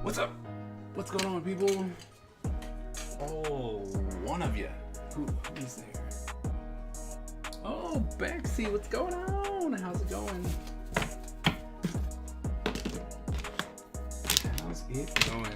What's up? What's going on, people? Oh, one of you. Who's there? Oh, Bexy, what's going on? How's it going? How's it going?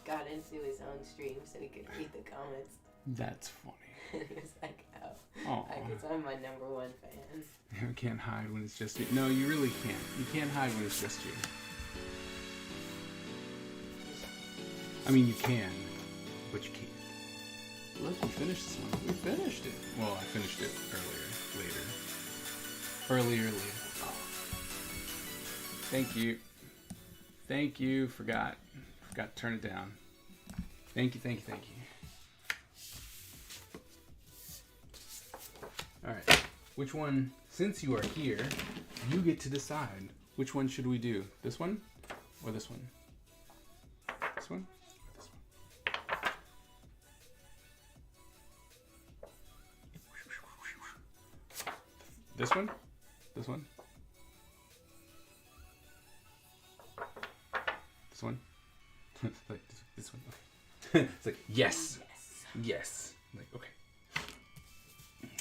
Got into his own stream so he could read the comments. That's funny. He was like, oh, because I'm my number one fan. You can't hide when it's just you. No, you really can't. You can't hide when it's just you. I mean, you can, but you can't. Look, we finished this one. We finished it. Well, I finished it earlier. Oh. Thank you. Forgot to turn it down. Thank you. Alright, which one, since you are here, you get to decide. Which one should we do? This one? Or this one? This one? Or this one? This one? This one? This one? Like this one. It's like yes. Like okay.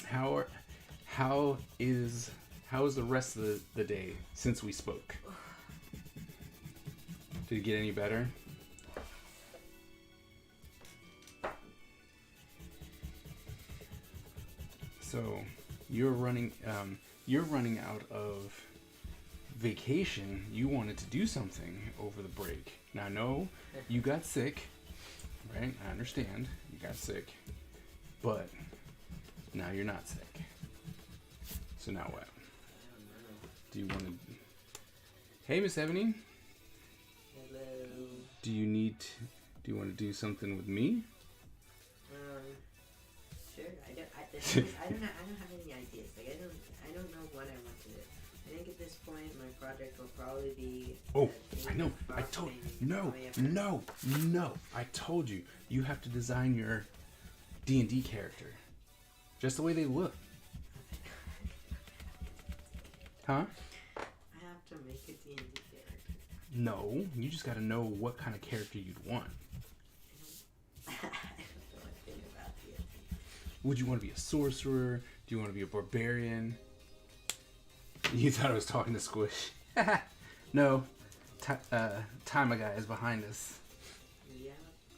How is the rest of the day since we spoke? Did it get any better? So you're running out of vacation. You wanted to do something over the break. Now I know you got sick, right? I understand you got sick, but now you're not sick. So now what? Do you want to? Hey, Miss Ebony. Hello. Do you want to do something with me? Sure. I don't have any ideas. Like I don't know what I want to do. I think at this point my project will probably be. Oh, I know. I told no. I told you. You have to design your D&D character, just the way they look. Huh? I have to make a D&D character. No, you just got to know what kind of character you'd want. I don't know anything about D&D. Would you want to be a sorcerer? Do you want to be a barbarian? You thought I was talking to Squish. No. Time guy is behind us. Yeah,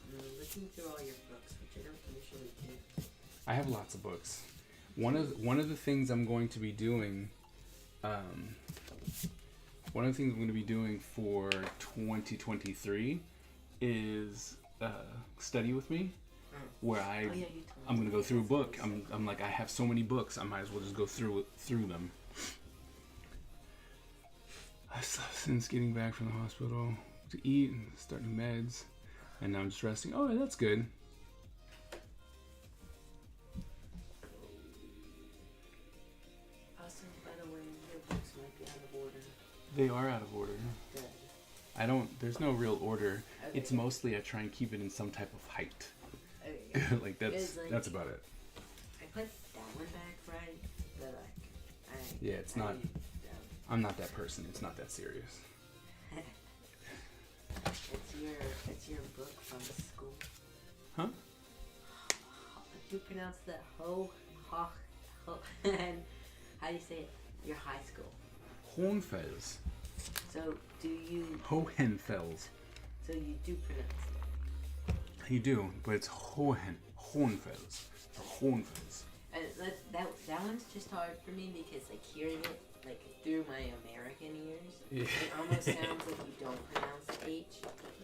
I'm looking through all your books, which I don't usually do. I have lots of books. One of the things I'm going to be doing, for 2023 is study with me, where I'm going to go through a book. I'm like, I have so many books, I might as well just go through them. I slept since getting back from the hospital to eat and start new meds, and now I'm just resting. Oh, that's good. Also, by the way, your books might be out of order. They are out of order. Good. There's no real order. Okay. It's mostly I try and keep it in some type of height. Okay. Like that's about it. I put that one back right, but like, Yeah, it's not. I'm not that person. It's not that serious. It's your book from school. Huh? You pronounce the ho, and how do you say it? Your high school. Hohenfels. So do you? Hohenfels. So you do pronounce it. You do, but it's Hohenfels or Hohenfels. That one's just hard for me because like hearing it like through my American ears, Yeah. it almost sounds like you don't pronounce the H.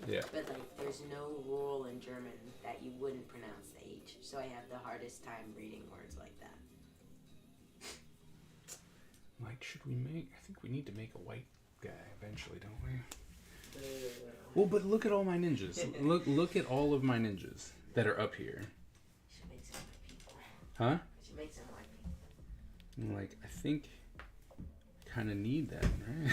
Yeah. But like there's no rule in German that you wouldn't pronounce the H, so I have the hardest time reading words like that. Like, should we make? I think we need to make a white guy eventually, don't we? Well, but look at all my ninjas. Look at all of my ninjas that are up here. Should make some Huh? She makes them like me. I'm like, I think kind of need that, right?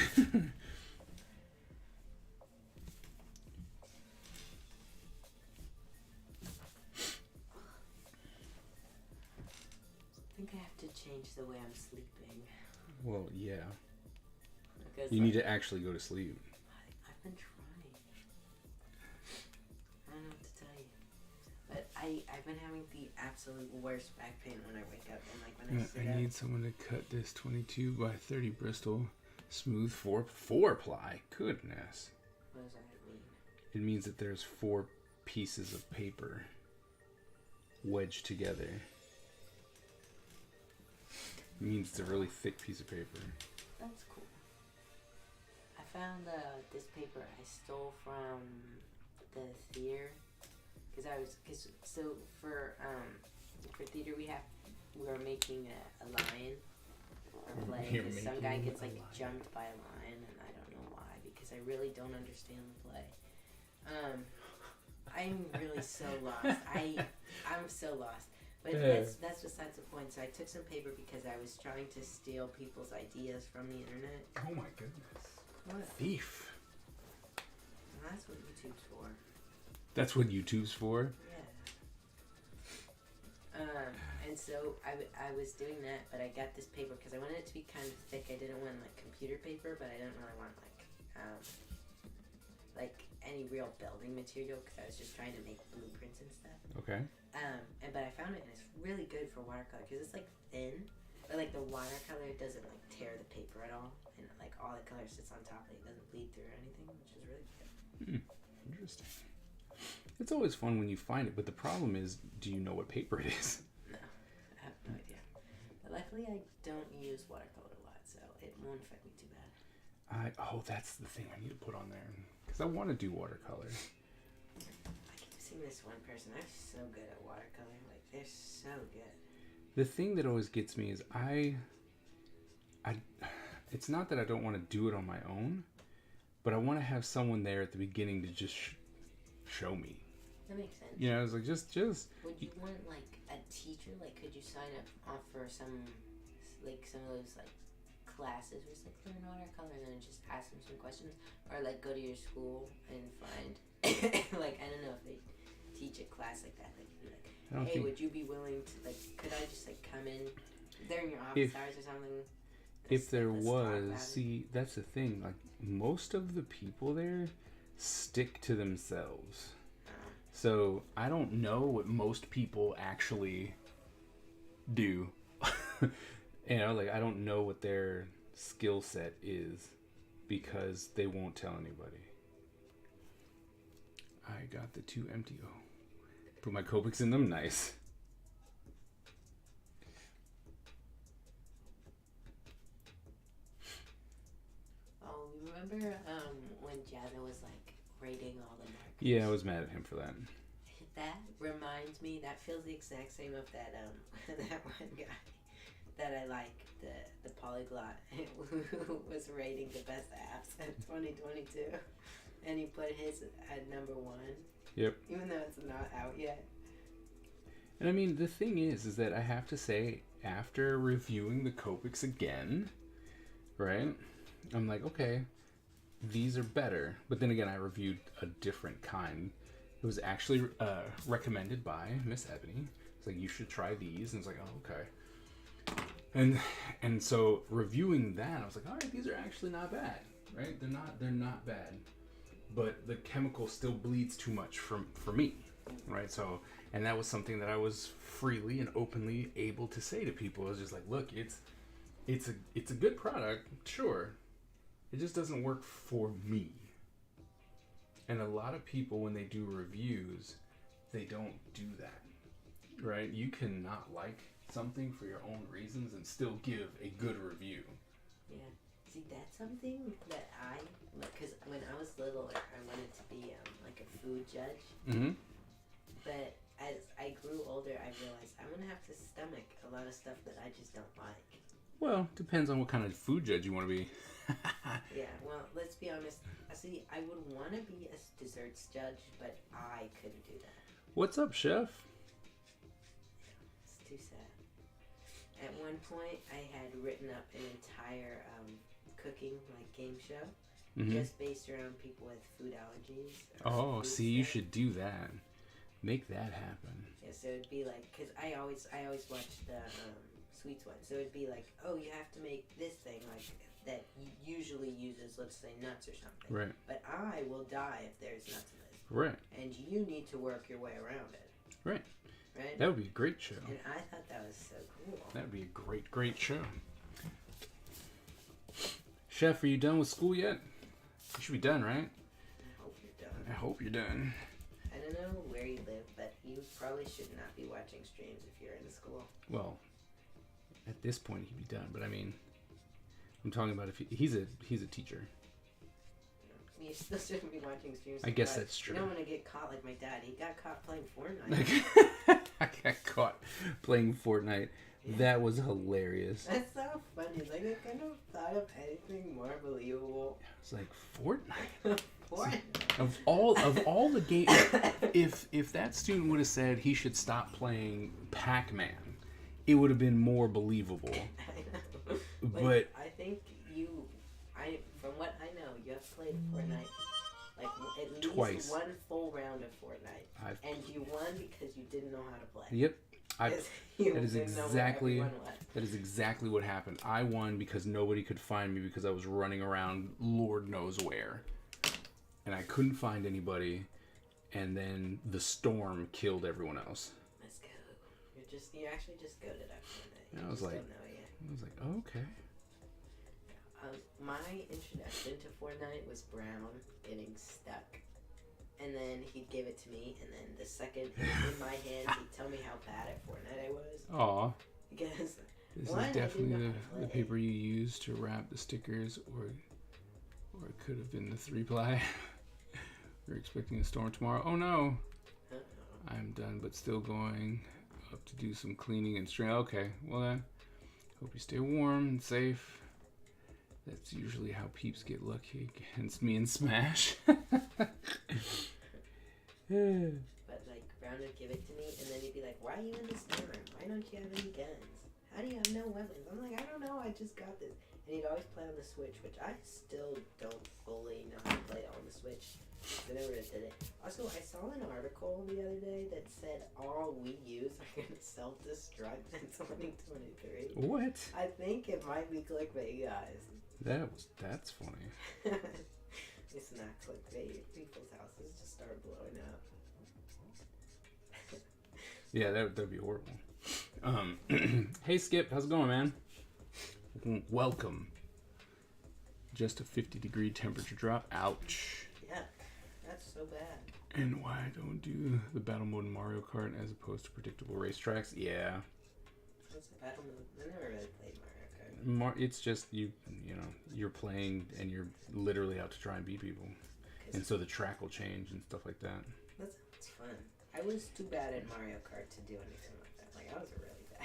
I think I have to change the way I'm sleeping. Well, yeah. Because You need to actually go to sleep. I've been trying. I don't know what to tell you. But I've been having the absolute worst back pain when I wake up and like when I sit I up. need someone to cut this 22 by 30 Bristol smooth four ply. Goodness. What does that mean? It means that there's 4 pieces of paper wedged together. It means it's a really thick piece of paper. That's cool. I found this paper I stole from the theater because for theater we were making a lion or play. You're 'Cause some making guy gets a like lion. jumped by a lion and I don't know why because I really don't understand the play. I'm really so lost. I'm so lost. But that's besides the point. So I took some paper because I was trying to steal people's ideas from the internet. Oh my goodness. What? Thief. Well, that's what YouTube's for. That's what YouTube's for? Yeah. And so I was doing that, but I got this paper because I wanted it to be kind of thick. I didn't want like computer paper, but I didn't really want like any real building material because I was just trying to make blueprints and stuff. Okay. But I found it and it's really good for watercolor because it's like thin, but like the watercolor doesn't like tear the paper at all, and like all the color sits on top of it. It doesn't bleed through or anything, which is really good. Interesting. It's always fun when you find it, but the problem is, do you know what paper it is? No, I have no idea. But luckily, I don't use watercolor a lot, so it won't affect me too bad. That's the thing I need to put on there because I want to do watercolor. I keep seeing this one person. They're so good at watercolor. Like they're so good. The thing that always gets me is it's not that I don't want to do it on my own, but I want to have someone there at the beginning to just show me. That makes sense. You know, it's like just. Would you want like a teacher? Like, could you sign up for some of those like classes where it's like learn watercolor and then just ask them some questions, or like go to your school and find like I don't know if they teach a class like that. Like, be like, hey, would you be willing to like? Could I just like come in during your office hours or something? If there was, see, that's the thing. Like most of the people there stick to themselves. So I don't know what most people actually do. You know, like I don't know what their skill set is because they won't tell anybody. I got the 2 empty. Oh, put my Copics in them. Nice. Oh, remember when Jazza was like rating all the markers? Yeah, I was mad at him for that. That reminds me. That feels the exact same of that that one guy that I like, the polyglot who was rating the best apps at 2022, and he put his at number 1. Yep. Even though it's not out yet. And I mean, the thing is that I have to say, after reviewing the Copics again, right? I'm like, okay, these are better. But then again, I reviewed a different kind. It was actually recommended by Miss Ebony. It's like, you should try these. And it's like, oh, okay. And so reviewing that, I was like, all right, these are actually not bad, right? They're not bad. But the chemical still bleeds too much for me, right? So, and that was something that I was freely and openly able to say to people. I was just like, look, it's a good product, sure. It just doesn't work for me. And a lot of people, when they do reviews, they don't do that, right? You cannot like something for your own reasons and still give a good review. Yeah. See, that's something that I, because when I was little, I wanted to be like a food judge. Mm-hmm. But as I grew older, I realized I'm going to have to stomach a lot of stuff that I just don't like. Well, depends on what kind of food judge you want to be. Yeah, well, let's be honest. See, I would want to be a desserts judge, but I couldn't do that. What's up, chef? It's too sad. At one point, I had written up an entire cooking game show just based around people with food allergies. Oh, food see, you stuff. should do that. Make that happen. Yeah, so it'd be like, because I always watch the sweets one. So it'd be like, oh, you have to make this thing like that usually uses, let's say, nuts or something. Right. But I will die if there's nuts in this. Right. And you need to work your way around it. Right. Right? That would be a great show. And I thought that was so cool. That would be a great, great show. Chef, are you done with school yet? You should be done, right? I hope you're done. I hope you're done. I don't know where you live, but you probably should not be watching streams if you're in school. Well, at this point he'd be done, but I mean, I'm talking about if he's a teacher. You still shouldn't be watching streams. I guess that's true. You don't want to get caught like my dad. He got caught playing Fortnite. I got caught playing Fortnite. Yeah. That was hilarious. That's so funny. Like, I couldn't have thought of anything more believable. It's like Fortnite. Fortnite. Of all the games, if that student would have said he should stop playing Pac-Man, it would have been more believable. I know. But I think from what I know, you have played Fortnite like at least twice. one full round of Fortnite, and you won because you didn't know how to play. Yep. That is exactly what happened. I won because nobody could find me because I was running around Lord knows where. And I couldn't find anybody, and then the storm killed everyone else. Let's go. You're actually just good at Fortnite. And I was like, oh, okay. My introduction to Fortnite was Brown getting stuck. And then he'd give it to me, and then the second it was in my hands, he'd tell me how bad at Fortnite I was. Aw. Because this is definitely the paper you used to wrap the stickers, or it could have been the 3-ply. We're expecting a storm tomorrow. Oh no! I'm done, but still going up to do some cleaning and strain. Okay, well then, hope you stay warm and safe. That's usually how peeps get lucky against me in Smash. But like Brown would give it to me, and then he'd be like, "Why are you in the storm? Why don't you have any guns? How do you have no weapons?" I'm like, "I don't know. I just got this." And he'd always play on the Switch, which I still don't fully know how to play on the Switch. I never did it. Also, I saw an article the other day that said all Wii U's are going to self-destruct in 2023. What? I think it might be clickbait, guys. That's funny. It's not clickbait. People's houses just start blowing up. Yeah, that'd be horrible. Hey Skip, how's it going, man? Welcome. Just a 50-degree temperature drop. Ouch. Yeah, that's so bad. And why I don't do the battle mode in Mario Kart as opposed to predictable racetracks? Yeah. What's the battle mode? I never really played Mario Kart. It's just you're playing and you're literally out to try and beat people, and so the track will change and stuff like that. That sounds fun. I was too bad at Mario Kart to do anything like that. Like I was really bad.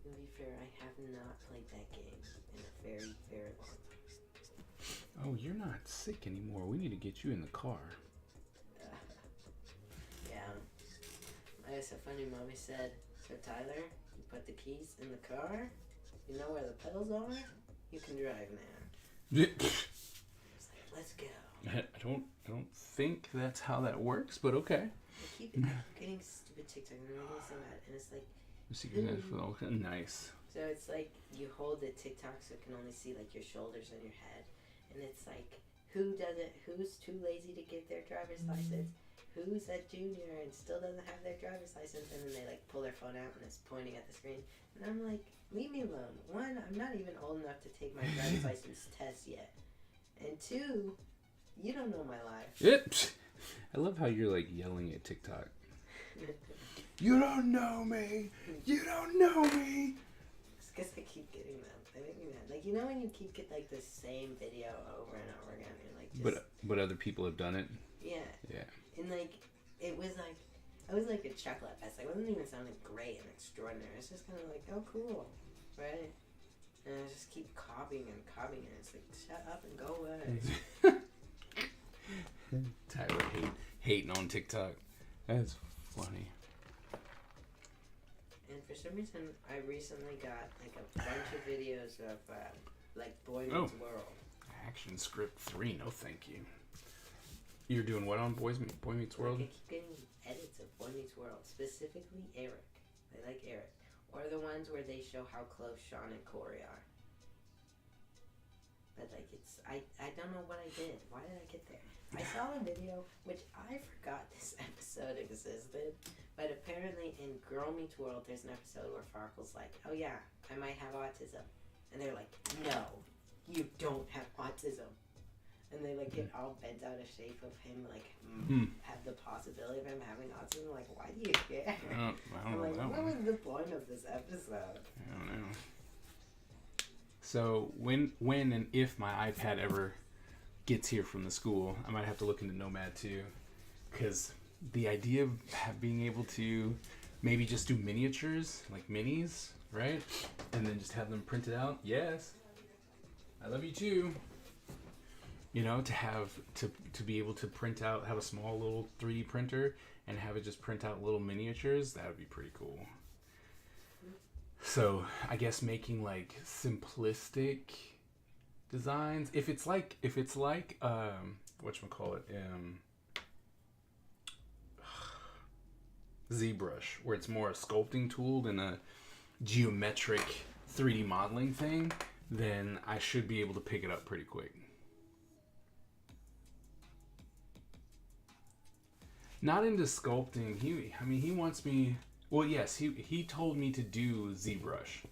To be fair, I have not played that game in a very, very long time. Oh, you're not sick anymore. We need to get you in the car. Yeah. It's so funny. Mommy said, "So Tyler, you put the keys in the car. You know where the pedals are. You can drive now." I was like, "Let's go." I don't think that's how that works, but okay. I keep getting stupid TikTok and I'm so mad, and it's like. Nice. So it's like you hold the TikTok so it can only see like your shoulders and your head, and it's like who's too lazy to get their driver's license, who's a junior and still doesn't have their driver's license, and then they like pull their phone out and it's pointing at the screen, and I'm like, leave me alone. One, I'm not even old enough to take my driver's license test yet, and two, you don't know my life. Yep. I love how you're like yelling at TikTok. You don't know me. You don't know me. It's because I keep getting them. They make me mad. Like, you know when you keep get like the same video over and over again, and like just, but other people have done it. Yeah. Yeah. And like it was like a chuckle at best. Like, it wasn't even sounding great and extraordinary. It's just kind of like, oh cool, right? And I just keep copying and copying it. It's like, shut up and go away. Tyler hating on TikTok. That's funny. And for some reason, I recently got like a bunch of videos of like Boy Meets World. Action Script 3, no thank you. You're doing what on Boy Meets World? Like, I keep getting edits of Boy Meets World, specifically Eric. I like Eric. Or the ones where they show how close Sean and Corey are. But like I don't know what I did. Why did I get there? I saw a video, which I forgot this episode existed, but apparently in Girl Meets World, there's an episode where Farkle's like, oh yeah, I might have autism. And they're like, no, you don't have autism. And they like get all bent out of shape of him, like have the possibility of him having autism. Like, why do you care? I don't know like, that what one. was the point of this episode? I don't know. So when and if my iPad ever gets here from the school, I might have to look into Nomad too, because the idea of being able to maybe just do miniatures, like minis, right, and then just have them printed out. Yes, I love you too. You know, to have to be able to print out, have a small little 3D printer and have it just print out little miniatures, that would be pretty cool. So I guess making like simplistic designs, if it's like whatchamacallit, ZBrush, where it's more a sculpting tool than a geometric 3D modeling thing, then I should be able to pick it up pretty quick. Not into sculpting. He wants me. Well, yes, he told me to do ZBrush.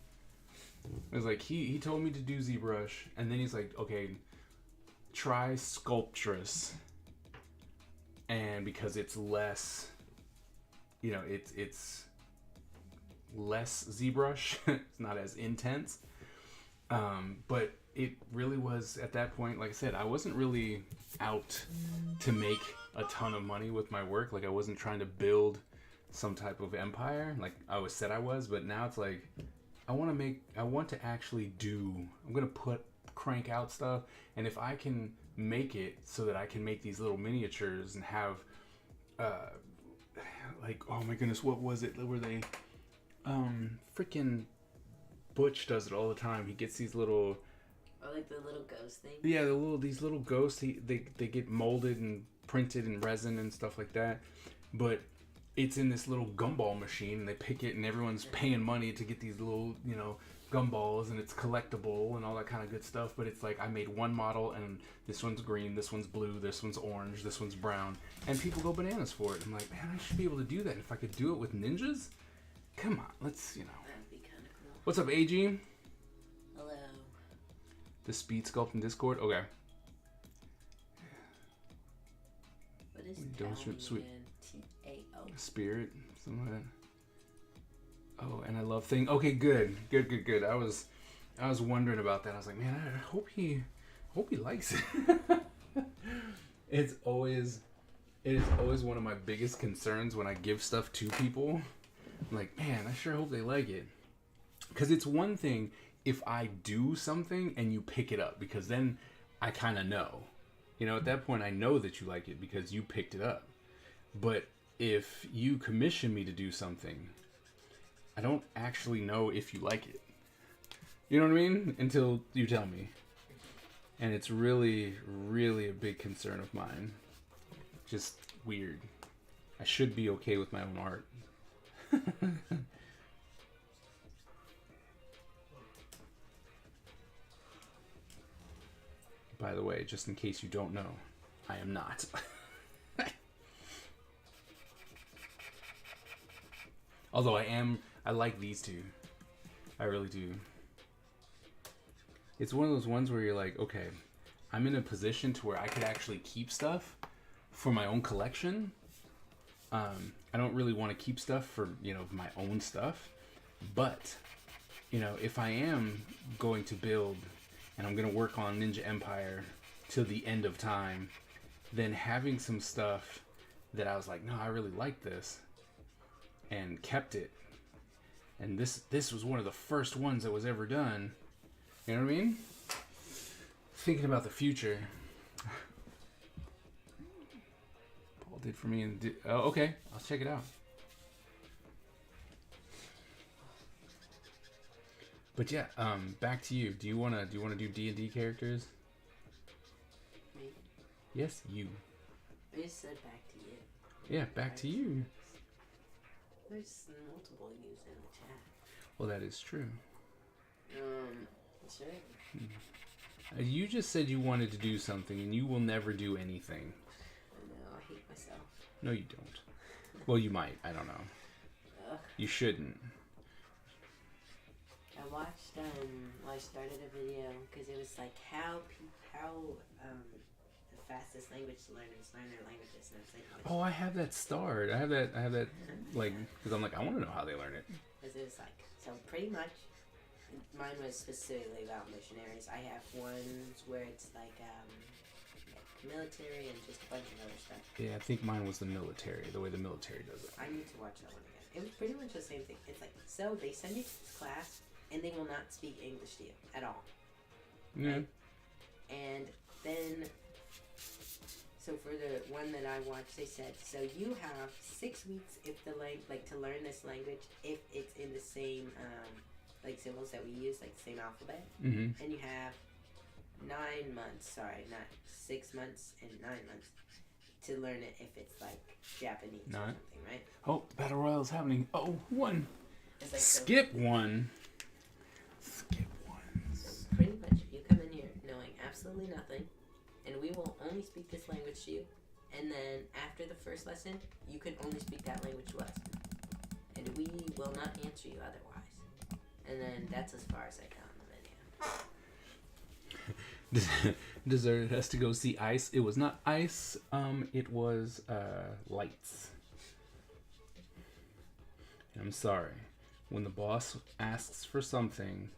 It was like he told me to do ZBrush, and then he's like, okay, try Sculptress, and because it's less, you know, it's less ZBrush, it's not as intense, but it really was at that point. Like I said, I wasn't really out to make a ton of money with my work. Like I wasn't trying to build some type of empire like I always said I was, but now it's like I want to actually I'm gonna crank out stuff, and if I can make it so that I can make these little miniatures and have like, oh my goodness, what was it, were they freaking Butch does it all the time. He gets these little, or like the little ghost thing. Yeah, these little ghosts. They get molded and printed in resin and stuff like that, but it's in this little gumball machine, and they pick it, and everyone's paying money to get these little, you know, gumballs, and it's collectible and all that kind of good stuff. But it's like I made one model, and this one's green, this one's blue, this one's orange, this one's brown, and people go bananas for it. I'm like, man, I should be able to do that. If I could do it with ninjas, come on, let's, you know. That'd be kind of cool. What's up, AG? Hello. The speed sculpt in Discord. Okay. What is Sweet T-A-O? Spirit, something like that. Oh, and I love thing. Okay, good. I was wondering about that. I was like, man, I hope he likes it. It is always one of my biggest concerns when I give stuff to people. I'm like, man, I sure hope they like it. Because it's one thing if I do something and you pick it up, because then I kind of know. You know, at that point I know that you like it because you picked it up. But if you commission me to do something, I don't actually know if you like it. You know what I mean? Until you tell me. And it's really, really a big concern of mine. Just weird. I should be okay with my own art. By the way, just in case you don't know, I am not. Although I like these two. I really do. It's one of those ones where you're like, okay, I'm in a position to where I could actually keep stuff for my own collection. I don't really want to keep stuff for, you know, my own stuff. But, you know, if I am going to build and I'm going to work on Ninja Empire till the end of time, then having some stuff that I was like, no, I really like this, and kept it. And this was one of the first ones that was ever done. You know what I mean? Thinking about the future. Paul did for me and oh, okay. I'll check it out. But yeah, back to you. Do you wanna do D&D characters? Me? Yes, you. I just said back to you. Yeah, back to you. There's multiple yous in the chat. Well, that is true. Sure. You just said you wanted to do something, and you will never do anything. I know, I hate myself. No, you don't. Well, you might. I don't know. Ugh. You shouldn't. I watched, I started a video because it was like how the fastest language learners learn their languages, and I was like, Oh, I have that starred. I have that, like, because I'm like, I want to know how they learn it. because it was like, so pretty much, mine was specifically about missionaries. I have ones where it's like military and just a bunch of other stuff. Yeah, I think mine was the military, the way the military does it. I need to watch that one again. It was pretty much the same thing. It's like, so they send you to this class, and they will not speak English to you at all. Yeah. Right? And then, so for the one that I watched, they said, so you have 6 weeks if the to learn this language if it's in the same like symbols that we use, like the same alphabet, Mm-hmm. and you have 9 months. Sorry, not 6 months and 9 months to learn it if it's like Japanese or something, right? Oh, the battle royale is happening. Oh, one. It's like Skip one. Skip one. Pretty much, if you come in here knowing absolutely nothing, and we will only speak this language to you, and then after the first lesson, you can only speak that language to us, and we will not answer you otherwise. And then that's as far as I got in the video. Deserted has to go see ice. It was not ice. It was lights. I'm sorry. When the boss asks for something,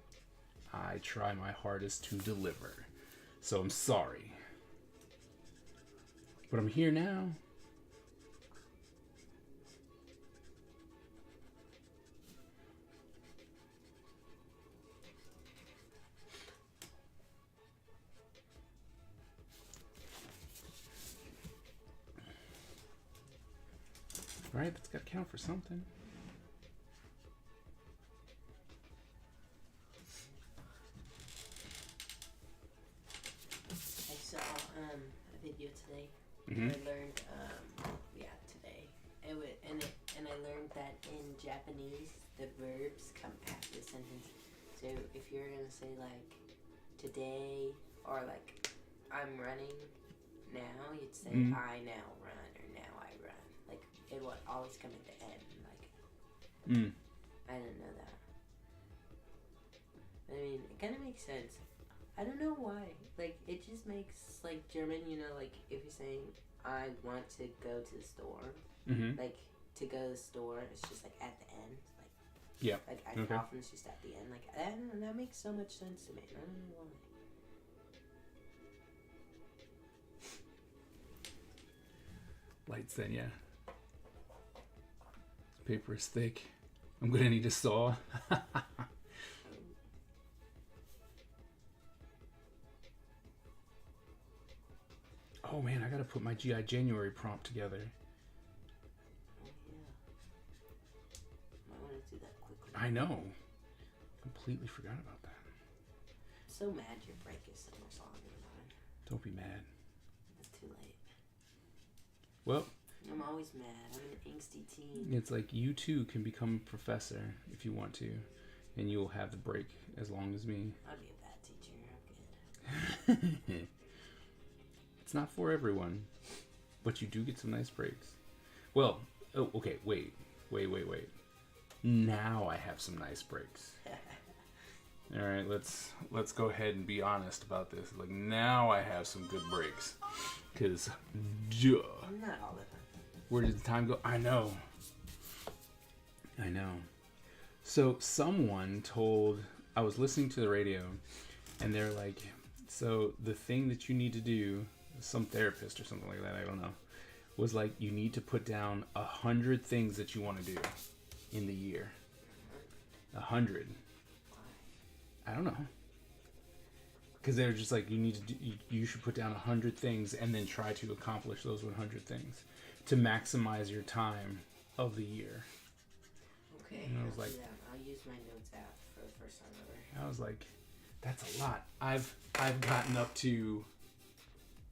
I try my hardest to deliver. So I'm sorry. But I'm here now. Right? That's got to count for something. I saw a video today. Mm-hmm. I learned today. And I learned that in Japanese the verbs come after the sentence. So if you're gonna say like today or like I'm running now, you'd say I now run or now I run. Like it would always come at the end. Like I didn't know that. I mean, it kind of makes sense. I don't know why. Like, it just makes, like, German, you know, like, if you're saying, I want to go to the store, like, to go to the store, it's just, like, at the end. Like, yeah. Like, often it's just at the end. Like, I don't know, that makes so much sense to me. I don't know why. Lights then, yeah. This paper is thick. I'm gonna need a saw. Oh man, I gotta put my GI January prompt together. Oh, yeah. I want to do that quickly. I know. Completely forgot about that. I'm so mad your break is so much longer than mine. Don't be mad. It's too late. Well, I'm always mad. I'm an angsty teen. it's like you too can become a professor if you want to, and you will have the break as long as me. I'd be a bad teacher. I'm good. It's not for everyone, but you do get some nice breaks. Well, oh, okay, wait. Now I have some nice breaks. All right, let's go ahead and be honest about this. Like now I have some good breaks, cause duh. Not all the time. Where did the time go? I know. So someone told, I was listening to the radio, and they're like, so the thing that you need to do, some therapist or something like that, I don't know, was like, you need to put down 100 things that you want to do in the year. 100. I don't know. Because they're just like, you should put down 100 things and then try to accomplish those 100 things to maximize your time of the year. Okay, And I was I'll like, do that. I'll use my notes app for the first time ever. I was like, that's a lot. I've gotten up to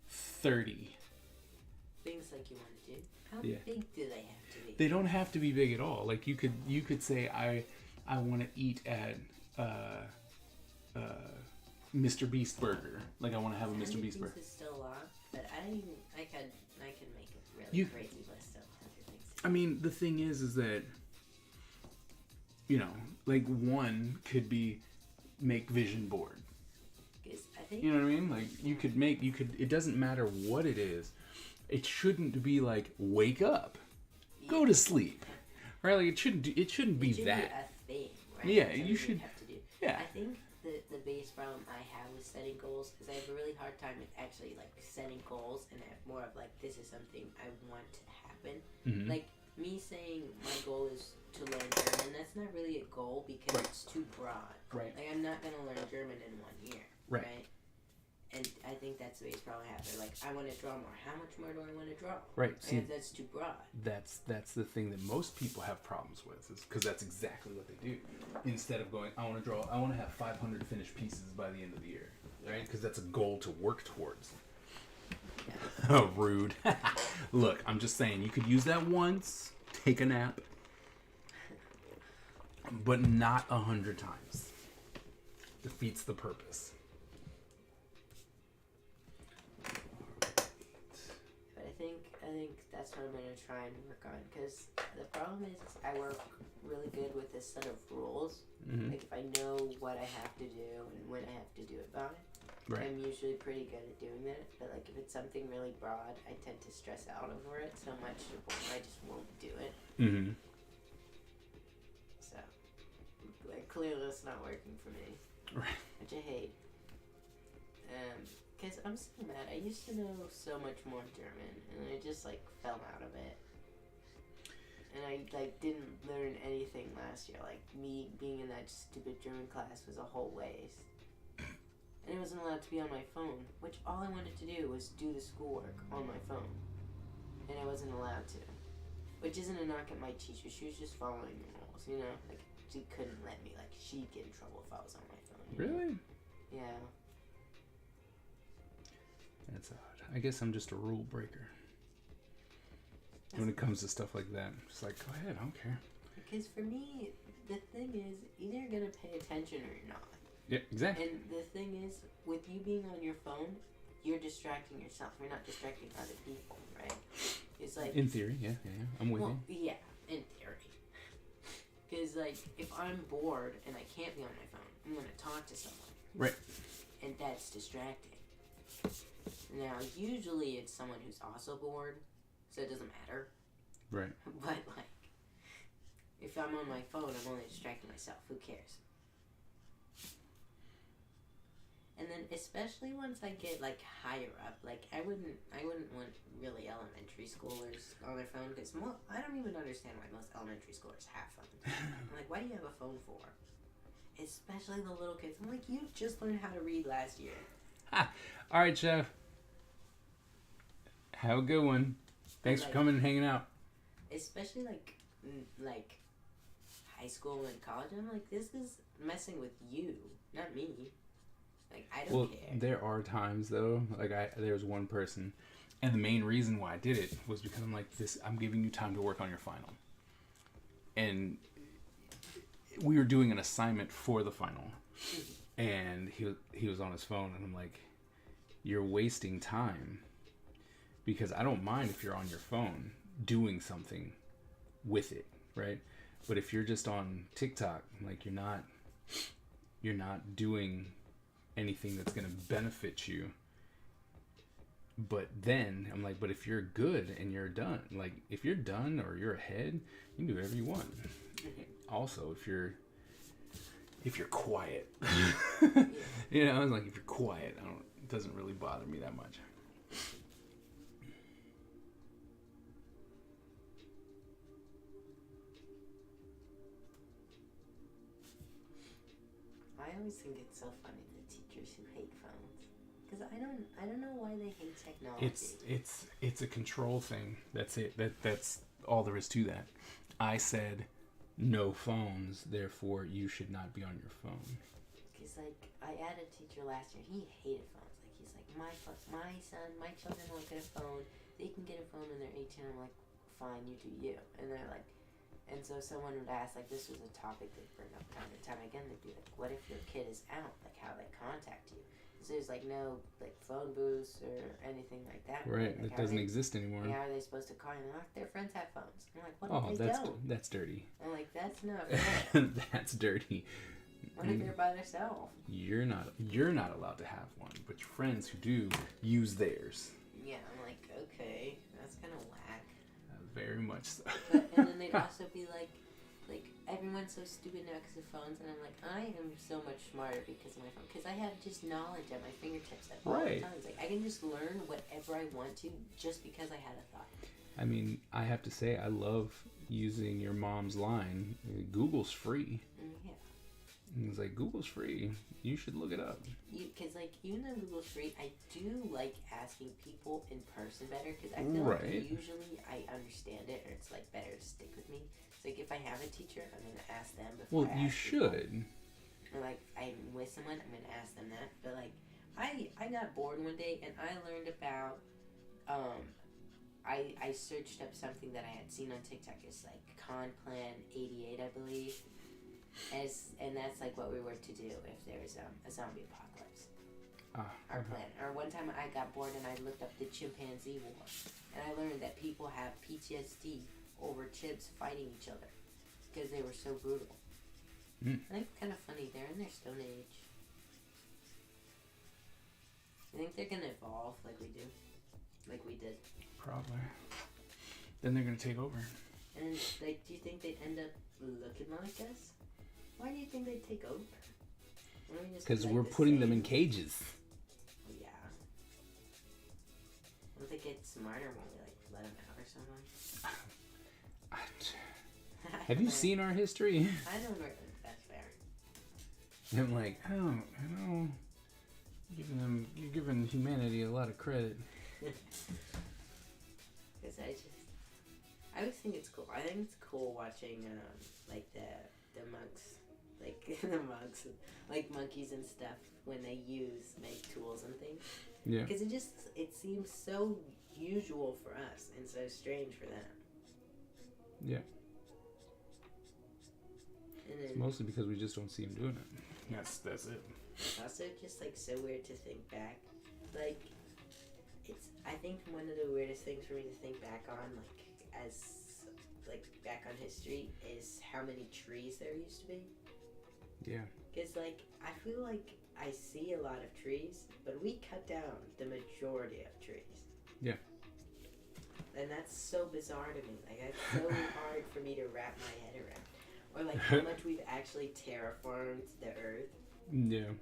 30. Things like you want to do. How Yeah. big do they have to be? They don't have to be big at all. Like you could say I want to eat at Mr. Beast burger. Like I want to have a Mr. Beast burger. Is still a lot, but I can make it really You- crazy list of 100 things. I mean, the thing is that, you know, like one could be make vision board. Because I think You know what I mean? Like you could, it doesn't matter what it is. It shouldn't be like wake up, go to sleep, right? Like it shouldn't be it should that. be a thing, right? Yeah, Something you should- have to do. Yeah. I think the biggest problem I have with setting goals is I have a really hard time with actually like setting goals, and I have more of like this is something I want to happen. Mhm. Like me saying my goal is to learn German, that's not really a goal because Right. it's too broad. Right. Like I'm not gonna learn German in 1 year. Right. And I think that's the biggest problem I have. They're like, I want to draw more. How much more do I want to draw? Right. See, And that's too broad. that's the thing that most people have problems with, is because that's exactly what they do. Instead of going, I want to have 500 finished pieces by the end of the year, right? Because that's a goal to work towards. Oh, rude. Look, I'm just saying, you could use that once, take a nap, but not 100 times. Defeats the purpose. But I think that's what I'm gonna try and work on. Because the problem is I work really good with this set of rules. Mm-hmm. Like if I know what I have to do and when I have to do it by, Right. I'm usually pretty good at doing that. But like if it's something really broad, I tend to stress out over it so much to the point where I just won't do it. Mm-hmm. So like clearly it's not working for me. Right. Which I hate. Because I'm so mad. I used to know so much more German, and I just, like, fell out of it. And I, like, didn't learn anything last year. Like, me being in that stupid German class was a whole waste. And I wasn't allowed to be on my phone, which all I wanted to do was do the schoolwork on my phone. And I wasn't allowed to. Which isn't a knock at my teacher. She was just following the rules, you know? Like, she couldn't let me, like, she'd get in trouble if I was on my phone. You know? Really? Yeah. That's odd. I guess I'm just a rule breaker. When it comes to stuff like that, I'm just like, go ahead, I don't care. Because for me, the thing is, either you're gonna pay attention or you're not. Yeah, exactly. And the thing is, with you being on your phone, you're distracting yourself. You're not distracting other people, right? It's like In theory, yeah. I'm with well, you. yeah, in theory. Because like, if I'm bored and I can't be on my phone, I'm gonna talk to someone. Right. And that's distracting. Now, usually it's someone who's also bored, so it doesn't matter. Right. But like, if I'm on my phone, I'm only distracting myself. Who cares? And then, especially once I get like higher up, like I wouldn't want really elementary schoolers on their phone because I don't even understand why most elementary schoolers have phones. I'm like, why do you have a phone for? Especially the little kids. I'm like, you just learned how to read last year. Ha! All right, Chef. Have a good one. Thanks for coming and hanging out. Especially like high school and college. I'm like, this is messing with you, not me. Like, I don't care. There are times though, like there was one person, and the main reason why I did it was because I'm like, I'm giving you time to work on your final. And we were doing an assignment for the final, and he was on his phone, and I'm like, you're wasting time, because I don't mind if you're on your phone doing something with it, right? But if you're just on TikTok, like you're not doing anything that's going to benefit you. But then I'm like, but if you're good and you're done, like if you're done or you're ahead, you can do whatever you want. Also, if you're quiet, you know, like if you're quiet, it doesn't really bother me that much. I always think it's so funny, the teachers who hate phones, because I don't know why they hate technology. It's a control thing. That's it. That's all there is to that. I said no phones, therefore you should not be on your phone. Because, like, I had a teacher last year, he hated phones. Like, he's like, my son, my children won't get a phone. They can get a phone when they're 18. I'm like, fine, you do you. And they're like, and so someone would ask, like, this was a topic they'd bring up time and time again. They'd be like, what if your kid is out? Like, how they contact you? So there's, like, no, like, phone booths or anything like that. Right, like, that doesn't exist anymore. How are they supposed to call you? They're like, their friends have phones. I'm like, what if they don't? That's dirty. I'm like, that's not fair. That's dirty. What if they're by themselves? You're not allowed to have one, but your friends who do use theirs. Yeah, I'm like, okay, that's kind of whack. Very much so. But, and then they'd also be like, everyone's so stupid now because of phones, and I'm like, I am so much smarter because of my phone. Because I have just knowledge at my fingertips at all times. Like, I can just learn whatever I want to just because I had a thought. I mean, I have to say, I love using your mom's line. Google's free. Yeah. And it's like, Google's free. You should look it up. Because, like, even though Google's free, I do like asking people in person better. Because I feel like usually I understand it, or it's, like, better to stick with me. It's like, if I have a teacher, I'm going to ask them before I ask you should. People. Or, like, I'm with someone, I'm going to ask them that. But, like, I got bored one day, and I learned about, I searched up something that I had seen on TikTok. It's, like, Con Plan 88, I believe. And that's, like, what we were to do if there was a zombie apocalypse. Our plan. Or one time I got bored and I looked up the chimpanzee war. And I learned that people have PTSD over chimps fighting each other because they were so brutal. I think it's kind of funny. They're in their Stone Age. I think they're going to evolve like we do. Like we did. Probably. Then they're going to take over. And, like, do you think they'd end up looking like us? Why do you think they'd take over? Because we're putting them in cages. Yeah. Won't they get smarter when we, like, let them out or something? Have you seen our history? I don't know. That's fair. I'm like, you're giving humanity a lot of credit. Because I always think it's cool. I think it's cool watching, like, the monks. Like, the monks, like, monkeys and stuff, when they make tools and things. Yeah. Because it seems so usual for us and so strange for them. Yeah. And then, it's mostly because we just don't see them doing it. That's it. Also, just, like, so weird to think back. Like, I think one of the weirdest things for me to think back on, back on history, is how many trees there used to be. Yeah. Because, like, I feel like I see a lot of trees, but we cut down the majority of trees. Yeah. And that's so bizarre to me. Like, it's so hard for me to wrap my head around. Or, like, how much we've actually terraformed the earth. Yeah.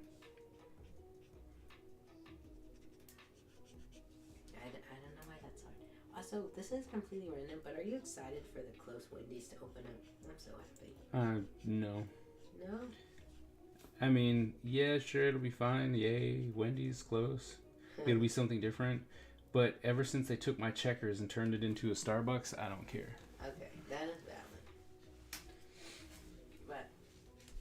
I don't know why that's hard. Also, this is completely random, but are you excited for the close Wendy's to open up? I'm so happy. No. No? I mean, yeah, sure, it'll be fine. Yay, Wendy's close. It'll be something different. But ever since they took my Checkers and turned it into a Starbucks, I don't care. Okay, that is valid. But,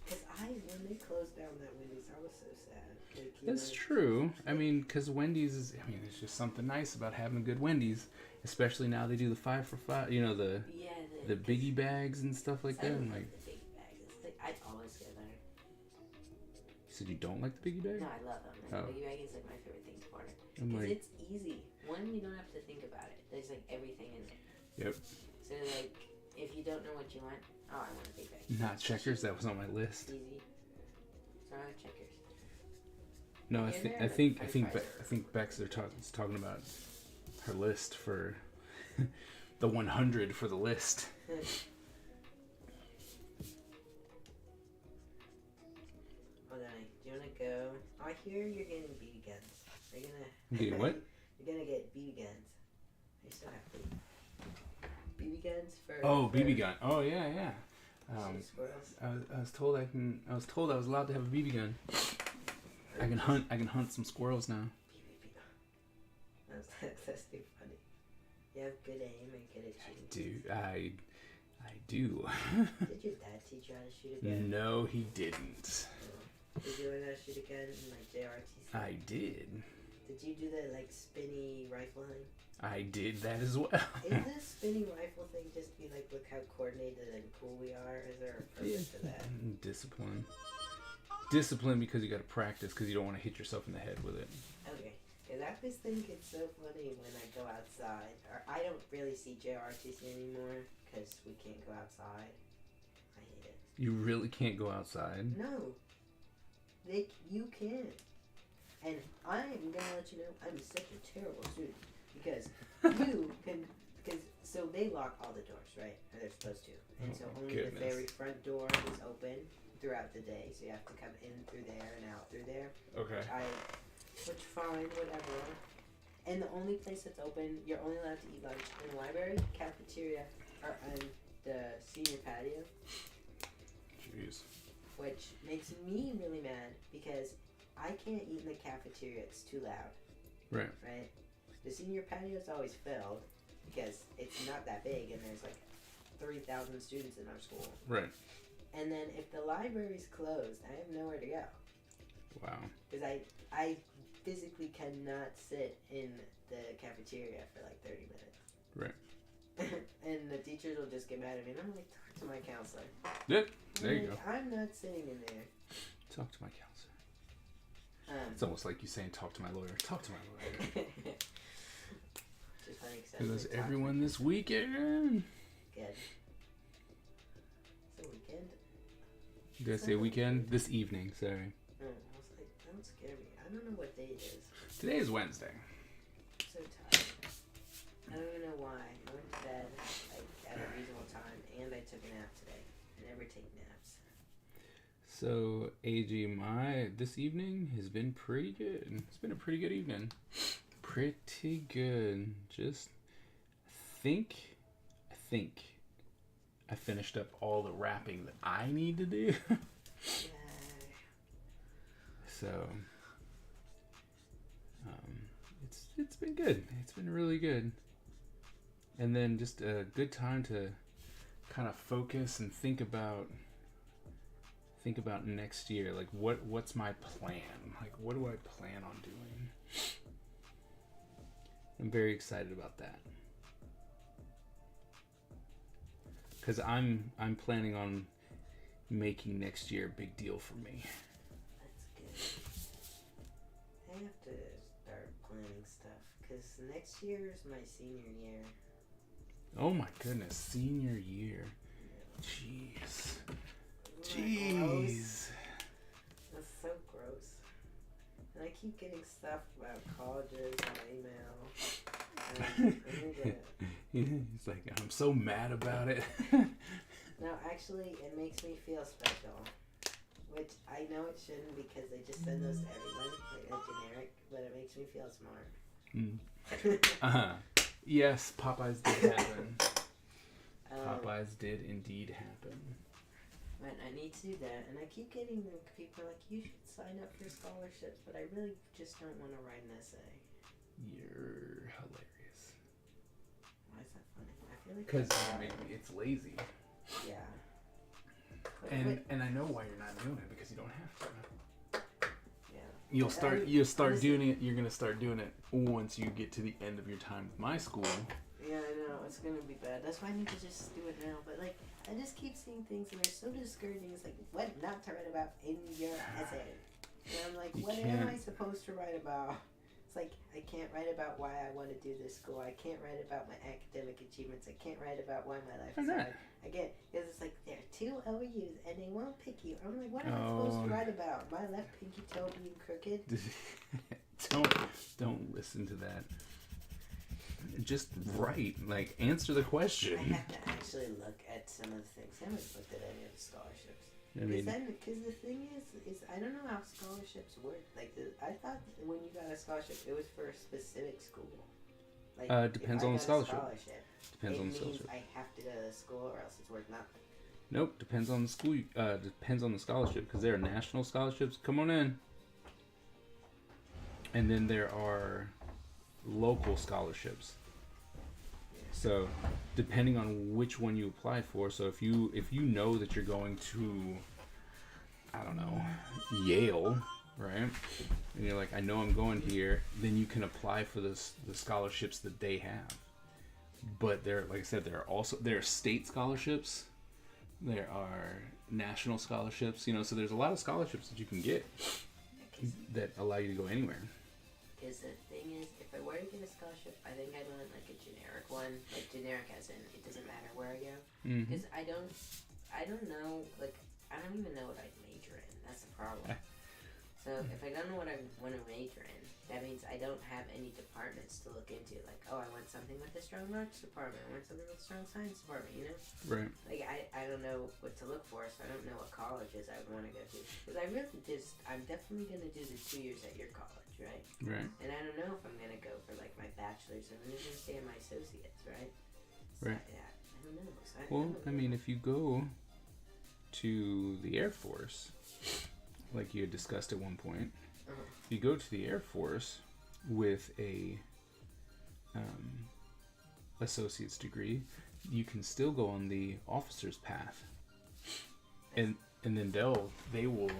because when they closed down that Wendy's, I was so sad. Like, That's true. I mean, because Wendy's is, there's just something nice about having good Wendy's. Especially now they do the 5 for $5, the biggie bags and stuff like that. I'm like, the biggie bags. It's like, I'd always go there. You said you don't like the biggie bag? No, I love them. Like, the biggie bag is, like, my favorite thing to order. I'm Because like, it's easy. One, you don't have to think about it. There's, like, everything in there. Yep. So, like, if you don't know what you want, I want a big bag. Not Checkers. That was on my list. Easy. So I like Checkers. No, I think Bex is talking about her list for the 100 for the list. Hold on, do you want to go? I hear you're getting BB guns. Are you gonna... Getting what? You're gonna get BB guns. You're so happy. BB guns for... Oh, BB gun. Oh, yeah. Squirrels. I was told I was allowed to have a BB gun. I can hunt some squirrels now. That's too funny. You have good aim and good achievement. Dude, I I do. Did your dad teach you how to shoot a gun? No, he didn't. Did you learn how to shoot a gun in like JRTC? I did. Did you do the like spinny rifle thing? I did that as well. Is this spinning rifle thing just to be like, look how coordinated and cool we are? Is there a purpose to that? Discipline. Discipline because you got to practice because you don't want to hit yourself in the head with it. Okay. Because I always think it's so funny when I go outside. Or I don't really see JRTC anymore because we can't go outside. I hate it. You really can't go outside? No. You can't. And I'm going to let you know I'm such a terrible student. Because so they lock all the doors, right? Or they're supposed to. And so only the very front door is open throughout the day. So you have to come in through there and out through there. Okay. Which fine, whatever. And the only place that's open, you're only allowed to eat lunch in the library, cafeteria, or on the senior patio. Jeez. Which makes me really mad because I can't eat in the cafeteria. It's too loud. Right. Right? The senior patio is always filled because it's not that big and there's like 3,000 students in our school. Right. And then if the library's closed, I have nowhere to go. Wow. Because I physically cannot sit in the cafeteria for like 30 minutes. Right. And the teachers will just get mad at me and I'm like, talk to my counselor. Yep. There you go. I'm not sitting in there. Talk to my counselor. It's almost like you saying, talk to my lawyer. Talk to my lawyer. Just funny it was everyone this weekend. Good. It's a weekend. Did I say weekend? This evening, sorry. I was like, don't scare me. I don't know what day it is. Today is Wednesday. I'm so tired. I don't even know why. I went to bed like at a reasonable time and I took a nap today. I never take naps. So, AG, this evening has been pretty good. It's been a pretty good evening. Pretty good. Just think I finished up all the wrapping that I need to do. So, it's been good. It's been really good. And then just a good time to kind of focus and think about next year. Like what's my plan? Like what do I plan on doing? I'm very excited about that. Cuz I'm planning on making next year a big deal for me. That's good. I have to start planning stuff cuz next year is my senior year. Oh my goodness, senior year. Jeez. Jeez. That's so gross. And I keep getting stuff about colleges on email. He's like, I'm so mad about it. No, actually, it makes me feel special. Which I know it shouldn't because they just send those to everyone, like a generic, but it makes me feel smart. Yes, Popeyes did happen. Popeyes did indeed happen. But I need to do that, and I keep getting people like, you should sign up for scholarships, but I really just don't want to write an essay. You're hilarious. Why is that funny? I feel like because it's lazy. Yeah. And I know why you're not doing it because you don't have to. Yeah. You'll start doing it. You're gonna start doing it once you get to the end of your time with my school. Yeah, I know it's gonna be bad. That's why I need to just do it now. But like, I just keep seeing things and they're so discouraging. It's like, what not to write about in your essay? And I'm like, what am I supposed to write about? It's like, I can't write about why I want to do this school. I can't write about my academic achievements. I can't write about why my life is hard. Again, because it's like, there are 2 OUs and they won't pick you. I'm like, what am I supposed to write about? My left pinky toe being crooked? Don't listen to that. Just write. Like, answer the question. I have to actually look at some of the things. I haven't looked at any of the scholarships. Because the thing is I don't know how scholarships work. Like, I thought when you got a scholarship, it was for a specific school. Like, depends on the scholarship. Depends on the means scholarship. I have to go to school, or else it's worth nothing. Nope, depends on the school. Depends on the scholarship because there are national scholarships. Come on in. And then there are local scholarships. Yeah, So depending on which one you apply for, so if you know that you're going to, I don't know, Yale, right? And you're like, I know I'm going here, then you can apply for the scholarships that they have. But there, like I said, there are state scholarships, there are national scholarships, so there's a lot of scholarships that you can get that allow you to go anywhere. Because the thing is, if I were to get a scholarship, I think I'd want like a generic one, like generic as in it doesn't matter where I go. Because I don't know, like I don't even know what I'd major in. That's the problem. So if I don't know what I want to major in, that means I don't have any departments to look into. Like, oh, I want something with a strong arts department. I want something with a strong science department. Right. Like I don't know what to look for, so I don't know what colleges I would want to go to. Because I'm definitely gonna do the 2 years at your college, right? Right. And I don't know if I'm gonna go for like my bachelor's. I'm gonna stay in my associates, right? So, Right. yeah, I don't know. So I mean, if you go to the Air Force, like you had discussed at one point, if you go to the Air Force with a associate's degree, you can still go on the officer's path, and then they will,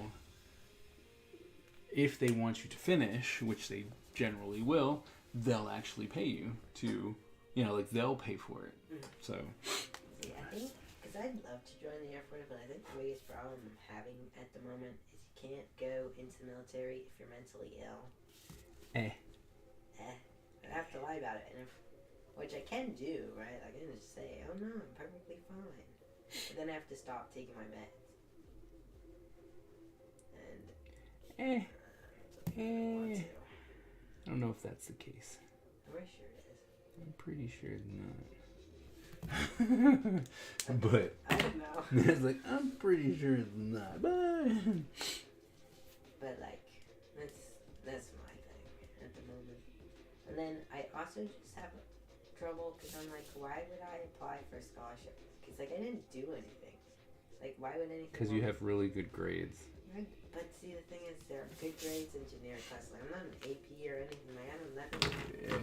if they want you to finish, which they generally will, they'll actually pay you to, like they'll pay for it. So see, I think because I'd love to join the Air Force, but I think the biggest problem I'm having at the moment is you can't go into the military if you're mentally ill. I have to lie about it, which I can do, right? Like, I can just say, oh no, I'm perfectly fine. But then I have to stop taking my meds. And I don't know if that's the case. I'm pretty sure it is. I'm pretty sure it's not. But I don't know. it's like, I'm pretty sure it's not. But like, that's my thing at the moment. And then I also just have trouble because I'm like, why would I apply for a scholarship? Because like I didn't do anything. Like, why would anything? Because you have really good grades. But see, the thing is, there are good grades in generic classes. Like, I'm not an AP or anything. Like, I don't know.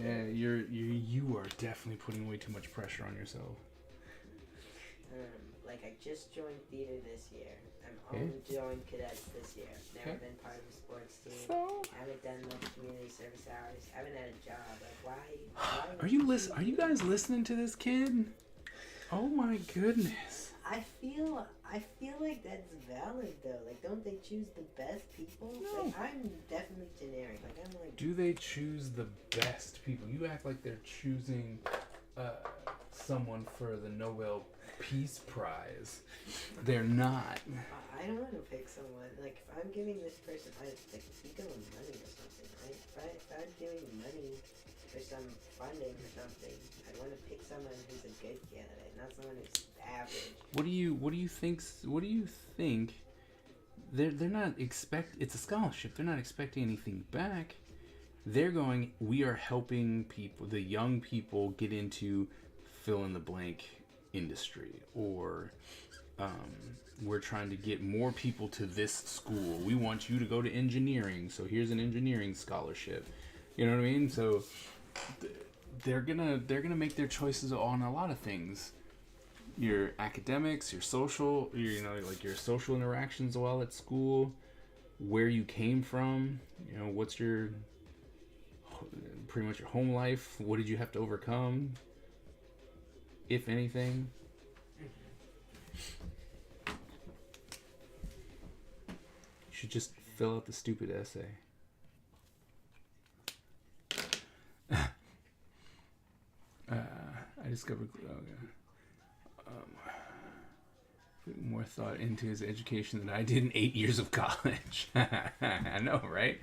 Yeah, you are definitely putting way too much pressure on yourself. Like, I just joined theater this year. I'm only joined cadets this year. Never been part of a sports team. Haven't done much community service hours. Haven't had a job. Like, why Are you guys listening to this kid? Oh my goodness. I feel like that's valid though. Like, don't they choose the best people? No. Like, I'm definitely generic. Like, I'm like. Do they choose the best people? You act like they're choosing someone for the Nobel Peace Prize. They're not. I don't want to pick someone. Like, if I'm giving this person, like, speak of money or something, right? If I'm giving money for some funding or something, I want to pick someone who's a good candidate, not someone who's average. What do you think? They're not it's a scholarship. They're not expecting anything back. They're going, we are helping people, the young people, get into fill in the blank industry, or we're trying to get more people to this school. We want you to go to engineering, so here's an engineering scholarship. You know what I mean? So they're gonna make their choices on a lot of things. Your academics, your social, like your social interactions while at school, where you came from, what's your pretty much your home life. What did you have to overcome, if anything? You should just fill out the stupid essay. I discovered more thought into his education than I did in 8 years of college. I know, right?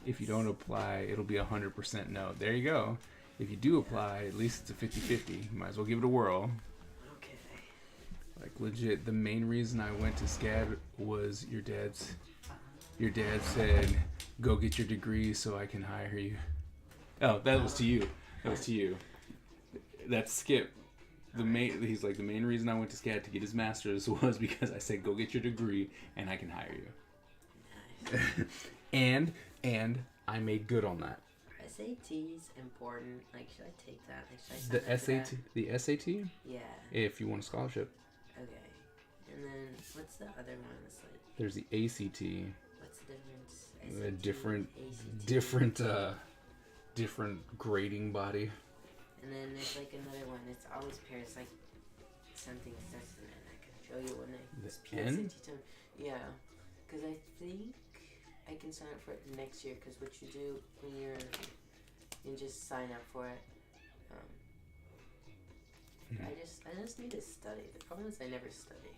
If you don't apply, it'll be 100% no. There you go. If you do apply, at least it's a 50-50. You might as well give it a whirl. Okay. Like, legit, the main reason I went to SCAD was your dad said, go get your degree so I can hire you. Oh, that was to you. That's Skip. He's like, the main reason I went to SCAD to get his master's was because I said, go get your degree and I can hire you. Nice. and I made good on that. I SAT's important. Like, should I take that? Like, should I sign The up for that? SAT, the SAT, Yeah. if you want a scholarship. Okay. And then what's the other one? It's like, There's the ACT. what's the difference? Different, ACT. different grading body. And then there's like another one. It's always pairs like something starts with an N. I can show you when The it's N? PSAT time. Yeah, because I think I can sign up for it next year. Because what you do when you just sign up for it. I just need to study. The problem is I never study.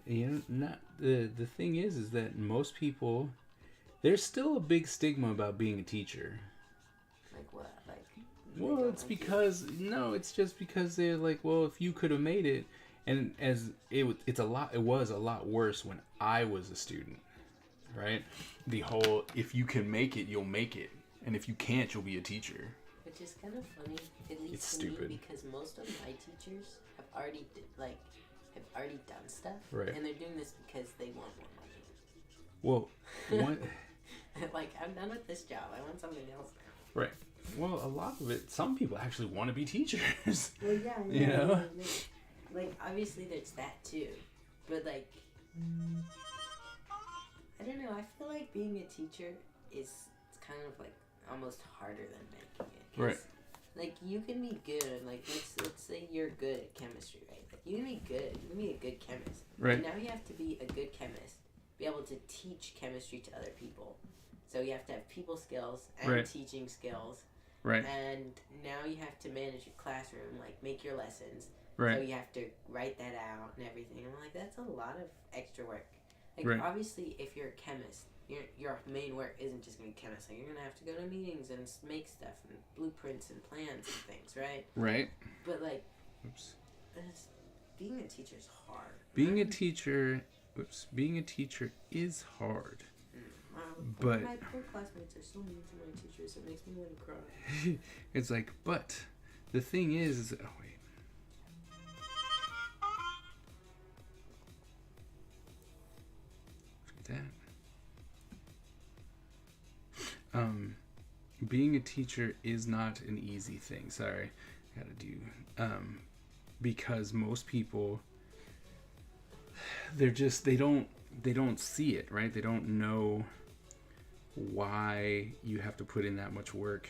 You know, not the thing is that most people, there's still a big stigma about being a teacher. Like what? Like. Well, it's because it's just because they're like, well, if you could have made it, and it was a lot worse when I was a student, right? The whole if you can make it, you'll make it, and if you can't, you'll be a teacher. Which is kind of funny, at least It's to stupid. me, because most of my teachers have already done stuff, Right. and they're doing this because they want more money. Well, one. Like, I'm done with this job. I want something else now. Right. Well, a lot of it, some people actually want to be teachers. Well, yeah, You know? Like, obviously there's that too, but like, I don't know. I feel like being a teacher is kind of like almost harder than making it. 'Cause, Right. Like, you can be good. Like, let's say you're good at chemistry, right? Like, you can be good. You can be a good chemist. Right. But now you have to be a good chemist, be able to teach chemistry to other people. So you have to have people skills and Right. teaching skills. Right. And now you have to manage your classroom, like make your lessons. Right. So you have to write that out and everything. I'm like, that's a lot of extra work. Like, Right. obviously, if you're a chemist, your main work isn't just going to be chemist. Like, you're going to have to go to meetings and make stuff and blueprints and plans and things, right? Right. But, like, Oops. being a teacher is hard. Being a teacher is hard. But my poor classmates are so mean to my teachers. It makes me want to cry. it's like, but the thing is oh wait. Forget that. Being a teacher is not an easy thing. Sorry, I gotta do. Because most people, they don't see it, right? They don't know why you have to put in that much work.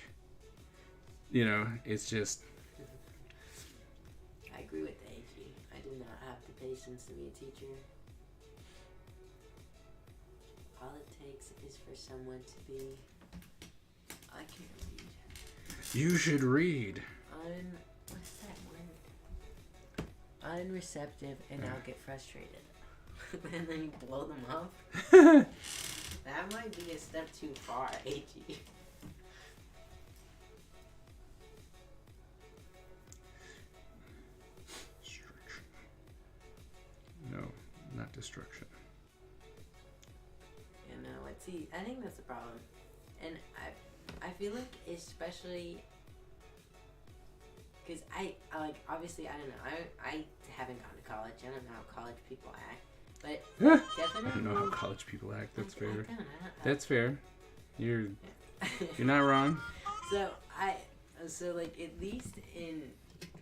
You know, it's just. I agree with AG. I do not have the patience to be a teacher. All it takes is for someone to be. I can't read. You should read. What's that word? Unreceptive, and I'll get frustrated. And then you blow them up. That might be a step too far, AG. No, not destruction. You know, see, I think that's the problem. And I feel like, especially because I like, obviously, I don't know. I haven't gone to college. I don't know how college people act. But definitely, I don't know how college people act. That's fair. I don't. That's fair. You're not wrong. So like, at least in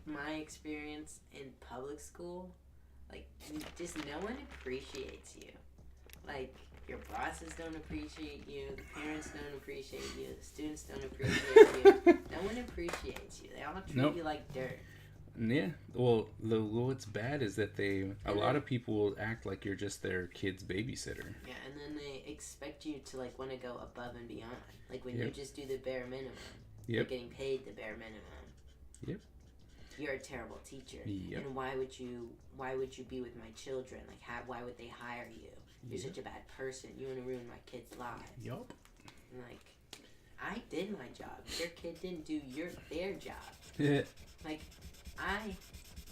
my experience in public school, like, just no one appreciates you. Like, your bosses don't appreciate you, the parents don't appreciate you, the students don't appreciate you. No one appreciates you. They all treat you like dirt. Yeah. Well, what's bad is that a lot of people will act like you're just their kid's babysitter. Yeah, and then they expect you to, like, want to go above and beyond. Like, when you just do the bare minimum, you're getting paid the bare minimum. Yep. You're a terrible teacher. Yep. And why would you be with my children? Like, why would they hire you? You're such a bad person. You want to ruin my kids' lives. Yup. And, like, I did my job. Your kid didn't do their job. Like, I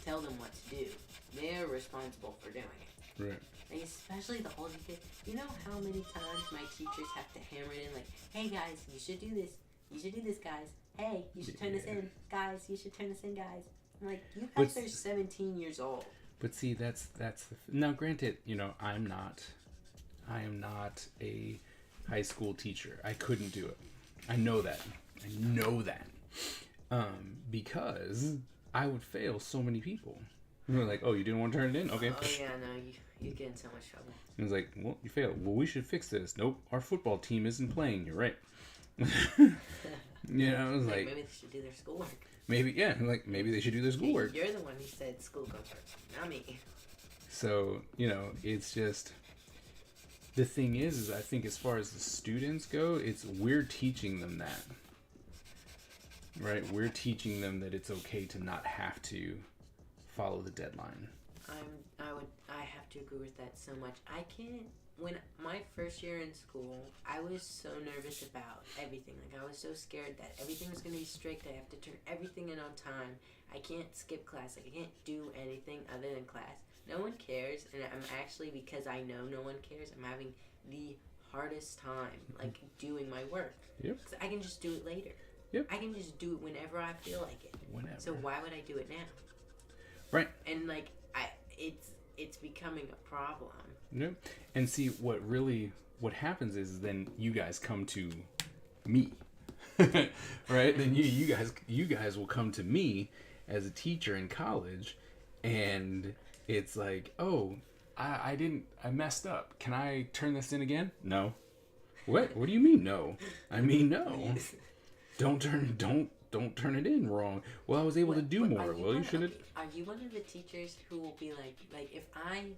tell them what to do. They're responsible for doing it. Right. Like, especially the older kids. You know how many times my teachers have to hammer it in, like, hey guys, you should do this. You should do this, guys. Hey, you should turn this in. Guys, you should turn this in, guys. I'm like, you guys are 17 years old. But see, that's now granted, I am not a high school teacher. I couldn't do it. I know that. Because I would fail so many people. And they're like, oh, you didn't want to turn it in? Okay. Oh yeah, no, you get in so much trouble. And it's like, well, you failed. Well, we should fix this. Nope, our football team isn't playing. You're right. You know, it's like maybe they should do their schoolwork. Maybe they should do their schoolwork. You're the one who said school goes first, not me. So, you know, it's just, the thing is I think as far as the students go, we're teaching them that. Right? We're teaching them that it's okay to not have to follow the deadline. I have to agree with that so much. I can't. When my first year in school, I was so nervous about everything. Like, I was so scared that everything was going to be strict. I have to turn everything in on time. I can't skip class. Like, I can't do anything other than class. No one cares, and I'm actually, because I know no one cares, I'm having the hardest time, like, doing my work. Yep. Because I can just do it later. Yep. I can just do it whenever I feel like it. Whenever. So why would I do it now? Right. And, like, it's becoming a problem. Yep. And see, what happens is then you guys come to me. Right? Then you guys will come to me as a teacher in college, and it's like, oh, I messed up. Can I turn this in again? No. What do you mean no? I mean no. Don't turn it in wrong. Well, I was able to do more. Well, you should have. Are you one of the teachers who will be like if I'm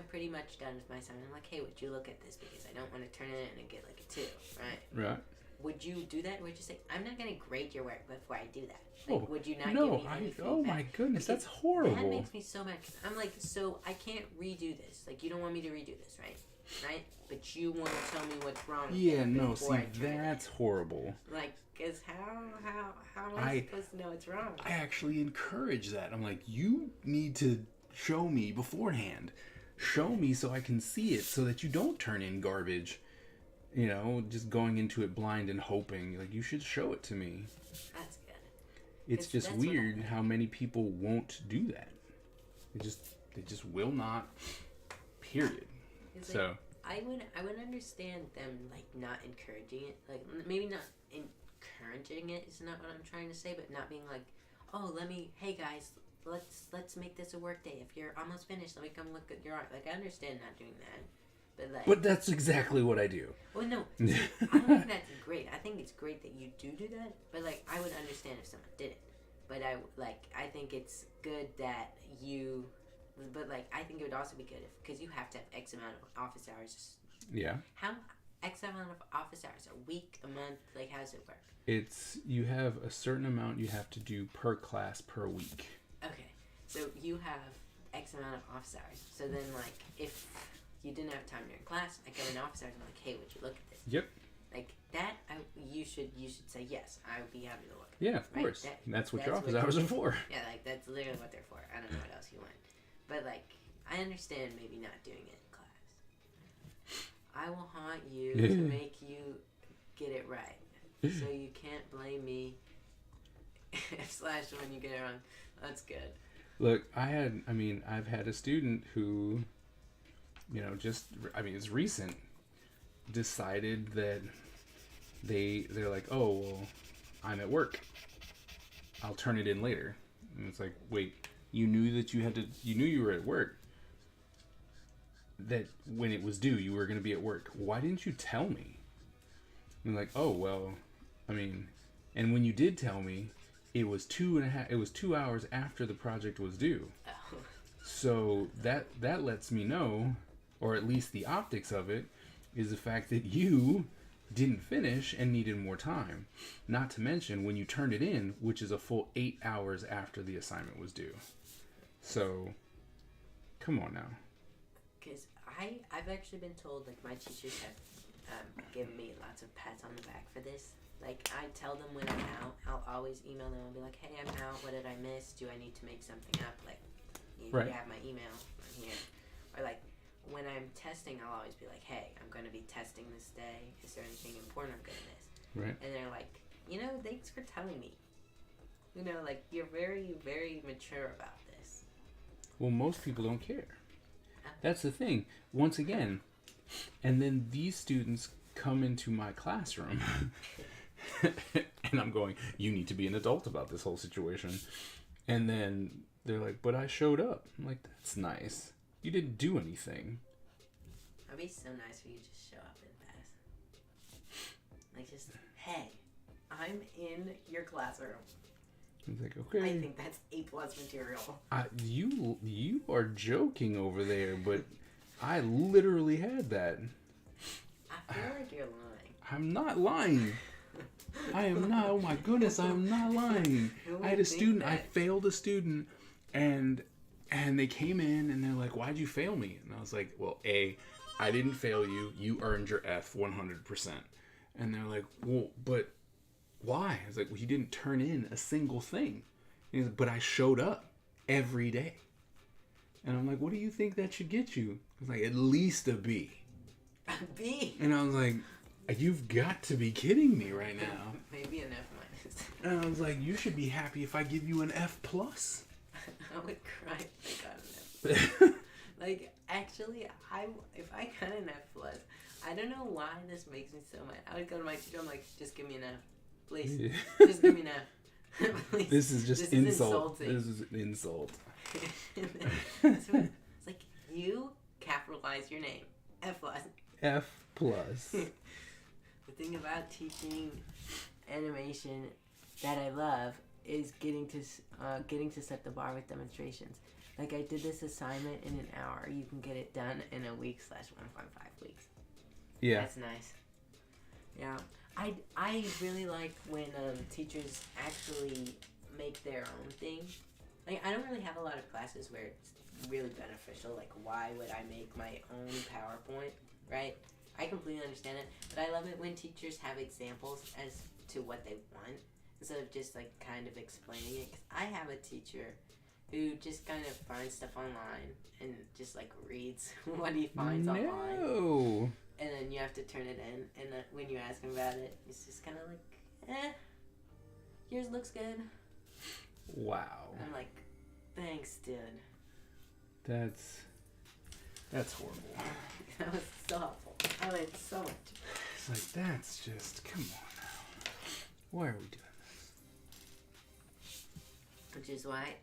pretty much done with my assignment, I'm like, hey, would you look at this because I don't want to turn it in and get like a 2, right? Right. Would you do that? Would you say, I'm not going to grade your work before I do that? Like, would you not give me any feedback? Oh my goodness, that's horrible. That makes me so mad. I'm like, so I can't redo this. Like, you don't want me to redo this, right? Right? But you want to tell me what's wrong with yeah, no, see, that's horrible. Like, because how am I supposed to know what's wrong? I actually encourage that. I'm like, you need to show me beforehand. Show me so I can see it so that you don't turn in garbage. You know, just going into it blind and hoping. Like, you should show it to me. That's good. It's just weird how many people won't do that. They just will not. Period. So like, I would understand them like not encouraging it. Like, maybe not encouraging it is not what I'm trying to say, but not being like, oh, hey guys, let's make this a work day. If you're almost finished, let me come look at your art. Like, I understand not doing that. But that's exactly what I do. Well, no, I don't think that's great. I think it's great that you do that. But like, I would understand if someone did it. But I think it's good that you. But like, I think it would also be good because you have to have X amount of office hours. Yeah. How X amount of office hours a week, a month? Like, how does it work? You have a certain amount you have to do per class per week. Okay, so you have X amount of office hours. So then, like, if you didn't have time during class, I come in office hours and I'm like, hey, would you look at this? Yep. Like that, you should say yes. I would be happy to look. Yeah, of course. That's what your office hours are for. Yeah, like that's literally what they're for. I don't know what else you want, but like I understand maybe not doing it in class. I will haunt you to make you get it right, so you can't blame me. / when you get it wrong. That's good. Look, I've had a student who, it's recent, decided that they're like, oh, well, I'm at work. I'll turn it in later. And it's like, wait, you knew you were at work. That when it was due, you were going to be at work. Why didn't you tell me? And like, oh, well, and when you did tell me, it was 2 hours after the project was due. Oh. So that lets me know, or at least the optics of it, is the fact that you didn't finish and needed more time. Not to mention when you turned it in, which is a full 8 hours after the assignment was due. So, come on now. Because I've actually been told, like, my teachers have given me lots of pats on the back for this. Like, I tell them when I'm out, I'll always email them and be like, hey, I'm out, what did I miss? Do I need to make something up? Like, you have my email on here. Or, like, when I'm testing, I'll always be like, hey, I'm going to be testing this day. Is there anything important I'm going to miss? Right. And they're like, thanks for telling me. Like, you're very, very mature about this. Well, most people don't care. That's the thing. Once again, And then these students come into my classroom and I'm going, you need to be an adult about this whole situation. And then they're like, but I showed up. I'm like, that's nice. You didn't do anything. It'd be so nice if you just show up and pass. Like, just, hey, I'm in your classroom. It's like, okay. I think that's A+ material. You are joking over there, but I literally had that. I feel like you're lying. I'm not lying. I am not. Oh my goodness, I am not lying. I had a student. I failed a student, and they came in and they're like, "Why'd you fail me?" And I was like, "Well, A, I didn't fail you. You earned your F 100%." And they're like, "Well, but why?" I was like, "Well, you didn't turn in a single thing." And he's like, "But I showed up every day." And I'm like, "What do you think that should get you?" I was like, "At least a B." A B? And I was like, "You've got to be kidding me right now." Maybe an F-. And I was like, "You should be happy if I give you an F+." plus. I would cry if I got an F+. Like, actually, if I got an F+, I don't know why this makes me so mad. I would go to my teacher, I'm like, just give me an F. Please. Just give me an F. Please. This is just this insult. Is This is an insult. it's like, you capitalize your name. F+. F+. plus. The thing about teaching animation that I love is getting to set the bar with demonstrations. Like, I did this assignment in an hour. You can get it done in a week / 1.5 weeks. Yeah. That's nice. Yeah. I really like when teachers actually make their own thing. Like, I don't really have a lot of classes where it's really beneficial. Like, why would I make my own PowerPoint, right? I completely understand it, but I love it when teachers have examples as to what they want instead of just, like, kind of explaining it. 'Cause I have a teacher who just kind of finds stuff online and just, like, reads what he finds online. No. And then you have to turn it in, and when you ask him about it, it's just kind of like, yours looks good. Wow. I'm like, thanks, dude. That's horrible. That was so helpful. I learned so much. It's like, that's just, come on now. Why are we doing Which is why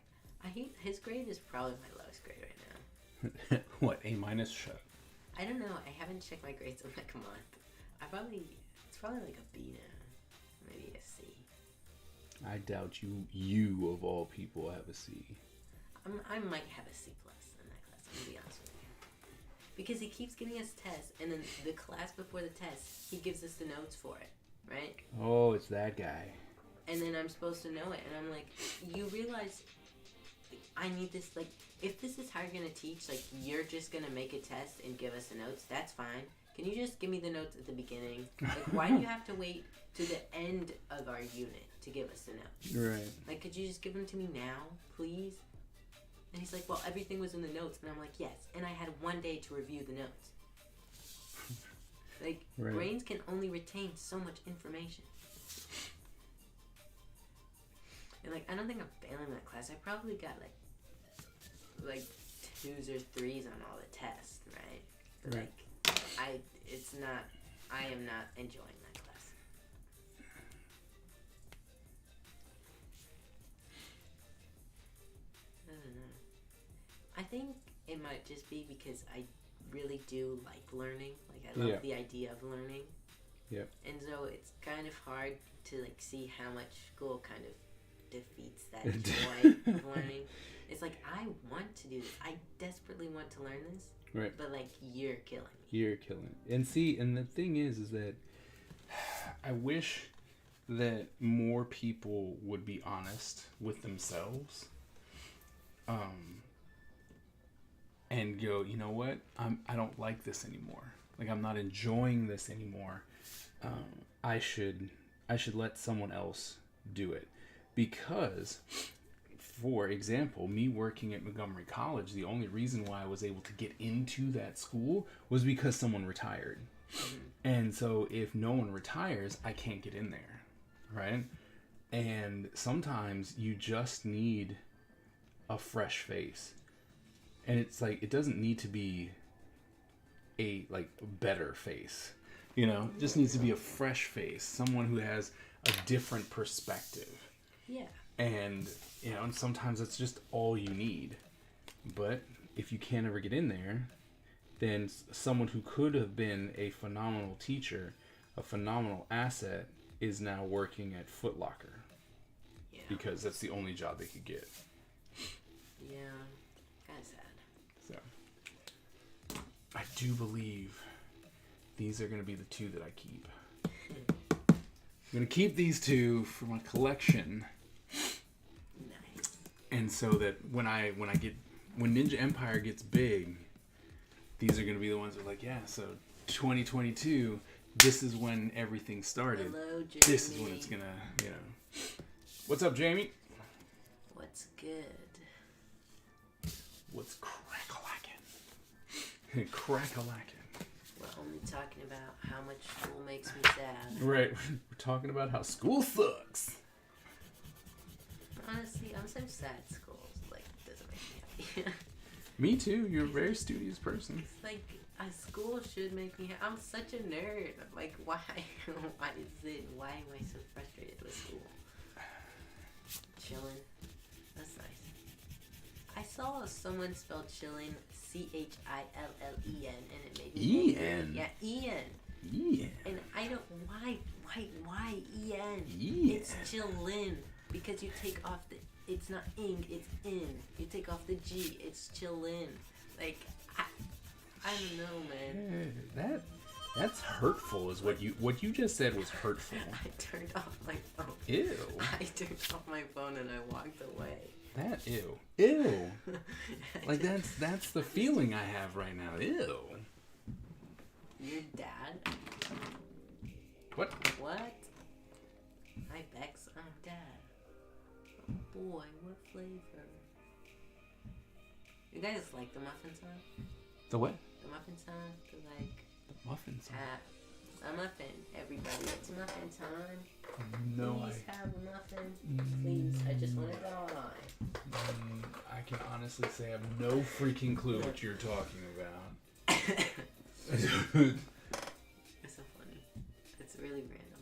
his grade is probably my lowest grade right now. this? What, A-? Shut up. I don't know. I haven't checked my grades in like a month. It's probably like a B now. Maybe a C. I doubt you of all people have a C. I might have a C+ in that class, I'm gonna be honest with you. Because he keeps giving us tests, and then the class before the test, he gives us the notes for it, right? Oh, it's that guy. And then I'm supposed to know it, and I'm like, you realize I need this, like, if this is how you're going to teach, like, you're just going to make a test and give us the notes, that's fine. Can you just give me the notes at the beginning? Like, why do you have to wait to the end of our unit to give us the notes? Right. Like, could you just give them to me now, please? And he's like, well, everything was in the notes. And I'm like, yes. And I had one day to review the notes. Like, right. Brains can only retain so much information. And, like, I don't think I'm failing that class. I probably got, like 2s or 3s on all the tests, right? But, right. like, I am not enjoying that class. I don't know. I think it might just be because I really do like learning. Like, I love the idea of learning. Yep. And so it's kind of hard to, like, see how much school kind of defeats that joy of learning. It's like, I want to do this. I desperately want to learn this. Right. But, like, you're killing me. You're killing it. And see, and the thing is that I wish that more people would be honest with themselves. And go, you know what? I don't like this anymore. Like, I'm not enjoying this anymore. I should let someone else do it. Because, for example, me working at Montgomery College, the only reason why I was able to get into that school was because someone retired. Mm-hmm. And so if no one retires, I can't get in there, right? And sometimes you just need a fresh face. And it's like, it doesn't need to be a like better face. You know, just needs to be a fresh face, someone who has a different perspective. Yeah. And you know, and sometimes that's just all you need. But if you can't ever get in there, then someone who could have been a phenomenal teacher, a phenomenal asset, is now working at Foot Locker. Yeah. Because that's the only job they could get. Yeah. Kind of sad. So, I do believe these are going to be the two that I keep. I'm going to keep these two for my collection. Nice. And so that when Ninja Empire gets big, these are going to be the ones that are like, yeah, so 2022, this is when everything started. Hello, Jamie. This is when it's going to, you know. What's up, Jamie? What's good? What's crack-a-lackin'? Crack-a-lackin'. We're only talking about how much school makes me sad. Right. We're talking about how school sucks. Honestly, I'm so sad school like doesn't make me happy. Me too. You're a very studious person. It's like school should make me happy. I'm such a nerd. Like why? Why am I so frustrated with school? Chilling. That's nice. I saw someone spell chilling Chillen, and it made me E-N? Yeah, Ian. Yeah. And I don't why En? Yeah. It's chillin because you take off the it's not ing, it's in. You take off the G, it's chillin. Like I don't know, man. That's hurtful. Is what you just said was hurtful. I turned off my phone. Ew. I turned off my phone and I walked away. That ew. Like that's the feeling I have right now. Ew. Your dad? What? What? Hi Bex, I'm Dad. Oh boy, what flavor? You guys like the muffin song? The what? The muffin song? The like Muffin song. a muffin. Everybody, it's muffin time. No, Please have a muffin. Please, I just want it all on. I can honestly say I have no freaking clue what you're talking about. It's so funny. It's really random.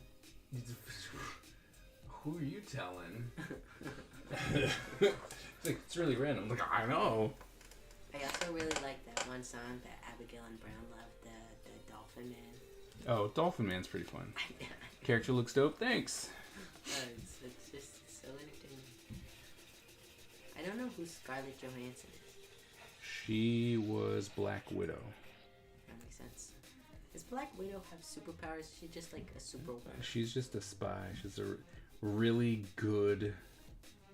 Who are you telling? It's really random. Like, I know. I also really like that one song that Abigail and Brown loved, the Dolphin Man. Oh, Dolphin Man's pretty fun. Character looks dope. Thanks. It's just so entertaining. I don't know who Scarlett Johansson is. She was Black Widow. That makes sense. Does Black Widow have superpowers? Is she just like a superwoman? She's just a spy. She's a really good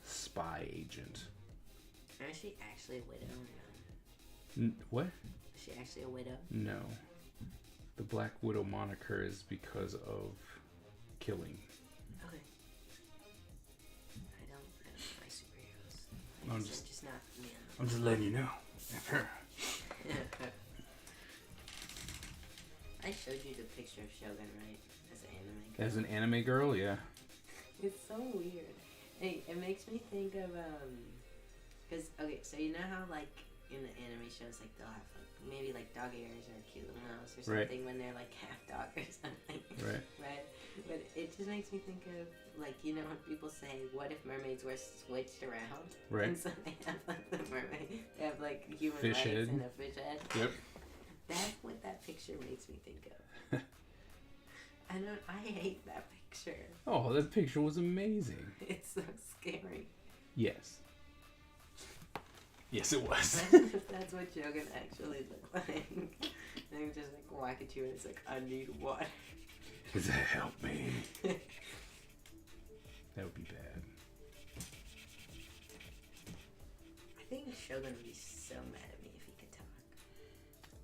spy agent. Is she actually a widow or no? What? Is she actually a widow? No. The Black Widow moniker is because of killing. Okay. I don't like superheroes. I'm just not me. I'm just letting you know. I showed you the picture of Shogun, right? As an anime girl. As an anime girl, yeah. It's so weird. Hey, it makes me think of cause okay, so you know how like in the anime shows like they'll have like maybe like dog ears or a cute little mouse or something when they're like half dog or something. Right. Right. But it just makes me think of like you know when people say, "What if mermaids were switched around?" Right. And so they have like the mermaid, they have like human Fish legs head. and a fish head. Yep. That's what that picture makes me think of. I hate that picture. Oh, that picture was amazing. It's so scary. Yes. Yes, it was. Imagine if that's what Shogun actually looked like. And he just like whack at you and it's like, I need water. Does that help me? That would be bad. I think Shogun would be so mad at me if he could talk.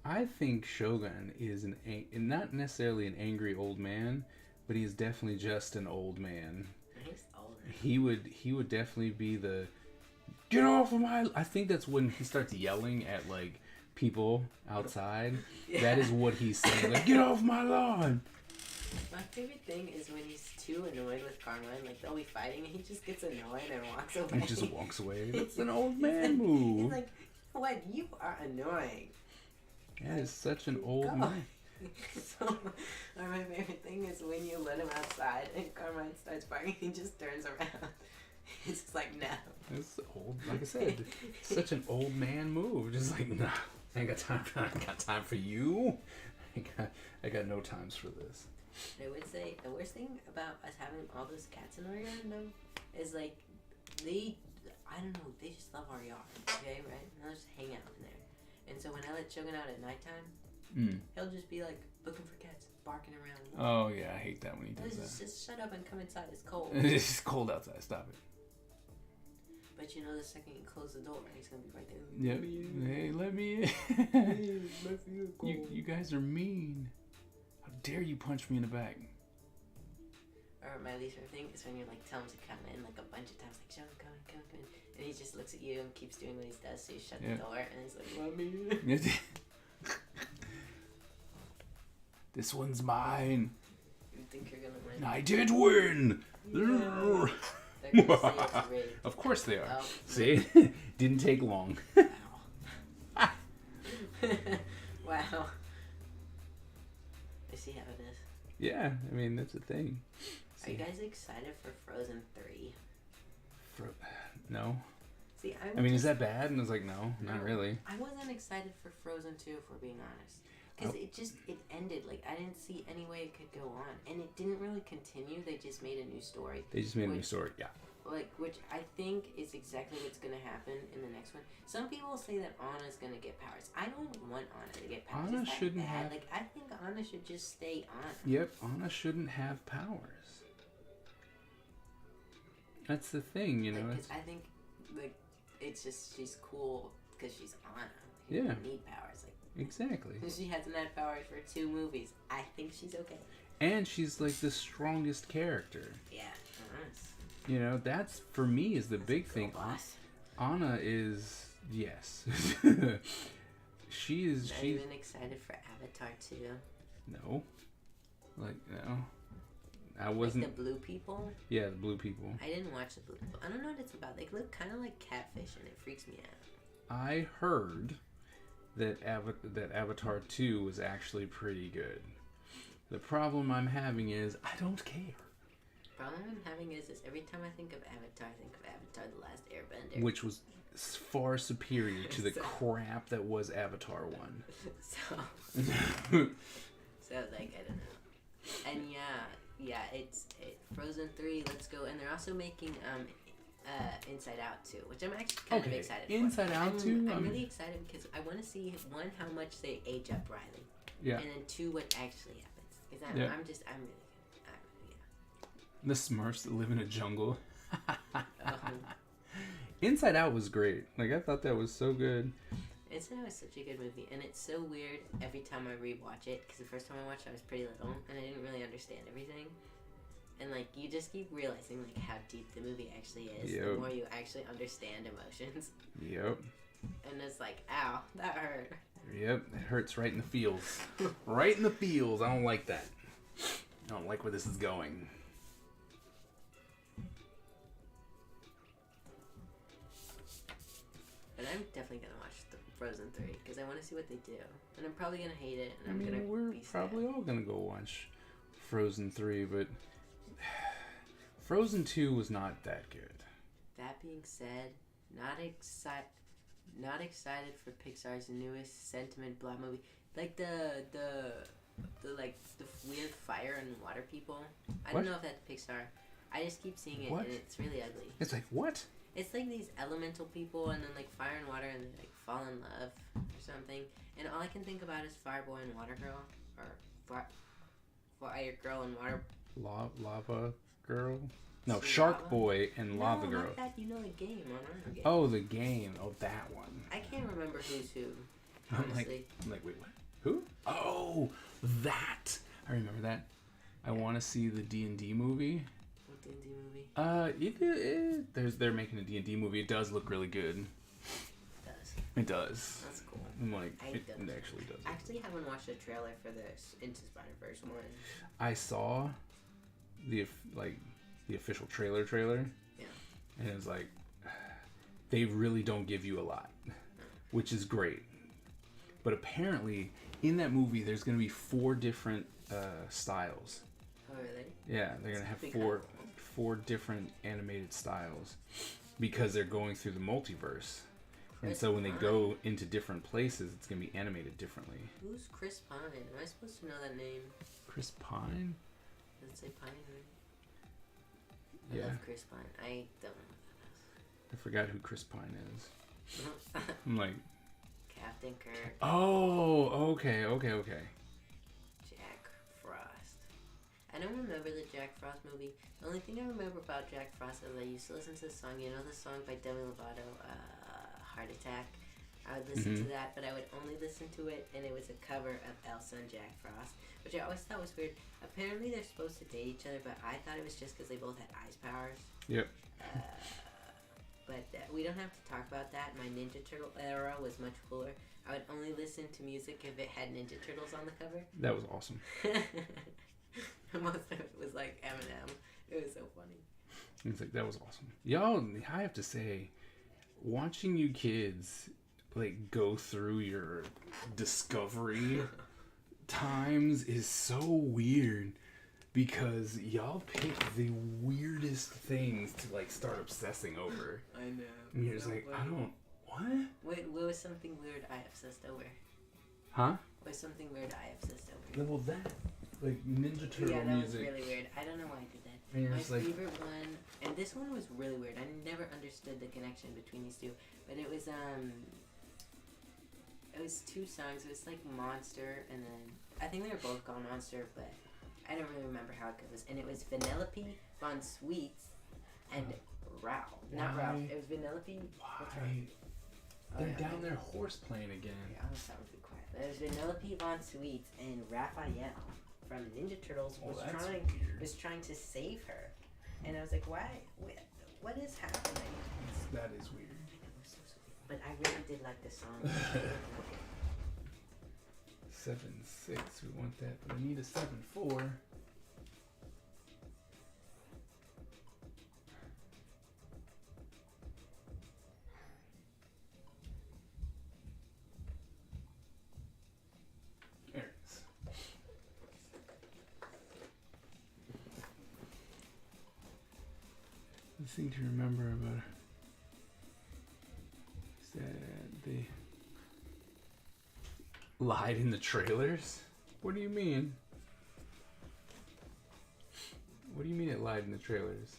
I think Shogun is not necessarily an angry old man, but he's definitely just an old man. He's old. He would definitely be the get off of my. I think that's when he starts yelling at like people outside. Yeah. That is what he's saying. Like, get off my lawn. My favorite thing is when he's too annoyed with Carmine, like they'll be fighting and he just gets annoyed and walks away. He just walks away. That's an old man move. He's like, what? You are annoying. That is such an old man. So, or my favorite thing is when you let him outside and Carmine starts barking, he just turns around. He's just like, no. It's old. Like I said, such an old man move. Just like, nah, I ain't got time for you. I got no times for this. I would say the worst thing about us having all those cats in our yard though is like they just love our yard, okay, right? And they'll just hang out in there. And so when I let Shogun out at nighttime, he'll just be like looking for cats, barking around. Oh yeah, I hate that when he does that. Just shut up and come inside. It's cold. It's cold outside. Stop it. But you know, the second you close the door, he's gonna be right there. Yep. Hey, let me in. You guys are mean. How dare you punch me in the back? Or my least favorite thing is when you're like, tell him to come in like a bunch of times, like, Shogun, come in. And he just looks at you and keeps doing what he does, so you shut the door and he's like, let me in. This one's mine. You think you're gonna win? I did win! Yeah. They're gonna say it's rigged. Of course they are. Oh. See? Didn't take long. Wow. I see how it is. Yeah, I mean, that's the thing. Are you guys excited for Frozen 3? No. See, I mean, is that bad? And I was like, no, not really. I wasn't excited for Frozen 2, if we're being honest. Because it ended. Like, I didn't see any way it could go on. And it didn't really continue. They just made a new story. Yeah. Which I think is exactly what's going to happen in the next one. Some people say that Anna's going to get powers. I don't want Anna to get powers. Anna shouldn't have... Like, I think Anna should just stay Anna. Yep, Anna shouldn't have powers. That's the thing, you know. Like, I think, like, it's just she's cool because she's Anna. She Yeah. doesn't need powers. Like, exactly. she hasn't had powers for 2 movies. I think she's okay. And she's like the strongest character. Yeah. You know, that's for me is the big thing. Boss. Anna is yes. She's even excited for Avatar 2. No. Like no. I wasn't. Like the blue people? Yeah, the blue people. I didn't watch the blue people. I don't know what it's about. They look kind of like catfish and it freaks me out. I heard that Avatar 2 was actually pretty good. The problem I'm having is I don't care. The problem I'm having is every time I think of Avatar, I think of Avatar The Last Airbender. Which was far superior to the crap that was Avatar 1. So, like, I don't know. And yeah, it's Frozen 3, let's go. And they're also making Inside Out 2, which I'm actually kind of excited for. Inside Out 2? I'm really excited because I want to see, 1, how much they age up Riley. Yeah. And then 2, what actually happens. Because I'm really The Smurfs that live in a jungle. Inside Out was great. Like, I thought that was so good. Inside Out was such a good movie. And it's so weird every time I rewatch it. Because the first time I watched it, I was pretty little. And I didn't really understand everything. And, like, you just keep realizing, like, how deep the movie actually is. Yep. The more you actually understand emotions. Yep. And it's like, ow, that hurt. Yep, it hurts right in the feels. Right in the feels. I don't like that. I don't like where this is going. But I'm definitely going to watch the Frozen 3 because I want to see what they do. And I'm probably going to hate it. And we're probably all going to go watch Frozen 3, but Frozen 2 was not that good. That being said, not excited for Pixar's newest sentiment blah movie. Like the weird fire and water people. I don't know if that's Pixar. I just keep seeing it and it's really ugly. It's like, what? It's like these elemental people and then like fire and water and they like fall in love or something. And all I can think about is Fire Boy and Water Girl. Or Fire Girl and Water... Lava Girl? No, Shark Boy and Lava Girl. Not that, you know the game on our game. Oh, the game. Oh, that one. I can't remember who's who, honestly. I'm like, wait, what? Who? Oh, that. I remember that. I want to see the D&D movie. What D&D movie? They're making a D&D movie. It does look really good. It does. That's cool. I'm like, it actually does. I actually haven't watched a trailer for this Into Spider-Verse one. I saw the official trailer. Yeah. And it was like, they really don't give you a lot, which is great. But apparently, in that movie, there's going to be 4 different styles. Oh, really? Yeah, they're going to have Big four different animated styles because they're going through the multiverse. And so when they go into different places, it's going to be animated differently. Who's Chris Pine? Am I supposed to know that name? Chris Pine? Does it say Pine? Yeah. I love Chris Pine. I don't know I forgot who Chris Pine is. who that is. I'm like, Captain Kirk. oh, okay. Jack Frost. I don't remember the Jack Frost movie. The only thing I remember about Jack Frost is I used to listen to the song. You know the song by Demi Lovato, Heart Attack? I would listen to that, but I would only listen to it, and it was a cover of Elsa and Jack Frost, which I always thought was weird. Apparently they're supposed to date each other, but I thought it was just because they both had ice powers. Yep. But we don't have to talk about that. My Ninja Turtle era was much cooler. I would only listen to music if it had Ninja Turtles on the cover. That was awesome. Most of it was like Eminem. It was so funny. It's like, that was awesome. Y'all, I have to say, watching you kids like go through your discovery times is so weird because y'all pick the weirdest things to like start obsessing over. I know. And you're just like, I don't. What? Wait, what was something weird I obsessed over? Huh? What was something weird I obsessed over? Well, that like Ninja Turtle Yeah, that music. was really weird. I don't know why I did that. And you're My just like, favorite one, and this one was really weird. I never understood the connection between these two, but it was 2 songs. It was like Monster, and then I think they were both called Monster, but I don't really remember how it goes. And it was Vanellope Von Sweets and Ralph. Not Why? Ralph. It was Vanellope. why? They're down there horse playing again. Yeah, I'm sorry to be quiet. It was Vanellope Von Sweets and Raphael from Ninja Turtles That's weird. was trying to save her, and I was like, why? What is happening? That is weird. But I really did like the song. 7-6. We want that, but I need a 7-4. There it is. The thing to remember about her is that they lied in the trailers? What do you mean? What do you mean it lied in the trailers?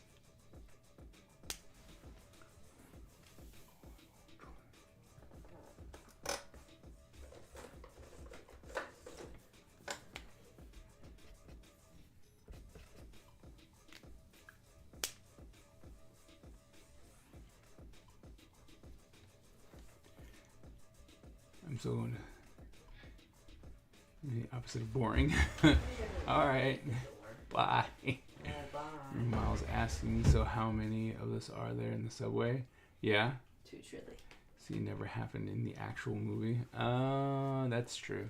I'm so going to the opposite of boring. All right. Bye. Miles asking me, so how many of us are there in the subway? Yeah. 2 trillion. See, it never happened in the actual movie. That's true.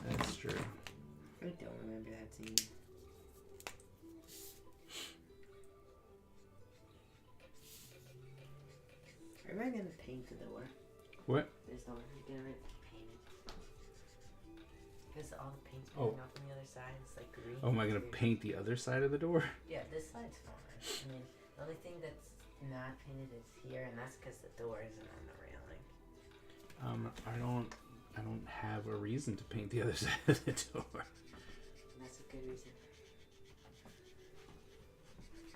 That's true. I don't remember that scene. Am I gonna paint the door? What? This door. I'm gonna paint it. Because all the paint's Oh. coming off on the other side. It's like green. Oh, am I gonna Weird. paint the other side of the door? Yeah, this side's fine. I mean, the only thing that's not painted is here, and that's because the door isn't on the railing. I don't have a reason to paint the other side of the door. And that's a good reason.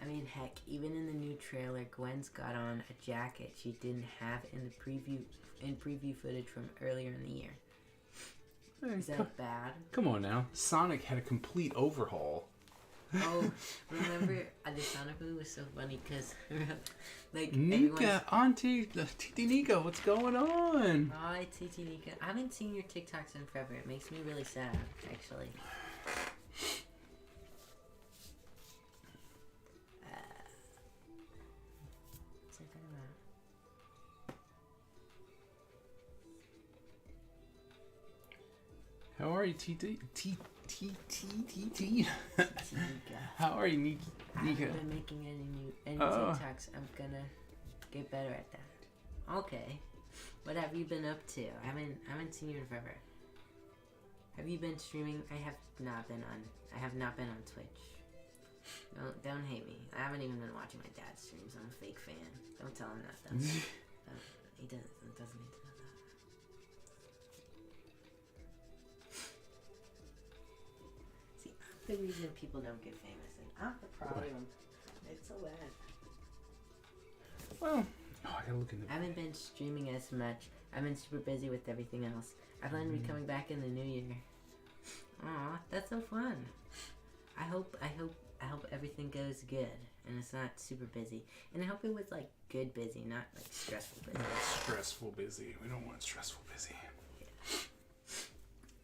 I mean, heck, even in the new trailer, Gwen's got on a jacket she didn't have in the preview footage from earlier in the year. Hey, Is that bad? come on now. Sonic had a complete overhaul. Oh, remember the Sonic movie was so funny because like Nika, Auntie, Titi Nika, what's going on? Hi, Titi Nika. I haven't seen your TikToks in forever. It makes me really sad, actually. What's I talking about? How are you, Titi? T. Tika. How are you, Nika? I haven't been making any TikToks. I'm gonna get better at that. Okay. What have you been up to? I haven't seen you in forever. Have you been streaming? I have not been on Twitch. Don't hate me. I haven't even been watching my dad's streams. I'm a fake fan. Don't tell him that though. He doesn't need to know that. See, I'm the reason people don't get famous, and I'm the problem. It's so bad. Well, I gotta look in the. I haven't been streaming as much. I've been super busy with everything else. I plan to be coming back in the new year. Aw, that's so fun. I hope everything goes good and it's not super busy. And I hope it was like good busy, not like stressful busy. Stressful busy. We don't want stressful busy. Yeah.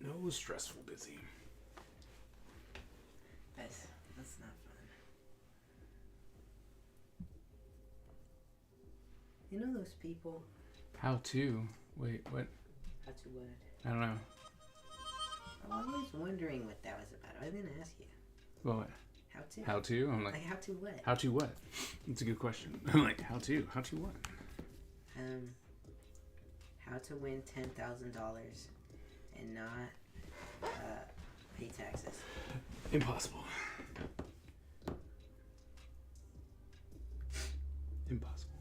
No stressful busy. That's not fun. You know those people? How to? Wait, what? How to what? I don't know. I'm always wondering what that was about. I was gonna ask you. What? How to? How to? I'm like how to what? How to what? That's a good question. I'm like, how to? How to what? How to win $10,000 and not pay taxes. Impossible. Impossible.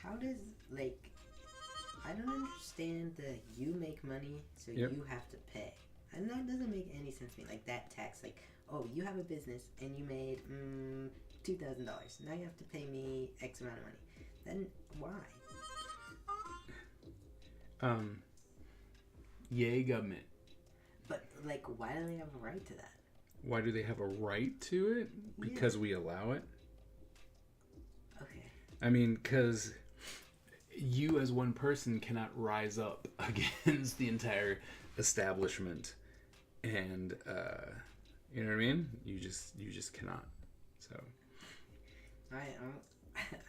How does, like, I don't understand the you make money so Yep. you have to pay. And that doesn't make any sense to me. Like that tax, like, oh, you have a business and you made $2,000. Now you have to pay me X amount of money. Then why? Yay, government. But like, why do they have a right to that? Why do they have a right to it? Because we allow it. Okay. I mean, because you as one person cannot rise up against the entire establishment, and you know what I mean. You just cannot. So.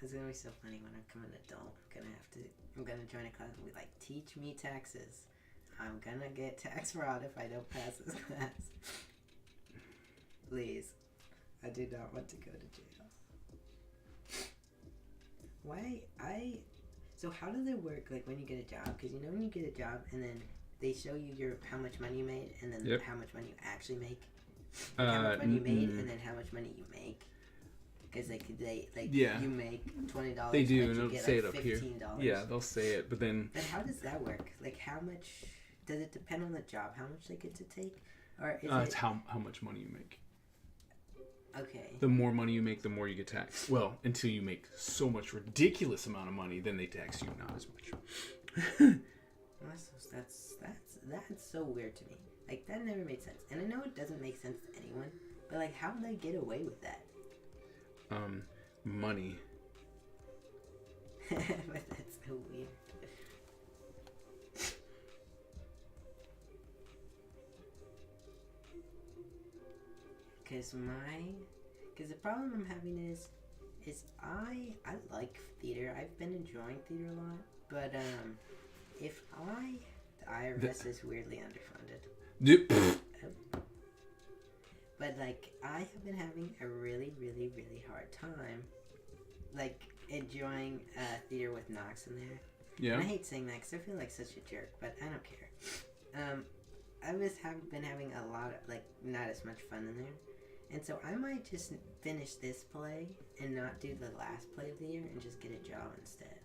It's gonna be so funny when I become an adult. I'm gonna join a class and be like, teach me taxes. I'm gonna get tax fraud if I don't pass this class. Please. I do not want to go to jail. So how does it work, like, when you get a job? Because you know when you get a job and then they show you how much money you made and then how much money you actually make? Like how much money you made and then how much money you make? Because you make $20. They do, and and you it'll get say like it up here. $15. Yeah, they'll say it, but then. But how does that work? Like, how much does it depend on the job? How much they get to take, or is it's how much money you make. Okay. The The more money you make, the more you get taxed. Well, until you make so much ridiculous amount of money, then they tax you not as much. That's so weird to me. Like, that never made sense. And I know it doesn't make sense to anyone, but like, how do they get away with that? Money. But that's so weird. Because the problem I'm having is I like theater. I've been enjoying theater a lot, but the IRS is weirdly underfunded. But like, I have been having a really, really, really hard time, like, enjoying theater with Knox in there. Yeah. And I hate saying that because I feel like such a jerk, but I don't care. I been having a lot of, like, not as much fun in there. And so I might just finish this play and not do the last play of the year and just get a job instead.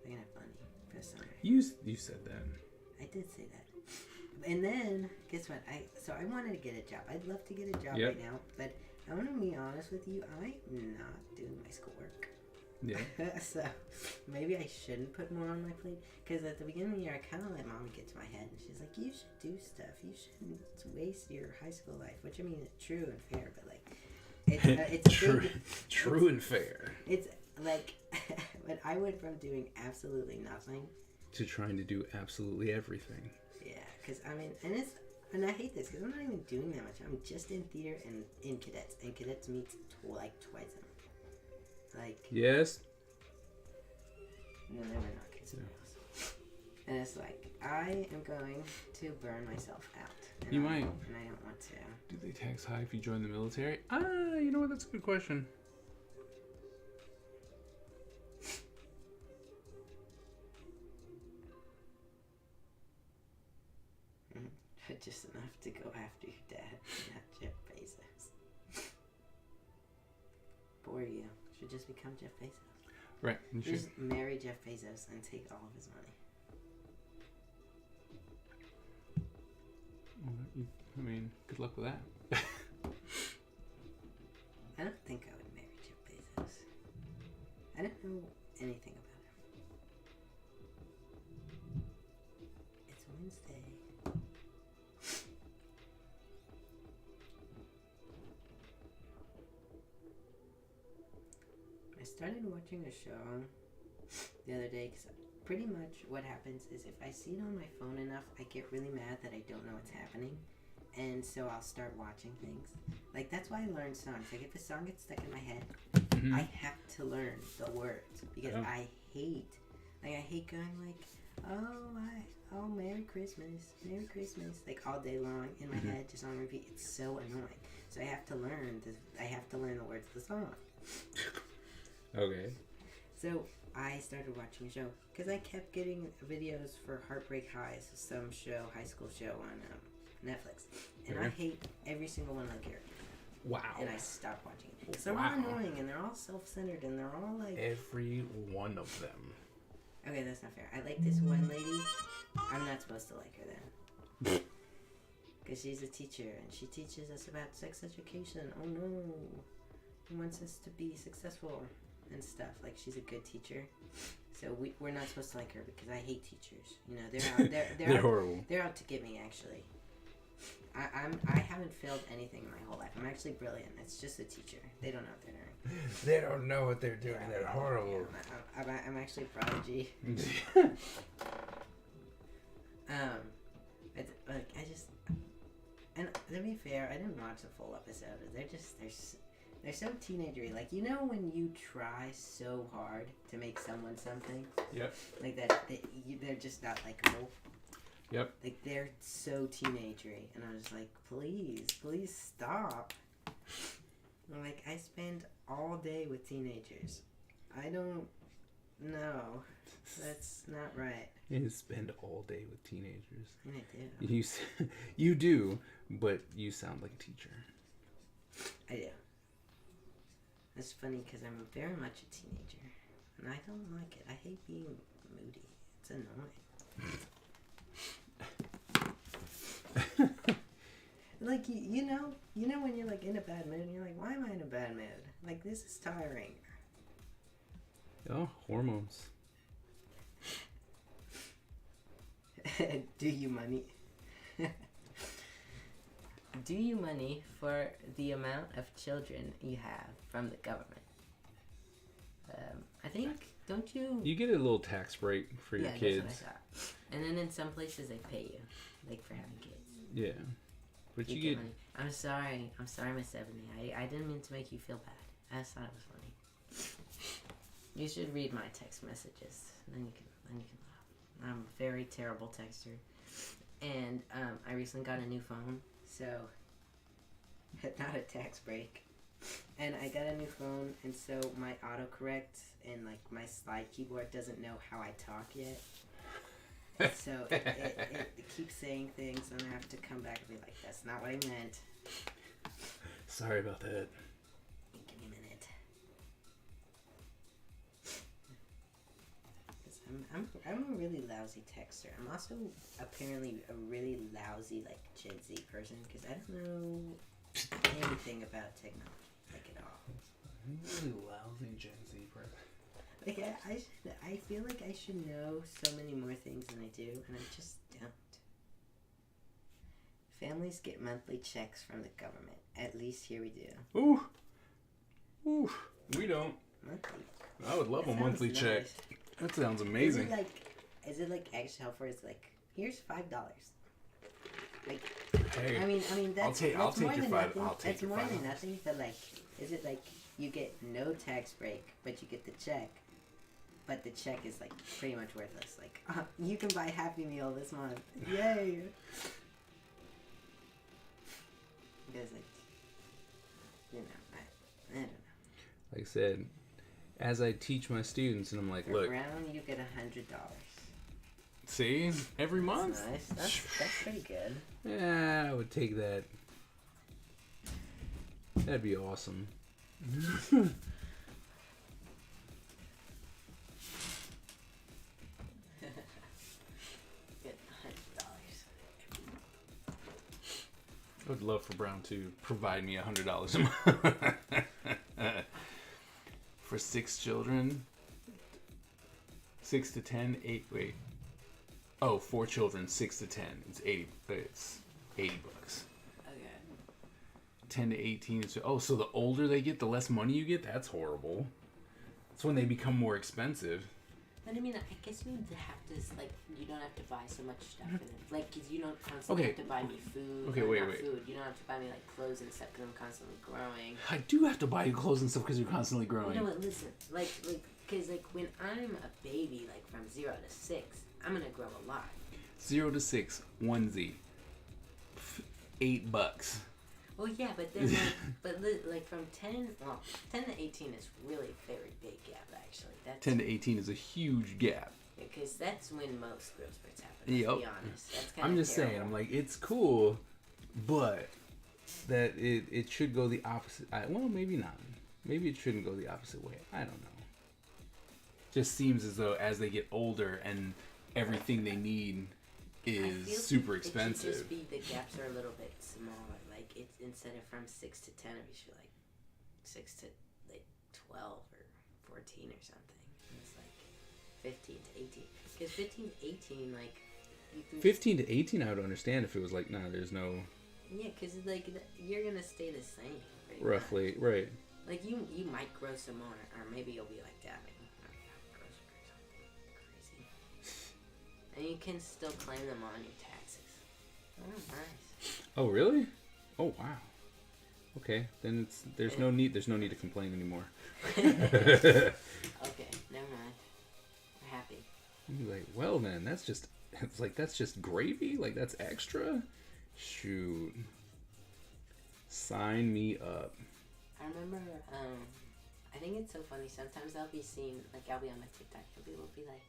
I'm gonna have money for the summer. You said that. I did say that. And then, guess what? I wanted to get a job. I'd love to get a job right now, but I want to be honest with you. I'm not doing my schoolwork. Yeah. So maybe I shouldn't put more on my plate. Because at the beginning of the year, I kind of let Mom get to my head. And she's like, you should do stuff. You shouldn't waste your high school life. Which, I mean, it's true and fair. But, like, it's true and fair. It's, like, but I went from doing absolutely nothing to trying to do absolutely everything. Yeah, because, I mean, and I hate this because I'm not even doing that much. I'm just in theater and in cadets. And cadets meets, like, twice a month. Like, yes. no, they were not kids. Yeah. And it's like, I am going to burn myself out. And You might. And I don't want to. Do they tax high if you join the military? You know what? That's a good question. But just enough to go after your dad, not Jeff Bezos. Poor you. Should just become Jeff Bezos. Right. You should. Just marry Jeff Bezos and take all of his money. I mean, good luck with that. I don't think I would marry Jeff Bezos. I don't know anything about him. It's Wednesday. I started watching a show the other day because pretty much what happens is if I see it on my phone enough, I get really mad that I don't know what's happening. And so I'll start watching things. Like, that's why I learn songs. Like, if a song gets stuck in my head, I have to learn the words. Because I hate going like, oh, Merry Christmas, like all day long in my head, just on repeat. It's so annoying. So I have to learn the words of the song. Okay. So I started watching a show because I kept getting videos for Heartbreak High, some show, high school show on Netflix, and I hate every single one of the characters. Wow. And I stopped watching it because they're all annoying and they're all self-centered and they're all like every one of them. Okay, that's not fair. I like this one lady. I'm not supposed to like her then. Because she's a teacher and she teaches us about sex education. Oh no. She wants us to be successful and stuff. Like, she's a good teacher. So we're not supposed to like her because I hate teachers. You know, they're horrible. They're out to get me, actually. I haven't failed anything in my whole life. I'm actually brilliant. It's just a teacher. They don't know what they're doing. They don't know what they're doing. Yeah, they're horrible. Yeah, I'm actually a prodigy. But like and to be fair, I didn't watch the full episode. They're so teenagery. Like, you know when you try so hard to make someone something? Yep. Like that, they're just not likable. Yep. Like, they're so teenagery. And I was like, please stop. I'm like, I spend all day with teenagers. I don't know. That's not right. You spend all day with teenagers. And I do. You do, but you sound like a teacher. I do. It's funny because I'm very much a teenager. And I don't like it. I hate being moody. It's annoying. Like, you know when you're like in a bad mood and you're like, why am I in a bad mood? Like, this is tiring. Oh, hormones. Do you money? Do you money for the amount of children you have from the government? I think, don't you? You get a little tax break for your kids. That's what I thought. And then in some places they pay you, like, for having kids. Yeah. But you get money. I'm sorry, Miss Ebony. I didn't mean to make you feel bad. I just thought it was funny. You should read my text messages. Then you can laugh. I'm a very terrible texter. And I recently got a new phone, so not a tax break. And I got a new phone, and so my autocorrect and like my slide keyboard doesn't know how I talk yet. So it keeps saying things, and I have to come back and be like, that's not what I meant. Sorry about that. Give me a minute. I'm a really lousy texter. I'm also apparently a really lousy, like, Gen Z person, because I don't know anything about technology, like, at all. I'm a really lousy Gen Z person. Like, I feel like I should know so many more things than I do, and I just don't. Families get monthly checks from the government. At least here we do. Ooh. We don't. Monthly. I would love a monthly check. Nice. That sounds amazing. Is it like extra helpful? It's like, here's $5. Like, hey, I mean that's I'll take more your than $5. nothing. I'll take that's your more $5. than nothing. But like, is it like you get no tax break, but you get the check? but the check is like pretty much worthless. Like, you can buy Happy Meal this month. Yay! Because like, you know, I don't know. Like I said, as I teach my students, and I'm like, For look, Brown, you get $100. see, every month. That's nice. That's pretty good. Yeah, I would take that. That'd be awesome. Get $100. I would love for Brown to provide me $100 a month. For 6 children, 6 to 10, 8. Wait. Oh, 4 children, 6 to 10. It's 80. It's $80. Okay. 10 to 18. So the older they get, the less money you get. That's horrible. That's when they become more expensive. But I mean, I guess you have to, like, you don't have to buy so much stuff in it. Like, because you don't constantly have to buy me food. Okay, or wait. Food. You don't have to buy me, like, clothes and stuff because I'm constantly growing. I do have to buy you clothes and stuff because you're constantly growing. You know what, listen. Because, like, when I'm a baby, like, from 0 to 6, I'm going to grow a lot. 0 to 6, onesie. $8. Well, yeah, but then, like from 10 to 18 is really a very big gap, actually. That's 10 to 18 is a huge gap. because that's when most growth spurts happen. Yep. To be honest, that's kind I'm of just saying, I'm like, it's cool, but that it should go the opposite. Well, maybe not. Maybe it shouldn't go the opposite way. I don't know. Just seems as though as they get older and everything they need is super expensive. It should just be the gaps are a little bit smaller. Like it's instead of from 6 to 10, it should be like 6 to like 12 or 14 or something. It's like 15 to 18. Because 15 to 18, like you can 15 to 18, I would understand if it was like, nah, there's no. Yeah, because like you're gonna stay the same. Roughly, right. Like you might grow some more, or maybe you'll be like that. Crazy. And you can still claim them on your taxes. Oh, nice. Oh, really? Oh, wow. Okay, then there's no need to complain anymore. Okay, never mind. We're happy. I'm like, well then, that's just gravy? Like that's extra? Shoot. Sign me up. I remember, I think it's so funny. Sometimes I'll be on my TikTok and people will be like,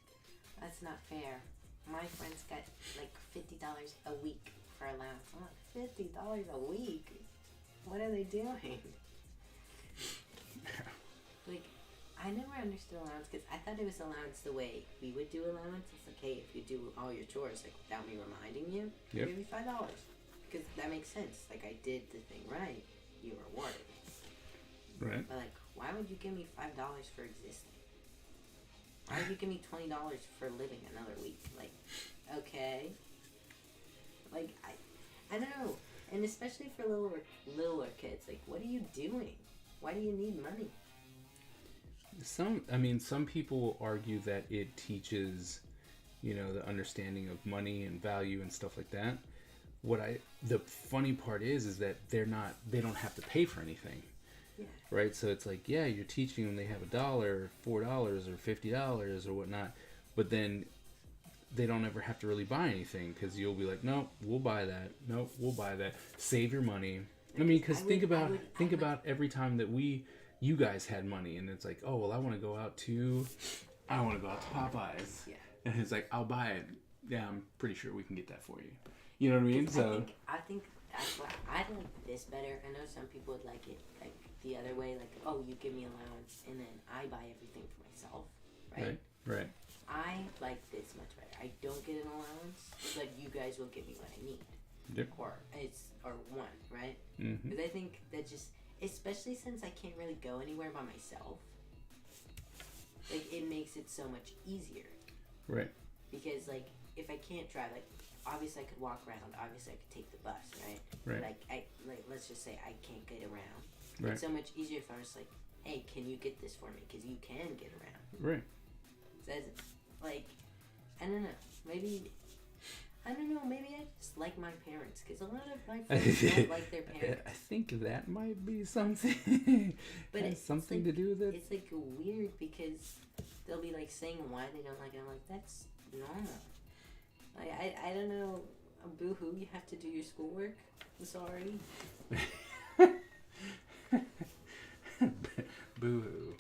that's not fair. My friends got like $50 a week for allowance. I'm like, $50 a week? What are they doing? Like, I never understood allowance because I thought it was allowance the way we would do allowance. It's like, hey, if you do all your chores like without me reminding you, Yep. give me $5 because that makes sense. Like I did the thing right, you rewarded me. Right. But like, why would you give me $5 for existing? Why would you give me $20 for living another week? Like, okay. Like I don't know, and especially for littler kids, like, what are you doing? Why do you need money? Some people will argue that it teaches, the understanding of money and value and stuff like that. The funny part is that they don't have to pay for anything. Yeah. Right? So it's like, yeah, you're teaching them they have $1, $4 or $50 or whatnot, but then they don't ever have to really buy anything because you'll be like, nope, we'll buy that. Nope, we'll buy that. Save your money. I mean, because think about every time that you guys had money and it's like, oh, well, I want to go out to Popeyes. Yeah. And it's like, I'll buy it. Yeah, I'm pretty sure we can get that for you. You know what I mean? So I think that's why I like this better. I know some people would like it like the other way, like, oh, you give me allowance and then I buy everything for myself, right? Right. I like this much better. I don't get an allowance, but you guys will give me what I need. Yep. Or one, right? Mm-hmm. Because I think that just, especially since I can't really go anywhere by myself, like it makes it so much easier. Right. Because like if I can't drive, like obviously I could walk around, obviously I could take the bus, right? Right. But let's just say I can't get around. Right. It's so much easier if I was like, hey, can you get this for me? Because you can get around. Right. So like, I don't know. Maybe I just like my parents. Because a lot of my friends don't like their parents. I think that might be something. But has something to do with it. It's like weird because they'll be like saying why they don't like it. I'm like, that's normal. Like I don't know. Boo-hoo, you have to do your schoolwork. I'm sorry. Boo-hoo.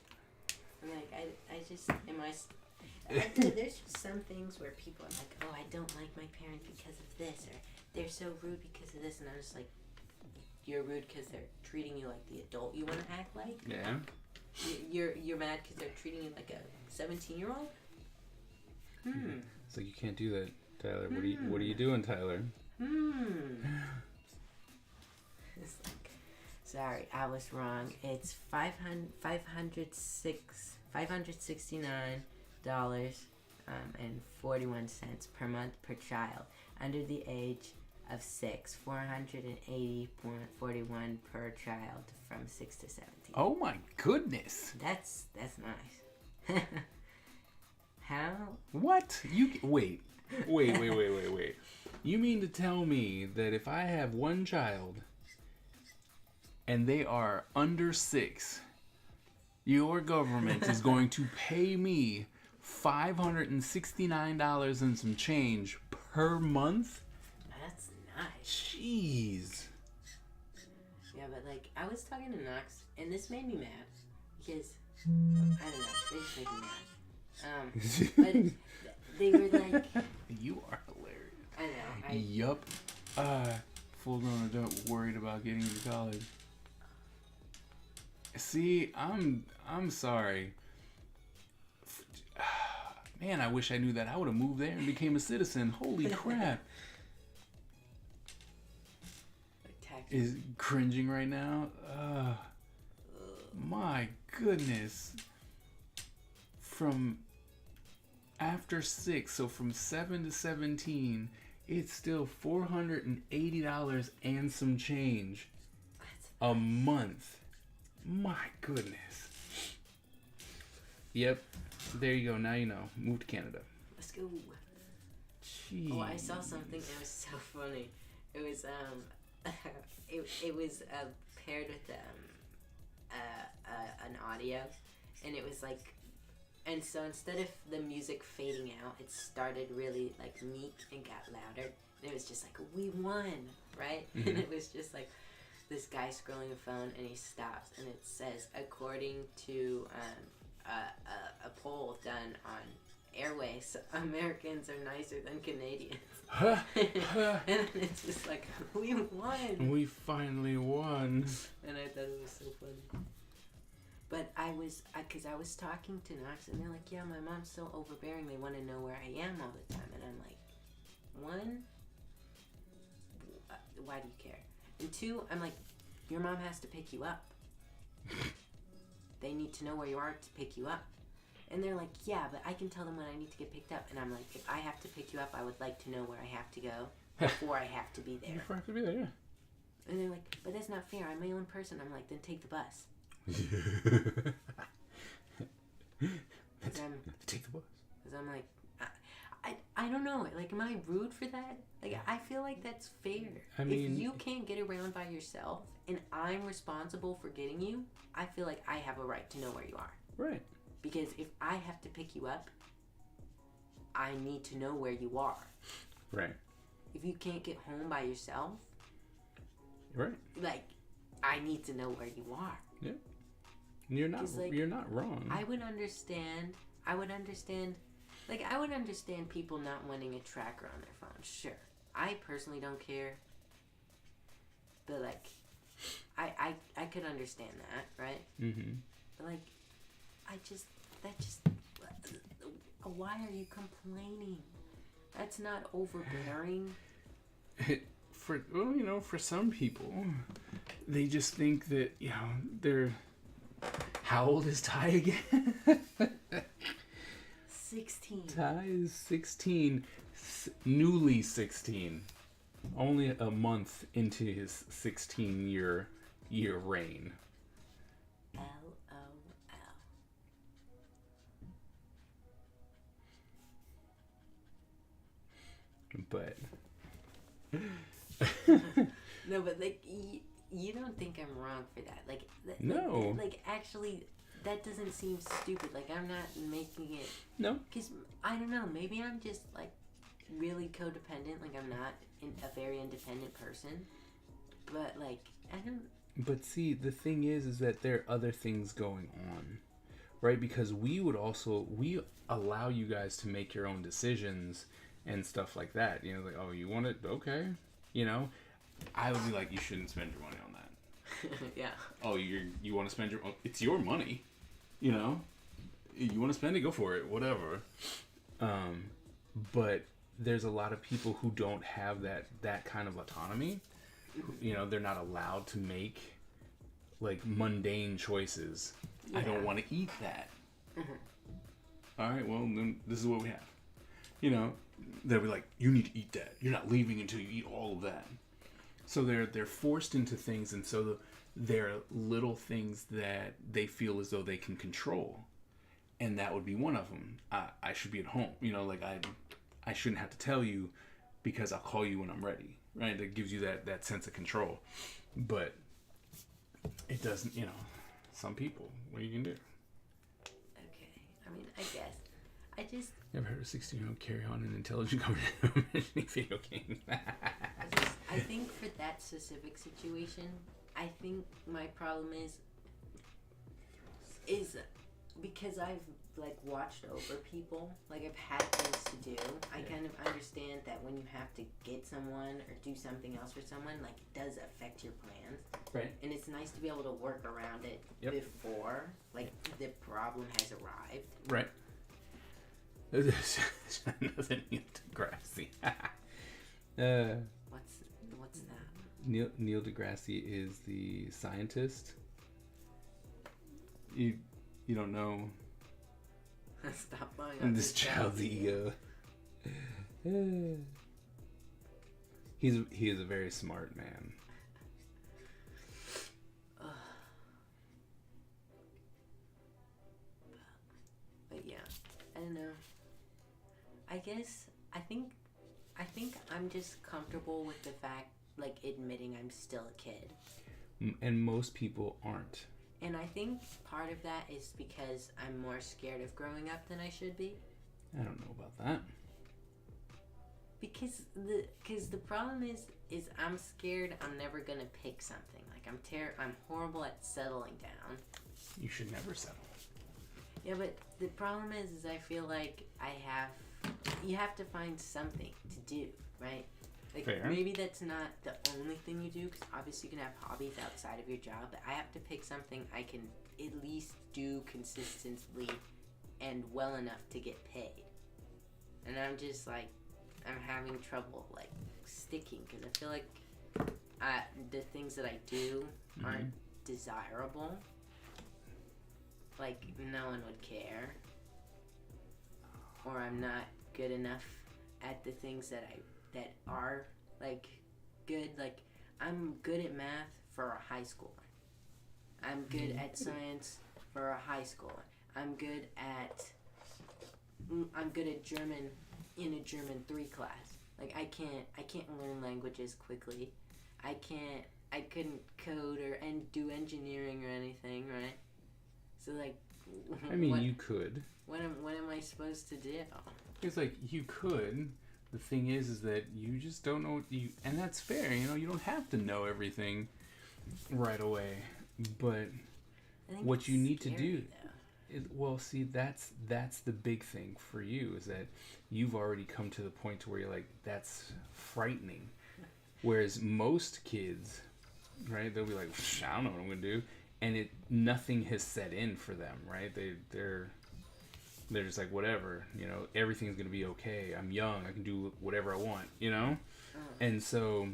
Like I just there's just some things where people are like, oh, I don't like my parent because of this, or they're so rude because of this, and I'm just like, you're rude because they're treating you like the adult you want to act like. Yeah. You're mad because they're treating you like a 17-year-old. It's like, you can't do that, Tyler. What are you doing, Tyler? It's like, sorry, I was wrong. It's $569.41 per month per child under the age of 6. $480.41 per child from 6 to 17. Oh my goodness! That's nice. How? What? Wait. You mean to tell me that if I have one child and they are under 6, your government is going to pay me $569 and some change per month? That's nice. Jeez. Yeah, but like, I was talking to Knox, and this made me mad because I don't know, they just made me mad. But they were like, You are hilarious. I know. Yup. Full-grown adult worried about getting into college. See, I'm sorry. Man, I wish I knew that. I would have moved there and became a citizen. Holy crap. Is cringing right now. My goodness. From after 6, so from 7 to 17, it's still $480 and some change a month. My goodness. Yep. There you go. Now you know. Move to Canada. Let's go. Jeez. Oh, I saw something that was so funny. It was it was paired with an audio, and it was like, and so instead of the music fading out, it started really like meek and got louder. And it was just like, we won, right? Mm-hmm. And it was just like this guy scrolling a phone, and he stops, and it says, according to a poll done on Airways, Americans are nicer than Canadians. And it's just like, we won. We finally won. And I thought it was so funny. But I was talking to Knox, and they're like, yeah, my mom's so overbearing, they want to know where I am all the time. And I'm like, 1, why do you care? And 2, I'm like, your mom has to pick you up. They need to know where you are to pick you up. And they're like, yeah, but I can tell them when I need to get picked up. And I'm like, if I have to pick you up, I would like to know where I have to go before I have to be there. Before I have to be there, yeah. And they're like, but that's not fair. I'm my own person. I'm like, then take the bus. Take the bus. Because I'm like, I don't know. Like, am I rude for that? Like, I feel like that's fair. I mean, if you can't get around by yourself and I'm responsible for getting you, I feel like I have a right to know where you are. Right. Because if I have to pick you up, I need to know where you are. Right. If you can't get home by yourself, right. Like, I need to know where you are. Yeah. You're not. Like, you're not wrong. I would understand. Like, I would understand people not wanting a tracker on their phone. Sure. I personally don't care. But, like, I could understand that, right? Mm-hmm. But, like, why are you complaining? That's not overbearing. For some people, they just think that, they're... How old is Ty again? 16. Ty is 16. Newly 16. Only a month into his 16-year reign. LOL. But... No, but, like, you don't think I'm wrong for that. Like, no. Like, actually, that doesn't seem stupid. Like, I'm not making it. No. Because, I don't know, maybe I'm just, like, really codependent. Like, I'm not a very independent person. But, like, I don't. But see, the thing is that there are other things going on, right? Because we allow you guys to make your own decisions and stuff like that. You know, like, oh, you want it? Okay. You know, I would be like, you shouldn't spend your money on that. Yeah. Oh, you want to spend your? It's your money. You know, you want to spend it, go for it, whatever. But there's a lot of people who don't have that kind of autonomy. You know, they're not allowed to make like mundane choices. Yeah. I don't want to eat that. All right, well then this is what we have. You know, they'll be like, you need to eat that. You're not leaving until you eat all of that. So they're forced into things, and so they're little things that they feel as though they can control, and that would be one of them. I should be at home. You know, like I shouldn't have to tell you because I'll call you when I'm ready. Right? That gives you that sense of control. But it doesn't, you know, some people, what are you going to do? Okay. I mean, I guess. I just... Never heard a 16-year-old carry on an intelligent conversation video game. I think for that specific situation, I think my problem is because I've like watched over people, like I've had things to do. I kind of understand that when you have to get someone or do something else for someone, like it does affect your plans. Right. And it's nice to be able to work around it before like the problem has arrived. Right. Another Neil deGrasse. What's that? Neil deGrasse is the scientist. You don't know. Stop buying And this child's ego. He is a very smart man. But yeah, I don't know. I think I'm just comfortable with the fact, like, admitting I'm still a kid. And most people aren't. And I think part of that is because I'm more scared of growing up than I should be. I don't know about that. Because the problem is I'm scared I'm never gonna pick something. Like I'm horrible at settling down. You should never settle. Yeah, but the problem is I feel like you have to find something to do, right? Like, fair. Maybe that's not the only thing you do, because obviously you can have hobbies outside of your job, but I have to pick something I can at least do consistently and well enough to get paid. And I'm just, like, I'm having trouble, like, sticking, because I feel like the things that I do aren't desirable. Like, no one would care. Or I'm not good enough at the things that are like good. Like I'm good at math for a high schooler. I'm good at science for a high schooler. I'm good at German in a German 3 class. Like I can't learn languages quickly. I couldn't code and do engineering or anything, right? So like I mean, you could. What am I supposed to do? It's like you could. The thing is that you just don't know and that's fair. You know, you don't have to know everything right away. But what you need to do, see, that's the big thing for you is that you've already come to the point to where you're like, that's frightening. Whereas most kids, right, they'll be like, I don't know what I'm gonna do, and nothing has set in for them, right? They're just like, whatever, you know, everything's going to be okay. I'm young. I can do whatever I want, you know? And so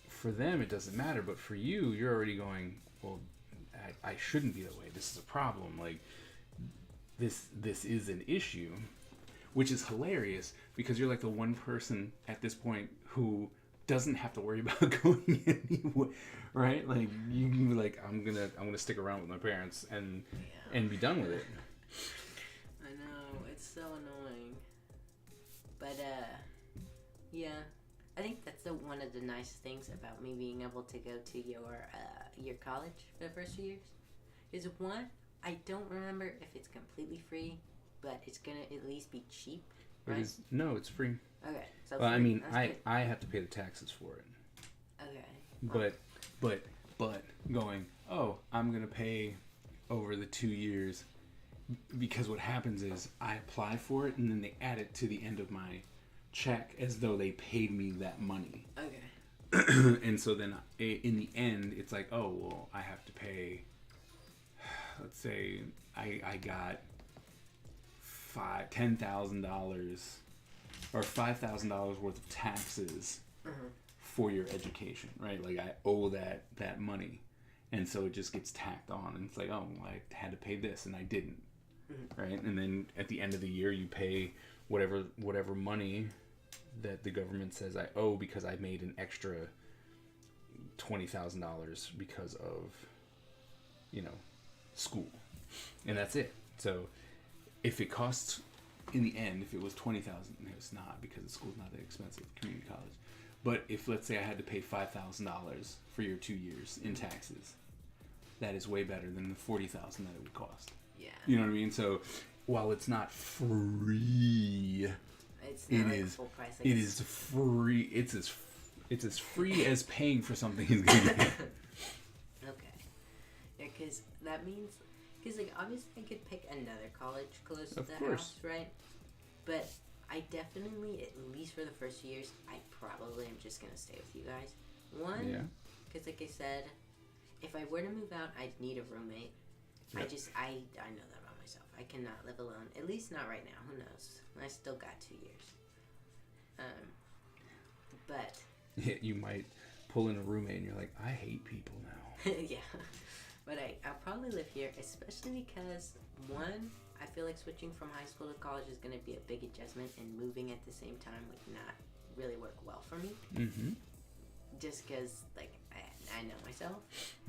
for them, it doesn't matter. But for you, you're already going, well, I shouldn't be that way. This is a problem. Like, this is an issue, which is hilarious because you're like the one person at this point who doesn't have to worry about going anywhere, right? Like, you can be like, I'm gonna stick around with my parents and be done with it. It's so annoying, but yeah, I think that's one of the nice things about me being able to go to your college for the first few years. Is one, I don't remember if it's completely free, but it's gonna at least be cheap, right? No, it's free. Okay, so Well, I free, mean, that's good. I have to pay the taxes for it. Okay. But going, oh, I'm gonna pay over the 2 years, because what happens is I apply for it and then they add it to the end of my check as though they paid me that money. Okay. And so then in the end, it's like, oh, well, I have to pay, let's say I got $10,000 or $5,000 worth of taxes for your education, right? Like I owe that money. And so it just gets tacked on. And it's like, oh, well, I had to pay this and I didn't, right? And then at the end of the year, you pay whatever money that the government says I owe because I made an extra $20,000 because of, school. And that's it. So if it costs, in the end, if it was $20,000, it's not, because the school's not that expensive, community college. But if, let's say, I had to pay $5,000 for your 2 years in taxes, that is way better than the $40,000 that it would cost. Yeah. You know what I mean? So while it's not free, It's not like full price. Like it is free. It's as free as paying for something is going to be. Okay. Yeah, because that means, like, obviously I could pick another college close to the house, right? But I definitely, at least for the first few years, I probably am just going to stay with you guys. One, because like I said, if I were to move out, I'd need a roommate. Yep. I know that about myself. I cannot live alone. At least not right now. Who knows? I still got 2 years. But yeah, you might pull in a roommate and you're like, I hate people now. yeah. But I'll probably live here, especially because, one, I feel like switching from high school to college is going to be a big adjustment, and moving at the same time would not really work well for me. Mm-hmm. Just because, like, I know myself.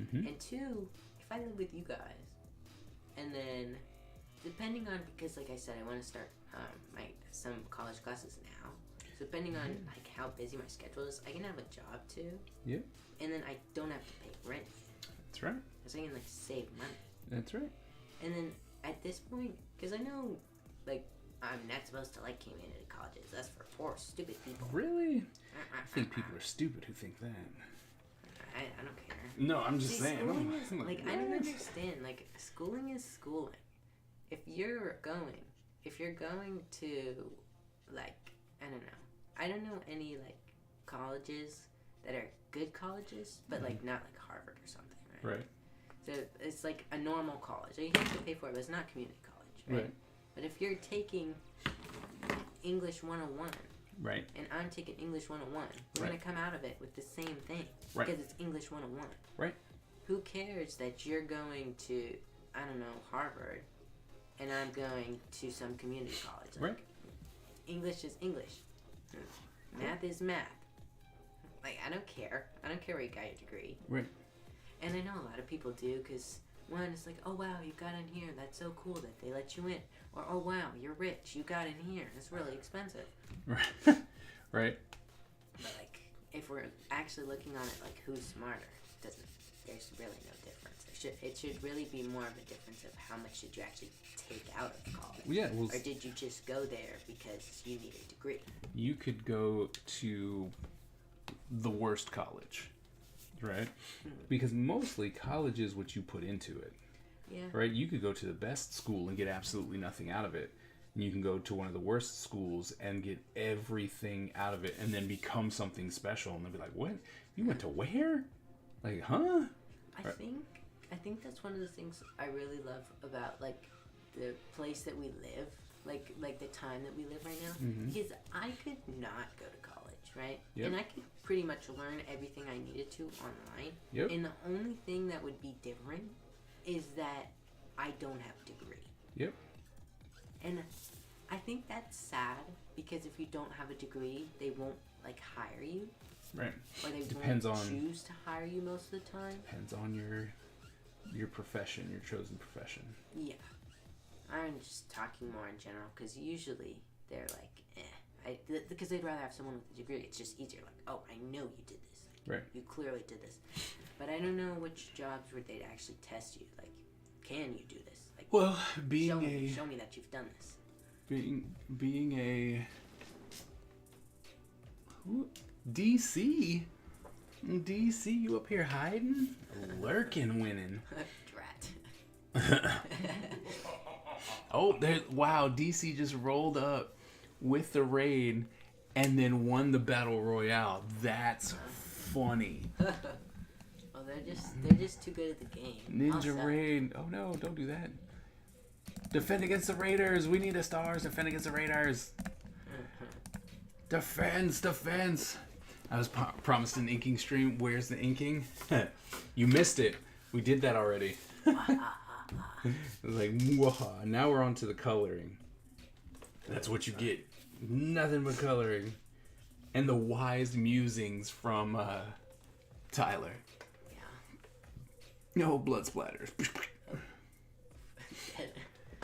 Mm-hmm. And two, if I live with you guys, and then depending on, because like I said, I want to start some college classes now. So depending on like how busy my schedule is, I can have a job too. Yeah. And then I don't have to pay rent. That's right. So I can like save money. That's right. And then at this point, because I know like I'm not supposed to like community colleges. That's for poor, stupid people. Really? I think people are stupid who think that. I don't care. No, I'm just saying. I don't understand. Like, schooling is schooling. If you're going to, like, I don't know any, like, colleges that are good colleges, but, like, not like Harvard or something, right? Right. So, it's like a normal college. You have to pay for it, but it's not community college, right? But if you're taking English 101, right, and I'm taking English 101, we're going to come out of it with the same thing, because it's English 101. Right. Who cares that you're going to, I don't know, Harvard, and I'm going to some community college? Like, right. English is English. Math is math. Like, I don't care. I don't care where you got your degree. Right. And I know a lot of people do, because one, it's like, oh wow, you got in here. That's so cool that they let you in. Or, oh wow, you're rich. You got in here. It's really expensive. Right. Right. But like, if we're actually looking on it, like, who's smarter? There's really no difference. It should really be more of a difference of how much did you actually take out of college. Yeah. Well, or did you just go there because you need a degree? You could go to the worst college, right? Because mostly college is what you put into it. Yeah. Right? You could go to the best school and get absolutely nothing out of it. And you can go to one of the worst schools and get everything out of it and then become something special. And they'll be like, what? You went to where? Like, huh? I think that's one of the things I really love about, like, the place that we live. Like the time that we live right now. Mm-hmm. Because I could not go to college, right? Yep. And I could pretty much learn everything I needed to online. Yep. And the only thing that would be different is that I don't have a degree. Yep. And I think that's sad, because if you don't have a degree, they won't, like, hire you. Right. Or they won't choose to hire you most of the time. Depends on your profession, your chosen profession. Yeah. I'm just talking more in general, because usually they're like, because they'd rather have someone with a degree. It's just easier. Like, oh, I know you did this. Right. You clearly did this. But I don't know which jobs where they'd actually test you. Like, can you do this? Like, Well, show me that you've done this. being a DC, you up here hiding, lurking, winning. Drat. Oh, wow! DC just rolled up with the raid, and then won the battle royale. That's funny. Well, they're just too good at the game. Ninja Raid. Oh no! Don't do that. Defend against the raiders. We need the stars. Defend against the raiders. Defense. I was promised an inking stream. Where's the inking? You missed it. We did that already. It was like, Mwaha. Now we're on to the coloring. That's what you get. Nothing but coloring. And the wise musings from Tyler. Yeah. No blood splatters.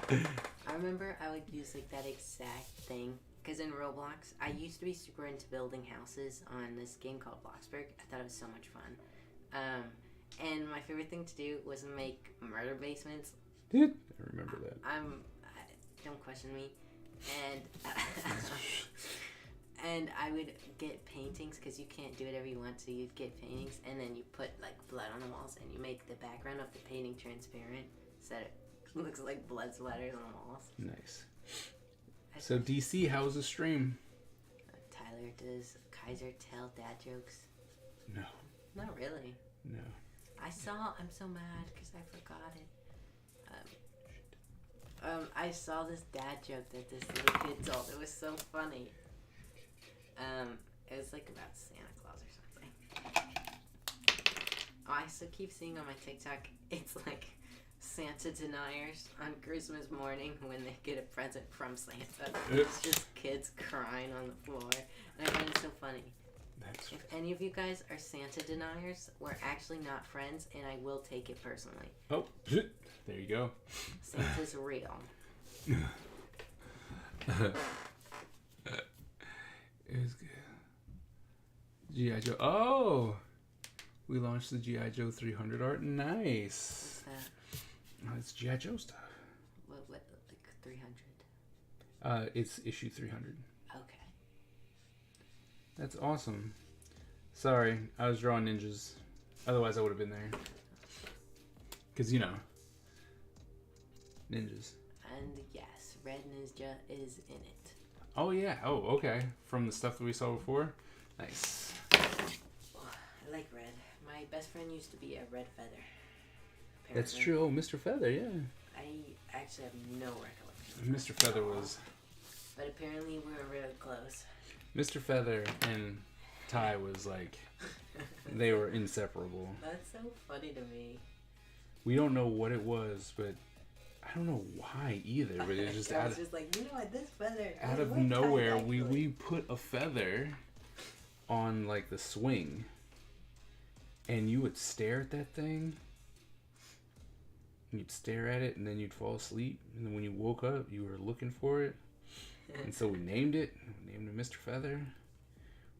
I remember I would use like that exact thing. Because in Roblox, I used to be super into building houses on this game called Bloxburg. I thought it was so much fun. And my favorite thing to do was make murder basements. Dude, I remember that. Don't question me. And and I would get paintings because you can't do it every once. So you'd get paintings and then you put like blood on the walls and you make the background of the painting transparent so that it looks like blood splatters on the walls. Nice. So DC, how was the stream? Tyler does Kaiser tell dad jokes? No. Not really. No. I'm so mad because I forgot it. I saw this dad joke that this little kid told. It was so funny. It was like about Santa Claus or something. Oh, I still keep seeing on my TikTok, it's like Santa deniers on Christmas morning when they get a present from Santa. It's just kids crying on the floor. And I find it so funny. If any of you guys are Santa deniers, we're actually not friends, and I will take it personally. Oh, there you go. Santa's real. It was good. G.I. Joe. Oh! We launched the G.I. Joe 300 art. Nice. What's that? Oh, it's G.I. Joe stuff. What, like 300? It's issue 300. Okay. That's awesome. Sorry, I was drawing ninjas. Otherwise, I would have been there. Because, ninjas. And yes, Red Ninja is in it. Oh, yeah. Oh, okay. From the stuff that we saw before? Nice. I like red. My best friend used to be a Red Feather. Apparently. That's true. Oh, Mr. Feather, yeah. I actually have no recollection. Mr. Feather was... But apparently we were really close. Mr. Feather and Ty was like... They were inseparable. That's so funny to me. We don't know what it was, but... I don't know why either, but it's just I was just like, you know what, this feather... Out of nowhere, we put a feather on, like, the swing. And you would stare at that thing. And you'd stare at it, and then you'd fall asleep. And then when you woke up, you were looking for it. And so we named it. We named it Mr. Feather.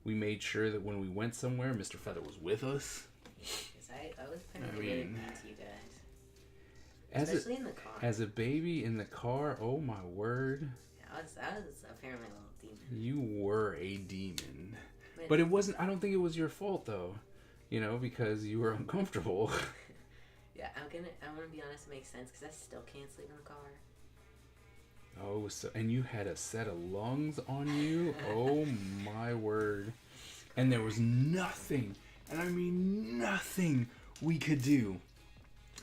We made sure that when we went somewhere, Mr. Feather was with us. Because I was kind of really mean to you guys. Especially in the car. As a baby in the car, oh my word. Yeah, I was apparently a little demon. You were a demon. But it wasn't, I don't think it was your fault though. Because you were uncomfortable. Yeah, I'm gonna be honest, it makes sense because I still can't sleep in the car. Oh, and you had a set of lungs on you? Oh my word. And there was nothing, and I mean nothing we could do.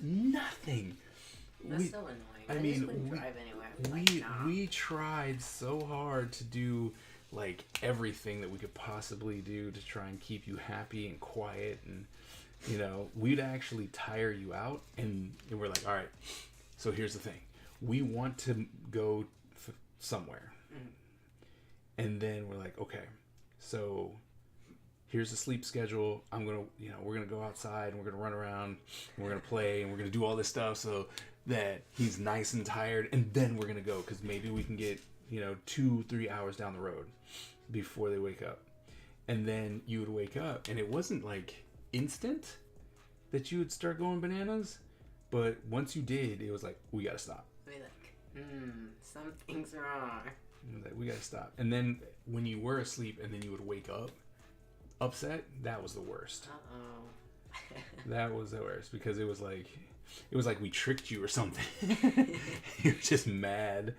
Nothing. That's so annoying. I just wouldn't drive anywhere. We tried so hard to do like everything that we could possibly do to try and keep you happy and quiet, and we'd actually tire you out, and we're like, all right, so here's the thing, we want to go somewhere, and then we're like, okay, so here's the sleep schedule. We're gonna go outside and we're gonna run around and we're gonna play and we're gonna do all this stuff so that he's nice and tired, and then we're gonna go because maybe we can get 2-3 hours down the road before they wake up. And then you would wake up and it wasn't like instant that you would start going bananas, But once you did, it was like, we gotta stop. We're like, something's wrong. Like, we gotta stop. And then when you were asleep and then you would wake up upset, that was the worst. That was the worst because it was like we tricked you or something. You were just mad.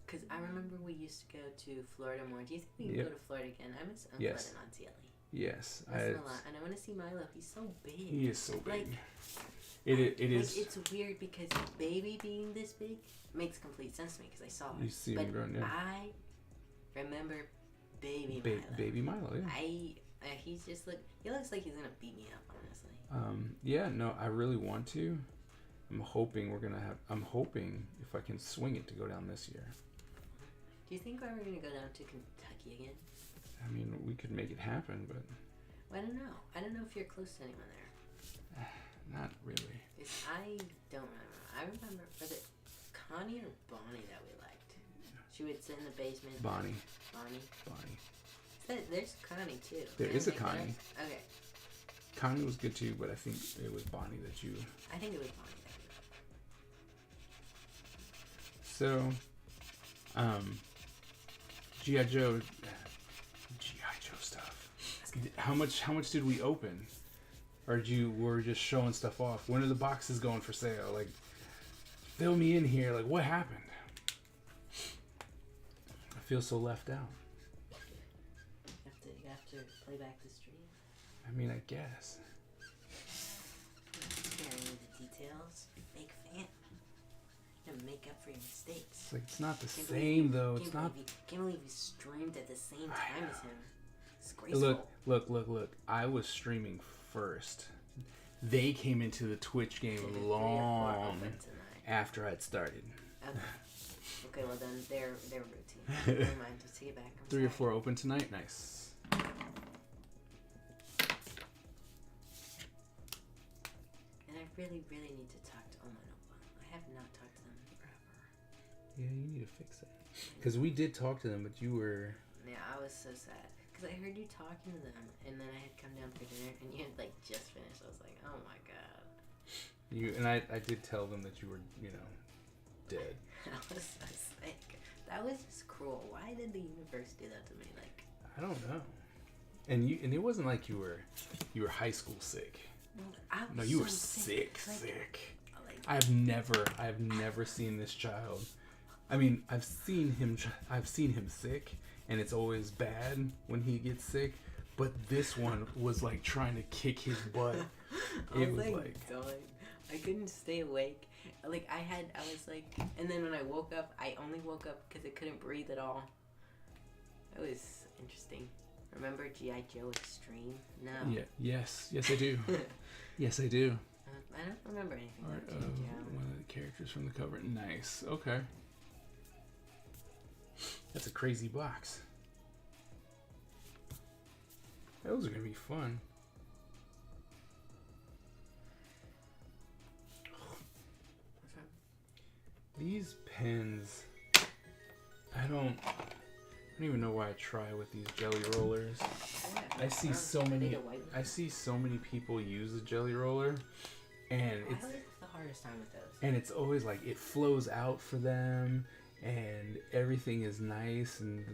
Because I remember we used to go to Florida more. Do you think we can go to Florida again? I miss Uncle Yes. and Auntie Ellie. Yes. A lot. And I want to see Milo. He's so big. He is so big. Like, it is. It's weird because baby being this big makes complete sense to me because I saw it. You see him growing, yeah. I remember baby Milo. Baby Milo, yeah. He's just he looks like he's gonna beat me up, honestly. Yeah, no, I really want to. I'm hoping if I can swing it to go down this year. Do you think we're ever gonna go down to Kentucky again? I mean, we could make it happen, but Well, I don't know. I don't know if you're close to anyone there. not really. I don't remember. I remember, was it Connie or Bonnie that we liked? She would sit in the basement. Bonnie. There's Connie too. There is a Connie. Okay. Connie was good too, but I think it was Bonnie that you. I think it was Bonnie. So, G.I. Joe stuff. How much did we open? Or were just showing stuff off? When are the boxes going for sale? Like, fill me in here. Like, what happened? I feel so left out. You have to play back the stream. I mean, I guess. Caring the details. Big fan. You gotta make up for your mistakes. It's like, it's not the same though. It's not. Can't believe you streamed at the same time as him. It's graceful. Look. I was streaming first. They came into the Twitch game long after I'd started. Okay, well then their routine. Never mind. Just take it back. I'm 3 sorry. or 4 open tonight. Nice. And I really need to talk to Oma and Opa. I have not talked to them forever. Yeah, you need to fix that. Because we did talk to them, but you were... Yeah, I was so sad. Because I heard you talking to them, and then I had come down for dinner, and you had, like, just finished. I was like, oh my god. I did tell them that you were, dead. I was so sick. That was just cruel. Why did the universe do that to me? Like, I don't know. And it wasn't like you were high school sick. No, you were sick. Like, I've never seen this child. I mean, I've seen him sick, and it's always bad when he gets sick. But this one was like trying to kick his butt. It was like dying. I couldn't stay awake. Like I was like, and then when I woke up, I only woke up because I couldn't breathe at all. It was interesting. Remember G.I. Joe Extreme? No. Yeah. Yes, I do. Yes, I do. I don't remember anything Art about of G.I. Joe. one of the characters from the cover. Nice. Okay. That's a crazy box. Those are gonna be fun. These pens, I don't even know why I try with these jelly rollers. I see so many people use the jelly roller, and it's the hardest time with those. And it's always like it flows out for them, and everything is nice. And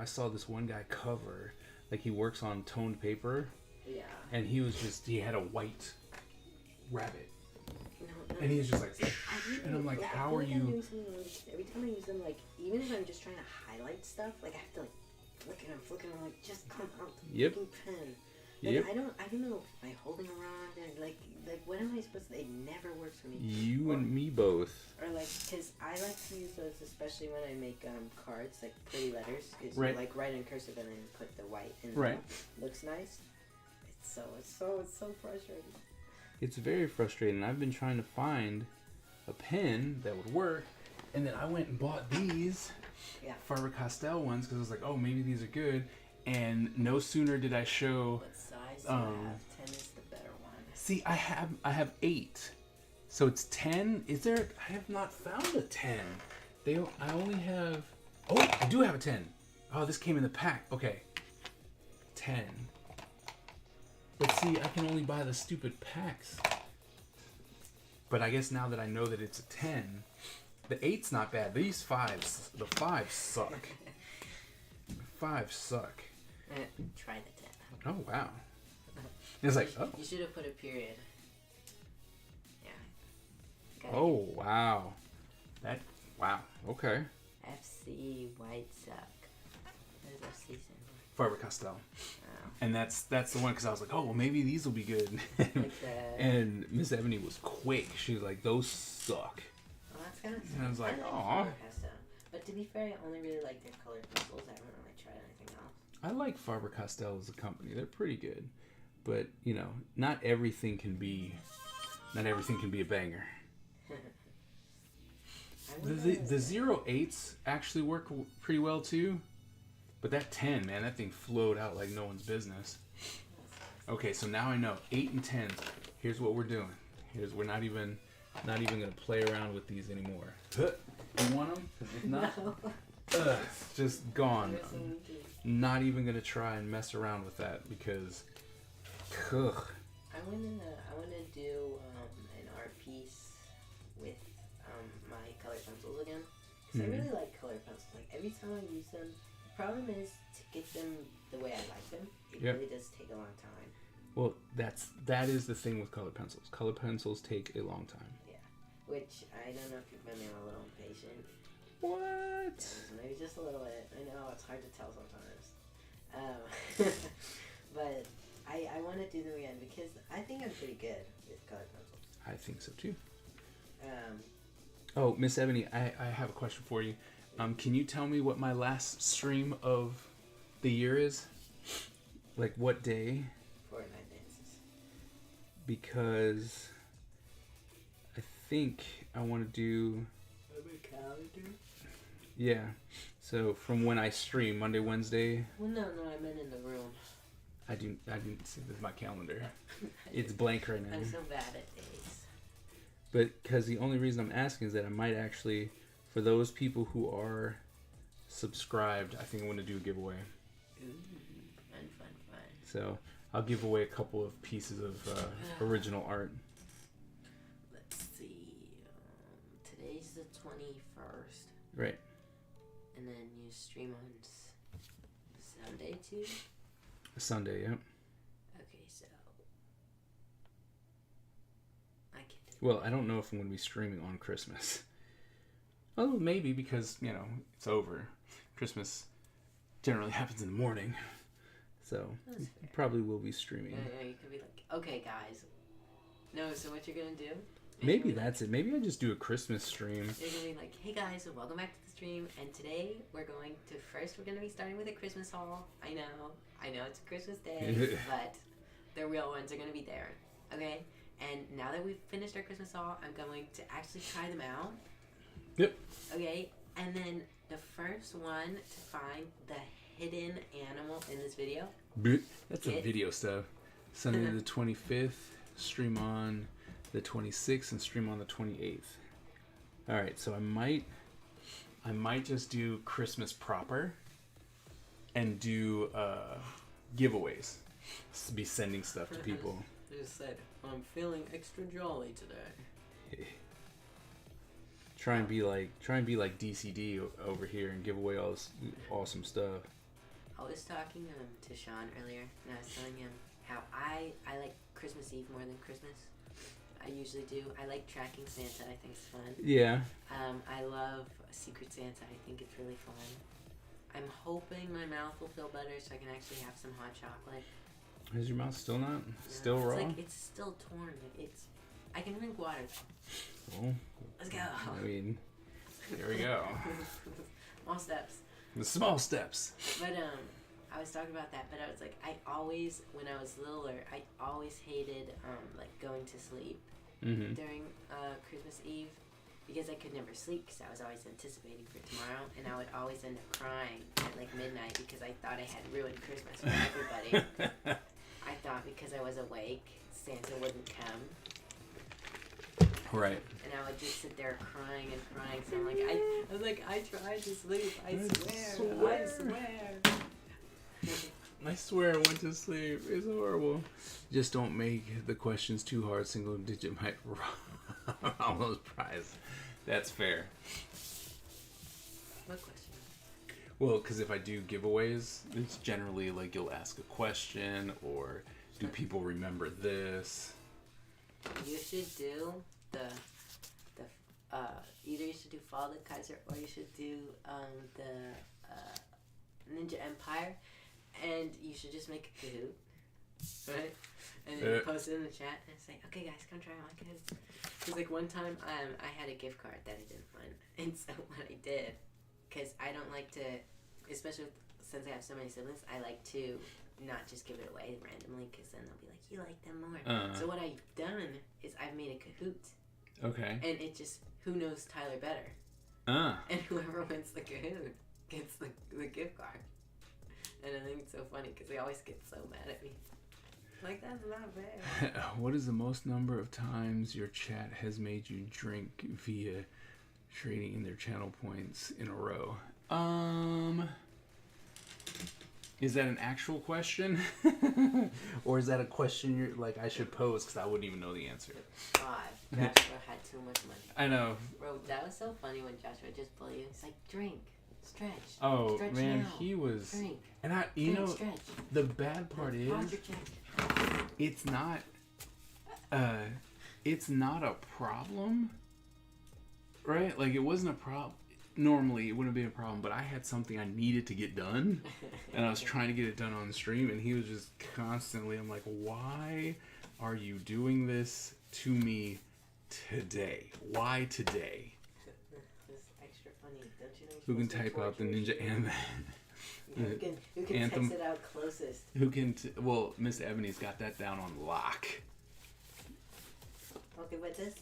I saw this one guy cover, like he works on toned paper. Yeah. And he had a white rabbit. And he's just like, and I'm like, how are you? Every time I use them, like, even if I'm just trying to highlight stuff, like, I have to, like, flick them, like, just come out the fucking pen. Like, Yep. I don't know, am I holding them wrong? Or, like, what am I supposed to, it never works for me. You and me both. Or, like, because I like to use those, especially when I make cards, like, pretty letters. Because Right. you, like, write in cursive and then put the white in Right. Looks nice. It's so frustrating. It's very frustrating. I've been trying to find a pen that would work, and then I went and bought these Faber-Castell ones because I was like, oh, maybe these are good. And no sooner did I show. What size do you have? 10 is the better one. See, I have 8, so it's 10. Is there? I have not found a 10. I only have. Oh, I do have a 10. Oh, this came in the pack. Okay, 10. But see, I can only buy the stupid packs. But I guess now that I know that it's a 10, the 8's not bad. The 5s suck. The 5s suck. Try the 10. Oh, wow. It's like, oh. You should have put a period. Yeah. Got Oh, wow. Wow. Okay. FC White Sock. What is FC symbol? Faber-Castell. Oh. And that's the one, because I was like, oh, well, maybe these will be good. Like the... And Miss Ebony was quick. She was like, those suck. Oh, that's kind of... And I was like, like aw. Faber-Castell. But to be fair, I only really like their colored pencils. I haven't really tried anything else. I like Faber-Castell as a company. They're pretty good. But, you know, not everything can be a banger. The 08s actually work pretty well too, but that 10, man, that thing flowed out like no one's business. Okay, so now I know 8 and 10s. Here's what we're doing. We're not even gonna play around with these anymore. You want them? If not, No. just gone. I'm not even gonna try and mess around with that because, ugh. I wanna do an art piece with my colored pencils again. Because I really like colored pencils. Like every time I use them, the problem is to get them the way I like them. It really does take a long time. Well, that is the thing with colored pencils. Colored pencils take a long time. Yeah, which I don't know if you've been a little impatient. What? Maybe just a little bit. I know it's hard to tell sometimes. But I want to do them again because I think I'm pretty good with colored pencils. I think so too. Um, Oh, Miss Ebony, I have a question for you. Can you tell me what my last stream of the year is? Like what day? Fortnite dances. Because I think I want to do... Calendar? Yeah. So from when I stream, Monday, Wednesday... Well, no, I meant in the room. I didn't see this my calendar. It's blank right now. I'm so bad at days. But because the only reason I'm asking is that I might actually, for those people who are subscribed, I think I want to do a giveaway. Ooh, fun. So I'll give away a couple of pieces of original art. Let's see. Today's the 21st. Right. And then you stream on Sunday too? Sunday, yeah. Okay, so I can do Well, I don't know if I'm going to be streaming on Christmas. Oh, maybe because, you know, it's over. Christmas generally happens in the morning. So, probably will be streaming. Yeah, you could be like, okay, guys. No, so what you're going to do? Maybe that's it. Maybe I just do a Christmas stream. You're going to be like, hey guys, welcome back to the stream. And today we're going to be starting with a Christmas haul. I know it's a Christmas day, but the real ones are going to be there. Okay? And now that we've finished our Christmas haul, I'm going to actually try them out. Yep. Okay? And then the first one to find the hidden animal in this video. That's a video stuff. Sunday the 25th, stream on the 26th and stream on the 28th. All right, so I might just do Christmas proper and do giveaways. Be sending stuff to people. I just said, I'm feeling extra jolly today. Try and be like DCD over here and give away all this awesome stuff. I was talking to Sean earlier, and I was telling him how I like Christmas Eve more than Christmas. I usually do. I like tracking Santa. I think it's fun. Yeah. I love Secret Santa. I think it's really fun. I'm hoping my mouth will feel better so I can actually have some hot chocolate. Is your mouth still not? Still raw? It's still torn. I can drink water. Well, Let's go. I mean, here we go. Small steps. The small steps. But I was talking about that, but I was like, when I was littler, I always hated like going to sleep during Christmas Eve because I could never sleep because I was always anticipating for tomorrow, and I would always end up crying at like midnight because I thought I had ruined Christmas for everybody. I thought because I was awake, Santa wouldn't come. Right. And I would just sit there crying and crying. So I'm like, I tried to sleep. I swear I went to sleep. It's horrible. Just don't make the questions too hard. Single digit might Almost prize. That's fair. What question? Well, because if I do giveaways, it's generally like you'll ask a question or do people remember this? You should do the either you should do Fall of the Kaiser or you should do the Ninja Empire, and you should just make a Kahoot, right? And then you post it in the chat and say, okay guys, come try my Kahoot. Because like one time I had a gift card that I didn't win, and so what I did, because I don't like to, especially since I have so many siblings, I like to not just give it away randomly, because then they'll be like, you like them more. So what I've done is I've made a Kahoot. Okay. And it just, who knows Tyler better? And whoever wins the Kahoot gets the gift card. And I think it's so funny because they always get so mad at me. Like, that's not fair. What is the most number of times your chat has made you drink via trading in their channel points in a row? Is that an actual question? Or is that a question you're like I should pose because I wouldn't even know the answer? 5. Joshua had too much money. I know. Bro, that was so funny when Joshua just pulled you. He's like, drink, stretch. Oh, stretch man, now. he was... Drink. And Stretch. the bad part is, it's not a problem, right? Like, it wasn't a problem. Normally, it wouldn't be a problem, but I had something I needed to get done, and I was trying to get it done on the stream, and he was just constantly, I'm like, why are you doing this to me today? Why today? This extra funny, don't you know? Who can type out the Ninja Anthem? Who can Anthem. text it out closest? Who can... well, Miss Ebony's got that down on lock. Okay, but this...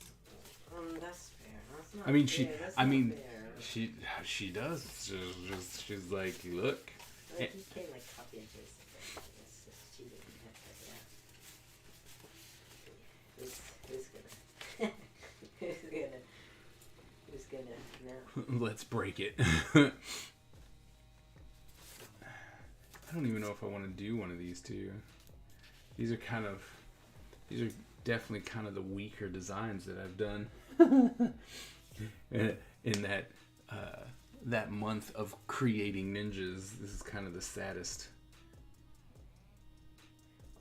that's fair. That's not I mean, fair. she does. She's like, look. Well, you can't, like, copy and paste it. It's just cheating. Who's gonna know? Let's break it. I don't even know if I want to do one of these two. These are definitely kind of the weaker designs that I've done. In that month of creating ninjas, this is kind of the saddest.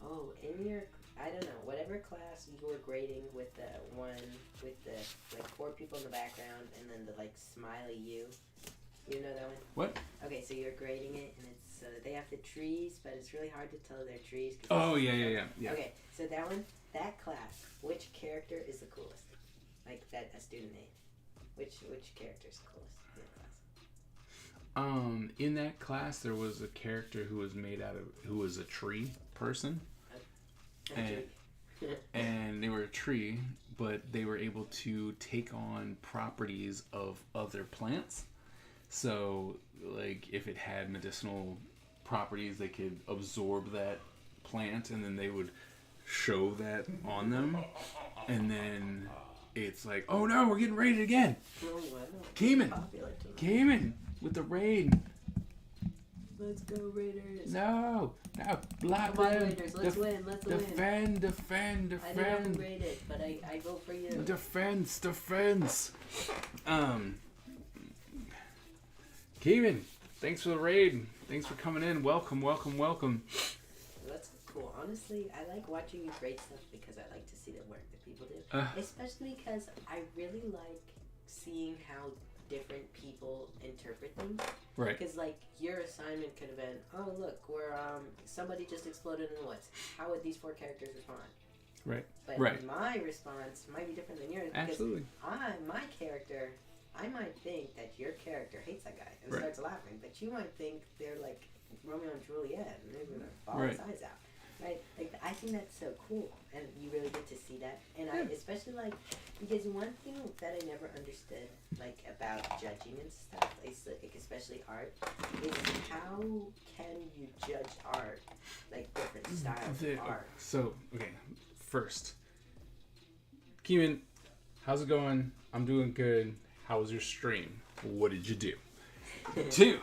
Oh, in your, I don't know, whatever class you were grading with the one with the like 4 people in the background and then the like smiley you. You know that one? What? Okay, so you're grading it, and it's they have the trees, but it's really hard to tell they're trees. Oh, yeah. Okay, so that one, that class, which character is the coolest? Like, that a student made. Which character is the coolest in that class? In that class, there was a character who was who was a tree person. And they were a tree, but they were able to take on properties of other plants. So, like, if it had medicinal properties, they could absorb that plant, and then they would show that on them. And then it's like, oh no, we're getting raided again. Came in with the raid. Let's go, Raiders. No, block Come on, them. Raiders, let's win. Defend. I didn't raid it, but I vote for you. Defense. Kevin, thanks for the raid. Thanks for coming in. Welcome. That's cool. Honestly, I like watching you grade stuff because I like to see the work that people do. Especially because I really like seeing how different people interpret things. Right. Because, like, your assignment could have been, oh, look, somebody just exploded in the woods. How would these 4 characters respond? Right. But my response might be different than yours. Absolutely. Because my character... I might think that your character hates that guy and starts laughing, but you might think they're like Romeo and Juliet and they're gonna ball his eyes out, right? Like, I think that's so cool, and you really get to see that. And I especially like, because one thing that I never understood, like, about judging and stuff, like especially art, is how can you judge art, like different styles of art? So, okay, first, Keeman, how's it going? I'm doing good. How was your stream? What did you do? 2,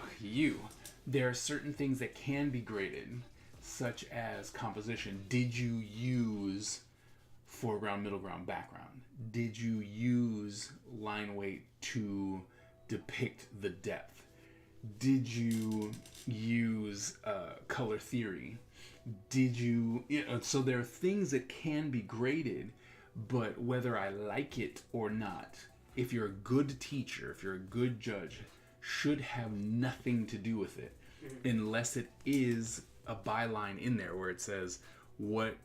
there are certain things that can be graded, such as composition. Did you use foreground, middle ground, background? Did you use line weight to depict the depth? Did you use color theory? Did you know, so there are things that can be graded, but whether I like it or not, if you're a good teacher, if you're a good judge, should have nothing to do with it, unless it is a byline in there where it says what,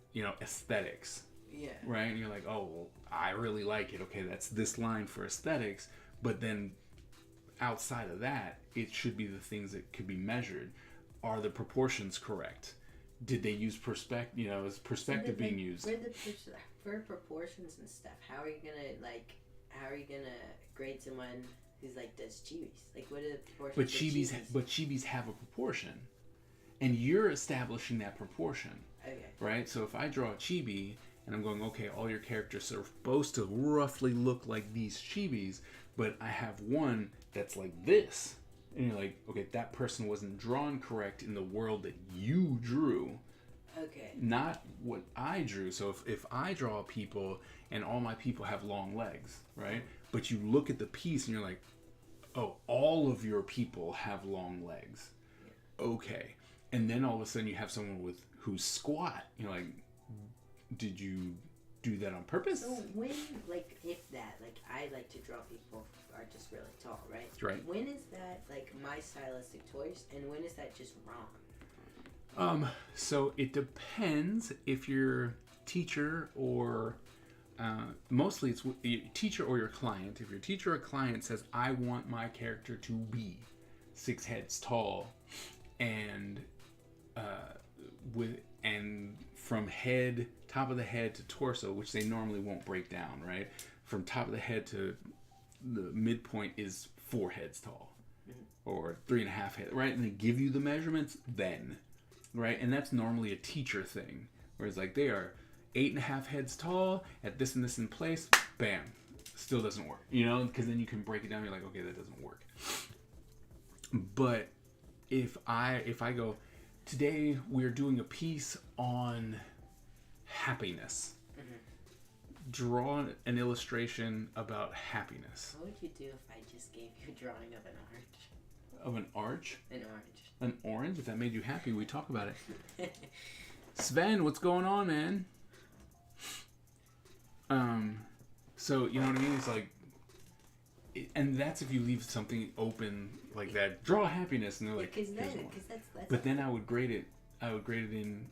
aesthetics. Yeah. Right? And you're like, oh, well, I really like it. Okay, that's this line for aesthetics. But then outside of that, it should be the things that could be measured. Are the proportions correct? Did they use perspective? Is perspective being used? For proportions and stuff, how are you gonna grade someone who's does chibis? What are the proportions? But chibis have a proportion, and you're establishing that proportion. Okay. Right. So if I draw a chibi and I'm going, okay, all your characters are supposed to roughly look like these chibis, but I have one that's like this. And you're like, okay, that person wasn't drawn correct in the world that you drew. Okay. Not what I drew. So if I draw people and all my people have long legs, right? But you look at the piece and you're like, oh, all of your people have long legs. Yeah. Okay. And then all of a sudden you have someone who's squat. You're like, did you do that on purpose? So when, if that, I like to draw people who are just really tall, right? Right. When is that, my stylistic choice, and when is that just wrong? So it depends if your teacher or, mostly it's your teacher or your client. If your teacher or client says, I want my character to be 6 heads tall, and from top of the head to torso, which they normally won't break down, right? From top of the head to the midpoint is 4 heads tall, or 3.5 heads, right? And they give you the measurements then, right? And that's normally a teacher thing, whereas they are 8.5 heads tall at this and this in place, bam, still doesn't work, because then you can break it down. You're like, okay, that doesn't work. But if I go, today we're doing a piece on happiness. Draw an illustration about happiness. What would you do if I just gave you a drawing of an orange? Of an arch? An orange. An orange? If that made you happy, we talk about it. Sven, what's going on, man? So, you know what I mean? It's and that's if you leave something open like that. Draw happiness, and they're like, because that's but then I would grade it. I would grade it in,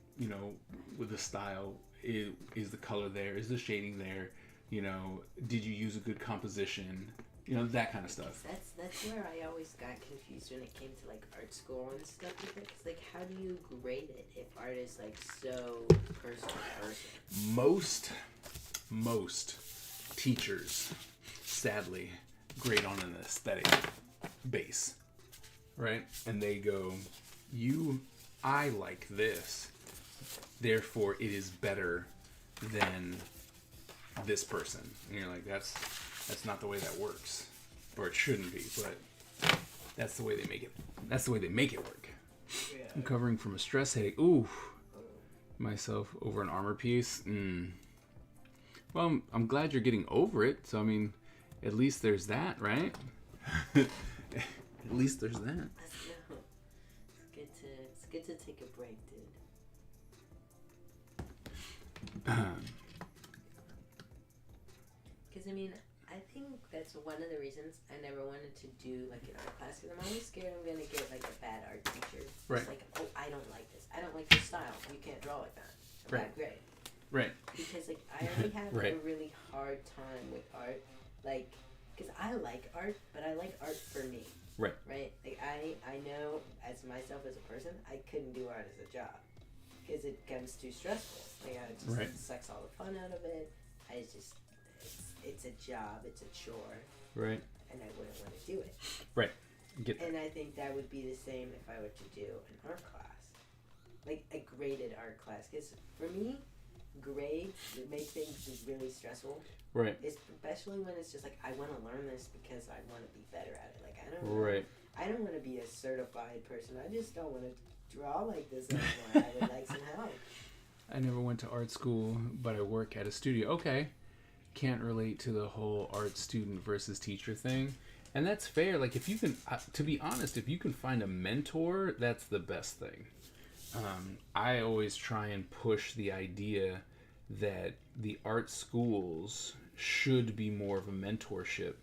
with the style. Is the color there? Is the shading there? Did you use a good composition? That kind of stuff. That's where I always got confused when it came to art school and stuff like that. Because how do you grade it if art is so person to person? Most teachers, sadly, grade on an aesthetic base, right? And they go, I like this, therefore it is better than this person. And you're like, that's not the way that works, or it shouldn't be, but that's the way they make it. That's the way they make it work. Yeah. I'm recovering from a stress headache. Ooh, myself over an armor piece. Well, I'm glad you're getting over it. So I mean, at least there's that, right? At least there's that. It's good to take a break, dude. Because I think that's one of the reasons I never wanted to do an art class, because I'm always scared I'm gonna get a bad art teacher. Right. It's I don't like this. I don't like your style. You can't draw like that. Right. Great. Right. Because I already have right. a really hard time with art, because I like art, but I like art for me. Right. Right. I know as myself as a person, I couldn't do art as a job because it becomes too stressful. It sucks all the fun out of it. It's a job. It's a chore. Right. And I wouldn't want to do it. Right. And I think that would be the same if I were to do an art class, a graded art class. Because for me, grades make things really stressful. Right. Especially when it's just I want to learn this because I want to be better at it. I don't want to be a certified person. I just don't want to draw like this anymore. I would like some help. I never went to art school, but I work at a studio. Okay. Can't relate to the whole art student versus teacher thing. And that's fair. Like, if you can, to be honest, if you can find a mentor, that's the best thing. I always try and push the idea that the art schools should be more of a mentorship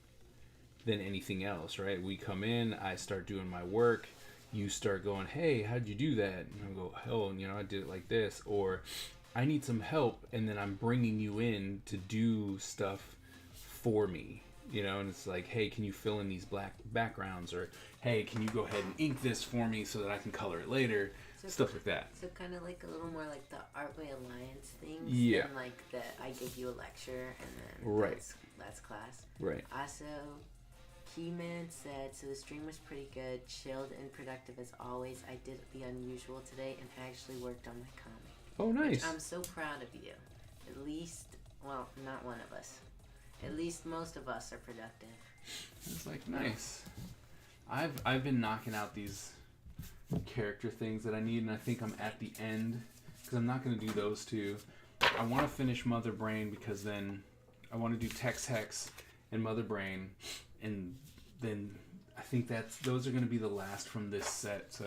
than anything else, right? We come in, I start doing my work, you start going, hey, how'd you do that? And I go, hell, I did it like this. Or I need some help, and then I'm bringing you in to do stuff for me. And it's like, hey, can you fill in these black backgrounds? Or, hey, can you go ahead and ink this for me so that I can color it later? Stuff like that. So kind of like a little more like the Artway Alliance things. Yeah. Than like the I give you a lecture and then right. that's class. Right. Also, Keyman said, so the stream was pretty good, chilled and productive as always. I did the unusual today and actually worked on my comic. Oh, nice. I'm so proud of you. At least, well, not one of us. At least most of us are productive. It's like, nice. I've been knocking out these character things that I need, and I think I'm at the end, because I'm not going to do those two. I want to finish Mother Brain, because then I want to do Tex Hex and Mother Brain, and then I think those are going to be the last from this set. So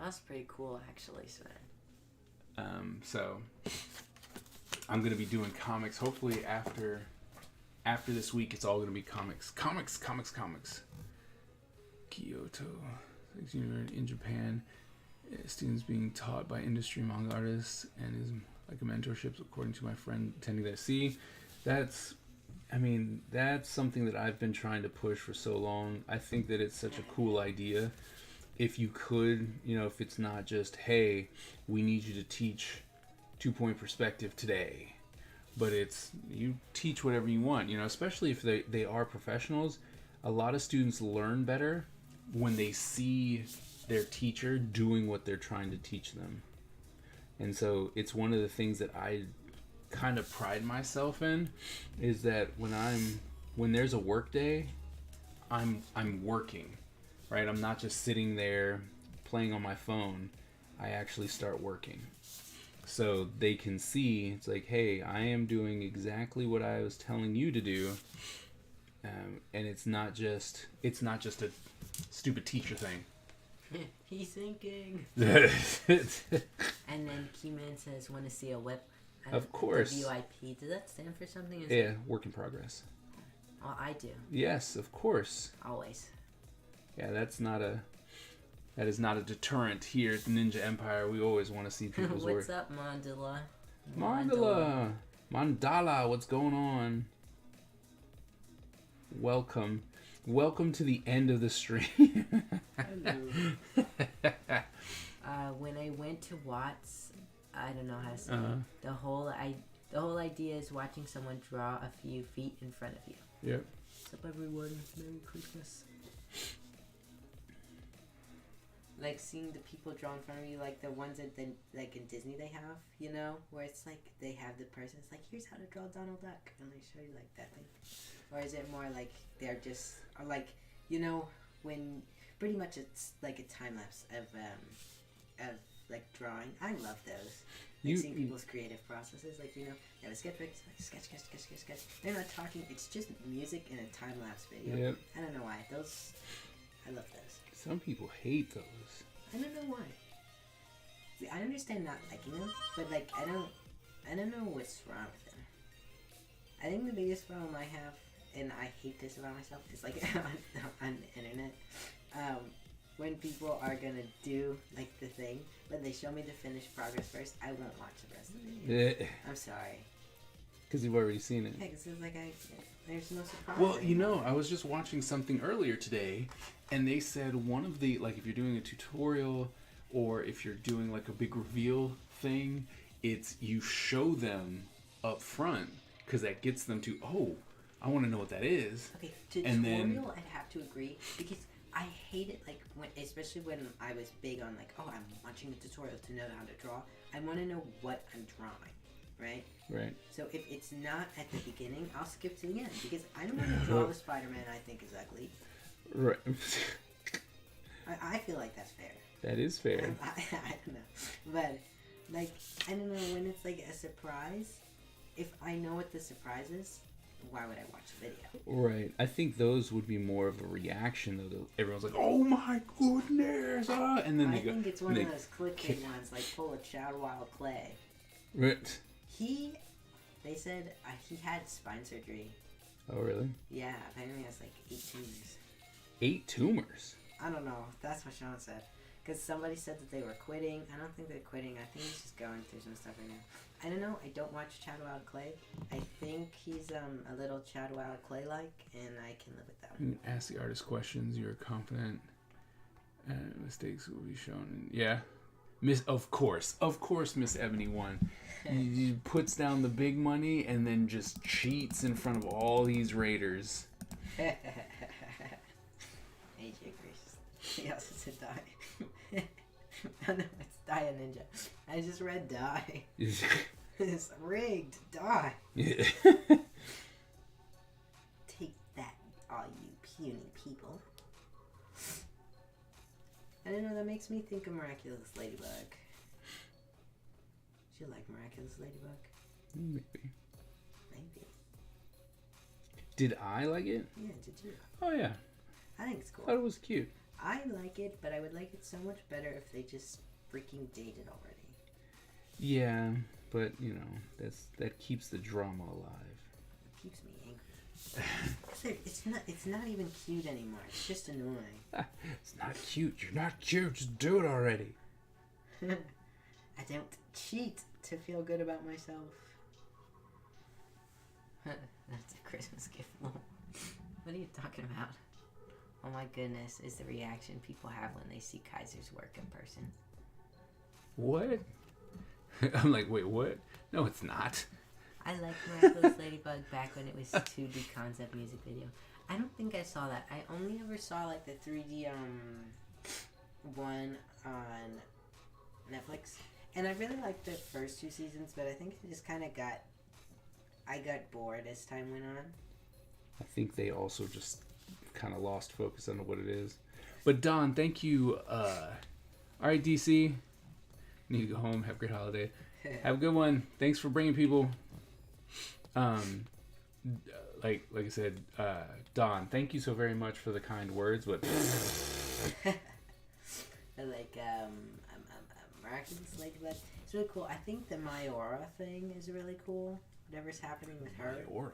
that's pretty cool, actually, Sven. So I'm going to be doing comics. Hopefully after this week, it's all going to be comics. Kyoto, in Japan, students being taught by industry manga artists, and is like a mentorship, according to my friend attending that. See, that's something that I've been trying to push for so long. I think that it's such a cool idea. If you could, if it's not just, hey, we need you to teach 2-point perspective today, but it's, you teach whatever you want, especially if they are professionals. A lot of students learn better when they see their teacher doing what they're trying to teach them. And so it's one of the things that I kind of pride myself in, is that when there's a work day, I'm working, right? I'm not just sitting there playing on my phone. I actually start working. So they can see, it's like, hey, I am doing exactly what I was telling you to do. And it's not just a stupid teacher thing. He's thinking. And then Keyman says, want to see a whip. Of course. WIP. Does that stand for something? Yeah, work in progress. Oh, I do. Yes, of course. Always. Yeah, that is not a deterrent here at the Ninja Empire. We always want to see people's work. What's up, Mandala, what's going on? Welcome to the end of the stream. Hello. When I went to Watts, I don't know how to say it. The whole idea is watching someone draw a few feet in front of you. Yep. What's up, everyone? Merry Christmas. Like seeing the people draw in front of you, like the ones that like in Disney they have, where it's like they have the person. It's like, here's how to draw Donald Duck, and they show you like that thing. Or is it more like they're just like when pretty much it's like a time lapse of like drawing. I love those. Like seeing people's creative processes, like they have a sketchbook, sketch. They're not talking. It's just music in a time lapse video. Yep. I don't know why those. I love those. Some people hate those. I don't know why. See, I understand not liking them, but like I don't know what's wrong with them. I think the biggest problem I have, and I hate this about myself, is like on the internet, when people are gonna do like the thing, but they show me the finished progress first, I won't watch the rest of the video. I'm sorry. Because you've already seen it. Yeah, because it's like there's no surprise. Well, I was just watching something earlier today, and they said one of the, like, if you're doing a tutorial or if you're doing like a big reveal thing, it's you show them up front, because that gets them to, oh, I want to know what that is. Okay, tutorial, I'd have to agree, because I hate it, like, especially when I was big on, like, oh, I'm watching a tutorial to know how to draw. I want to know what I'm drawing, right? Right. So if it's not at the beginning, I'll skip to the end, because I don't want to draw the Spider-Man I think is ugly. Right. I feel like that's fair. That is fair. I don't know. Like, I don't know, when it's like a surprise, if I know what the surprise is, why would I watch the video? Right. I think those would be more of a reaction, though. Everyone's like, "Oh my goodness!" And then I they go. think it's one of those clickbait ones, like pull a Chad Wild Clay. Right. They said he had spine surgery. Oh, really? Yeah, apparently he has like 8 tumors. 8 tumors? I don't know. That's what Sean said. Because somebody said that they were quitting. I don't think they're quitting. I think he's just going through some stuff right now. I don't know. I don't watch Chad Wild Clay. I think he's a little Chad Wild Clay-like, and I can live with that. You can ask the artist questions. You're confident, and mistakes will be shown. Yeah, of course, Miss Ebony won. He puts down the big money and then just cheats in front of all these raiders. AJ agrees. He also said die. Oh no, it's Die a Ninja. I just read die. It's rigged. Die. Yeah. Take that, all you puny people. I don't know, that makes me think of Miraculous Ladybug. Do you like Miraculous Ladybug? Maybe. Maybe. Did I like it? Yeah, did you? Oh yeah. I think it's cool. I thought it was cute. I like it, but I would like it so much better if they just freaking dated already. Yeah, but you know that keeps the drama alive. It keeps me angry. It's not even cute anymore. It's just annoying. It's not cute. You're not cute. Just do it already. I don't cheat to feel good about myself. That's a Christmas gift. What are you talking about? Oh my goodness, is the reaction people have when they see Kaiser's work in person. What? I'm like, wait, what? No, it's not. I liked Miraculous Ladybug back when it was 2D concept music video. I don't think I saw that. I only ever saw like the 3D one on Netflix. And I really liked the first 2 seasons, but I think it just kind of I got bored as time went on. I think they also just kind of lost focus on what it is. But Don, thank you. All right, DC. Need to go home. Have a great holiday. Have a good one. Thanks for bringing people. Like I said, Don, thank you so very much for the kind words. But like Miraculous Ladybug, it's really cool. I think the Mayora thing is really cool. Whatever's happening with her. Mayora.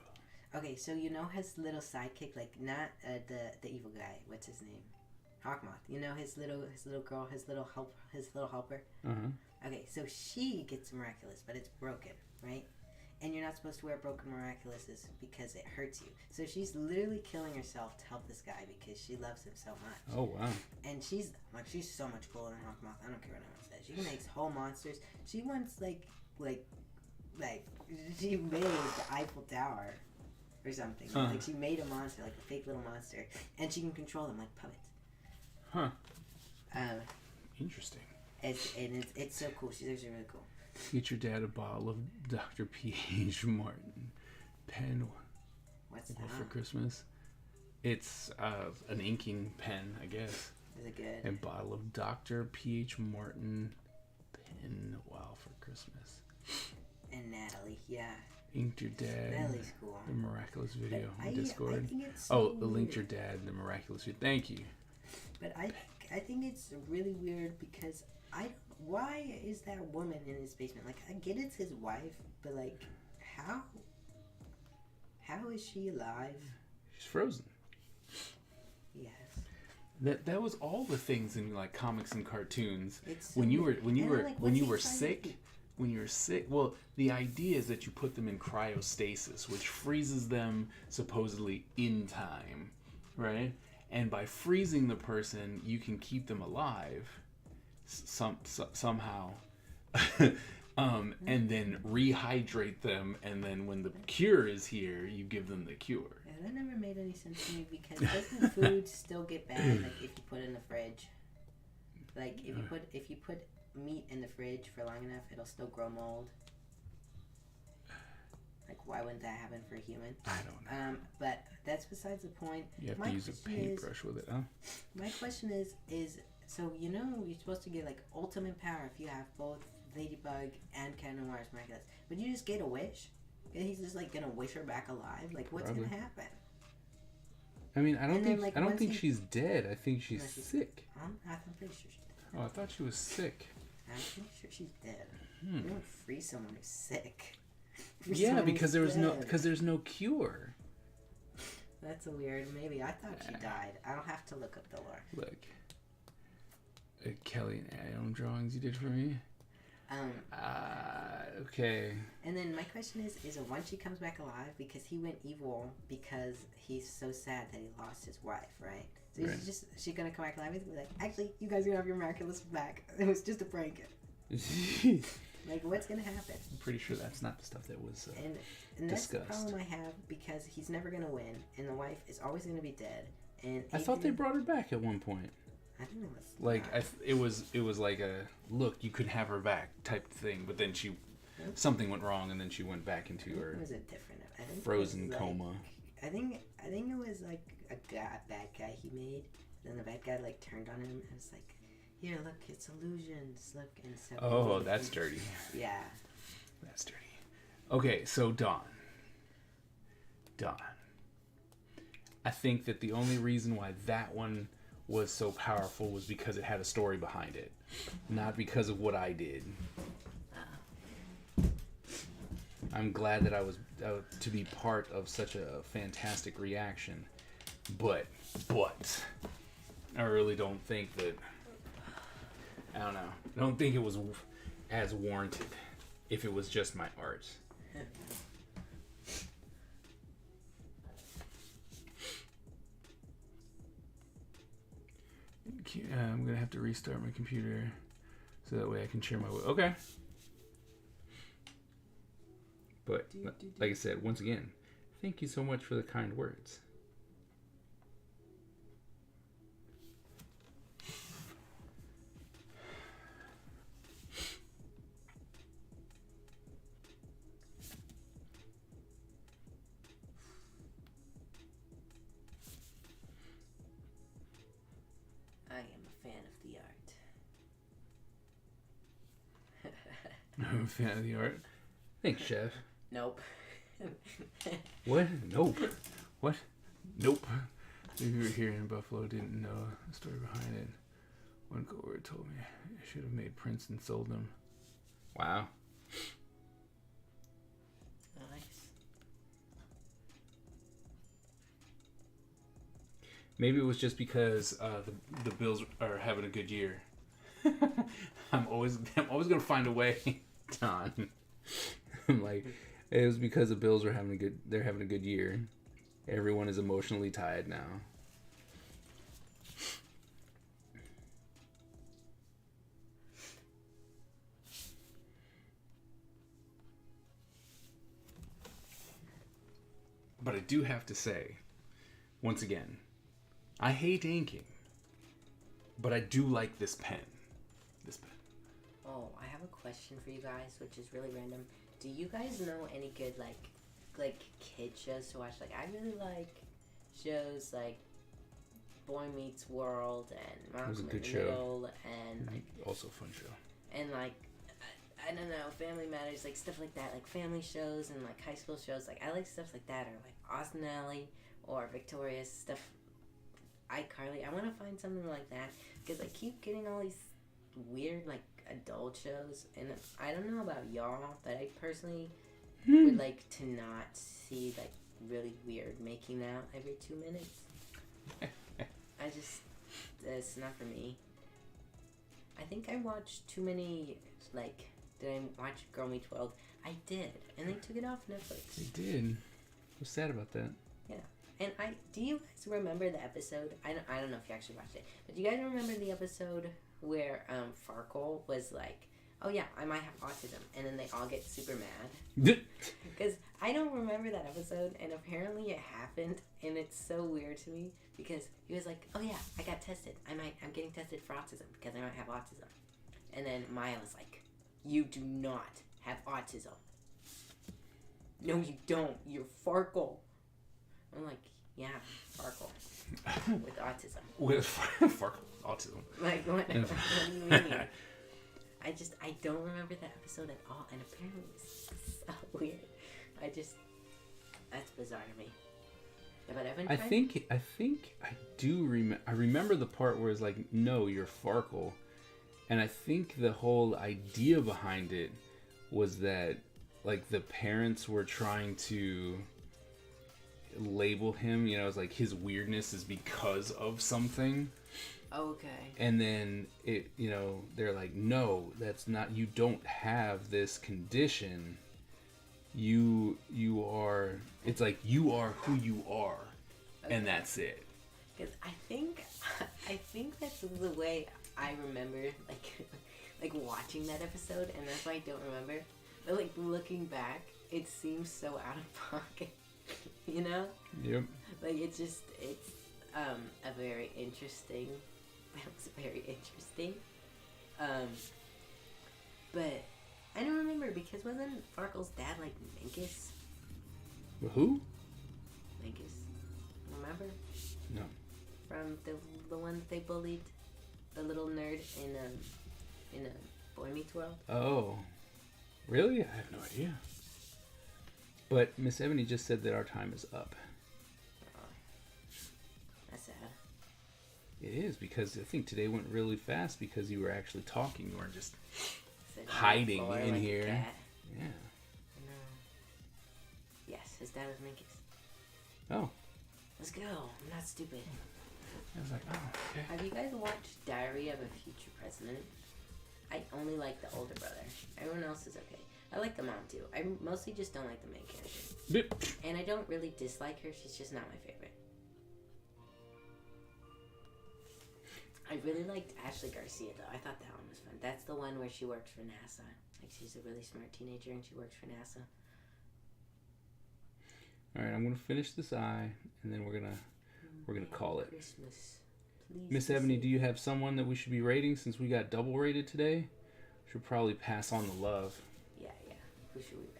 Okay, so you know his little sidekick, like not the evil guy. What's his name? Hawkmoth. You know his little girl, his little helper. Okay, so she gets miraculous, but it's broken, right? And you're not supposed to wear broken miraculouses because it hurts you. So she's literally killing herself to help this guy because she loves him so much. Oh wow! And she's so much cooler than Hawkmoth. I don't care what anyone says. She makes whole monsters. She once like she made the Eiffel Tower or something. Like she made a monster, like a fake little monster, and she can control them like puppets. Huh. Interesting. It's so cool. She's actually really cool. Get your dad a bottle of Dr. P.H. Martin pen. What's that? For Christmas. It's an inking pen, I guess. Is it good? And a bottle of Dr. P.H. Martin pen. Wow, for Christmas. And Natalie, yeah. Inked your dad. Natalie's cool. The miraculous video on I Discord. think it's so weird. Linked your dad. The miraculous video. Thank you. But I think it's really weird because why is that woman in his basement? Like, I get it's his wife, but like, how is she alive? She's frozen. Yes. That was all the things in like comics and cartoons. It's when you were sick. Well, the idea is that you put them in cryostasis, which freezes them supposedly in time, right? And by freezing the person, you can keep them alive somehow. And then rehydrate them, and then when the cure is here, you give them the cure. Yeah, that never made any sense to me because doesn't food still get bad like if you put it in the fridge? Like if you put meat in the fridge for long enough, it'll still grow mold. Like, why wouldn't that happen for a human? I don't know. But that's besides the point. You have to use a paintbrush with it, huh? My question is so you know you're supposed to get like ultimate power if you have both Ladybug and Cat Noir is miraculous. Would you just get a wish? And he's just like gonna wish her back alive? Like, what's Probably. gonna happen? I mean, I don't And think then, like, I don't once think he- she's dead. I think she's No, she's- sick. I'm pretty sure she's dead. Oh, I thought she was sick. I'm pretty sure she's dead. Hmm. You don't free someone who's sick. Free Yeah, someone because who's dead. there's no cure. That's a weird. Maybe I thought she Yeah. died. I don't have to look up the lore. Look, Kelly and Adam drawings you did for me. Okay. And then my question is it once she comes back alive because he went evil because he's so sad that he lost his wife, right? So Right. is she gonna come back alive and be like, actually, you guys are gonna have your miraculous back. It was just a prank. I'm Like, what's gonna happen? pretty sure that's not the stuff that was. And that's the discussed. problem I have because he's never gonna win, and the wife is always gonna be dead. And I thought they Adrian- brought her back at one point. I think it was Like not. it was like a look, you could have her back type thing, but then something went wrong, and then she went back into it her was a different. I think it frozen was like- coma. I think it was like a bad guy he made. Then the bad guy like turned on him and was like, "Here, look, it's illusions. Look and stuff." Oh, that's dirty. Yeah. That's dirty. Okay, so Dawn. I think that the only reason why that one was so powerful was because it had a story behind it, not because of what I did. I'm glad that I was to be part of such a fantastic reaction, but I really don't think that. I don't know. I don't think it was as warranted if it was just my art. I'm gonna have to restart my computer so that way I can share my. Okay. But like I said, once again, thank you so much for the kind words. I am a fan of the art. I'm a fan of the art. Thanks, Chef. Nope. What? Nope. What? Nope. If you were here in Buffalo, didn't know the story behind it. One coworker told me I should have made prints and sold them. Wow. Nice. Maybe it was just because the Bills are having a good year. I'm always gonna find a way, Don. I'm like, it was because the Bills are they're having a good year. Everyone is emotionally tied now. But I do have to say, once again, I hate inking, but I do like this pen. This pen. Oh, I have a question for you guys, which is really random. Do you guys know any good like kid shows to watch? Like, I really like shows like Boy Meets World and It was a Malcolm in good the show. Middle and like Also a fun show. and like I don't know, Family Matters, like stuff like that, like family shows and like high school shows. Like I like stuff like that, or like Austin Alley or Victorious stuff. iCarly. I want to find something like that because I keep getting all these weird like adult shows, and I don't know about y'all, but I personally would like to not see like really weird making out every 2 minutes. I just, it's not for me. I think I watched too many, like, did I watch Girl Meets World? I did, and they took it off Netflix. They did. I was sad about that. And do you guys remember the episode? I don't know if you actually watched it, but do you guys remember the episode where Farkle was like, "Oh yeah, I might have autism," and then they all get super mad? Because I don't remember that episode, and apparently it happened, and it's so weird to me because he was like, "Oh yeah, I got tested. I'm getting tested for autism because I might have autism," and then Maya was like, "You do not have autism. No, you don't. You're Farkle." I'm like, yeah, Farkle with autism. With Farkle autism. Like, what do you mean? I don't remember that episode at all, and apparently it's so weird. That's bizarre to me. Yeah, but I've been I think I do remember. I remember the part where it's like, no, you're Farkle, and I think the whole idea behind it was that like the parents were trying to label him. You know, it's like his weirdness is because of something. Okay. And then it, you know, they're like, no, that's not. You don't have this condition. You are. It's like you are who you are, okay. And that's it. Because I think that's the way I remember, like watching that episode, and that's why I don't remember. But like looking back, it seems so out of pocket, you know? Yep. Like it's a very interesting. That was very interesting. But I don't remember because wasn't Farkle's dad like Minkus? Who? Minkus. Remember? No. From the one that they bullied, the little nerd in Boy Meets World. Oh, really? I have no idea. But Miss Ebony just said that our time is up. That's sad. It is, because I think today went really fast because you were actually talking. You weren't just hiding in like here. Yeah. No. Yes, his dad was Minkus. Oh. Let's go. I'm not stupid. I was like, oh, okay. Have you guys watched Diary of a Future President? I only like the older brother. Everyone else is okay. I like the mom too. I mostly just don't like the main character. And I don't really dislike her. She's just not my favorite. I really liked Ashley Garcia though. I thought that one was fun. That's the one where she works for NASA. Like she's a really smart teenager and she works for NASA. All right, I'm gonna finish this eye, and then we're gonna call it. Christmas. Please. Miss Ebony, do you have someone that we should be rating since we got double rated today? Should probably pass on the love. Yeah. Who should we rate?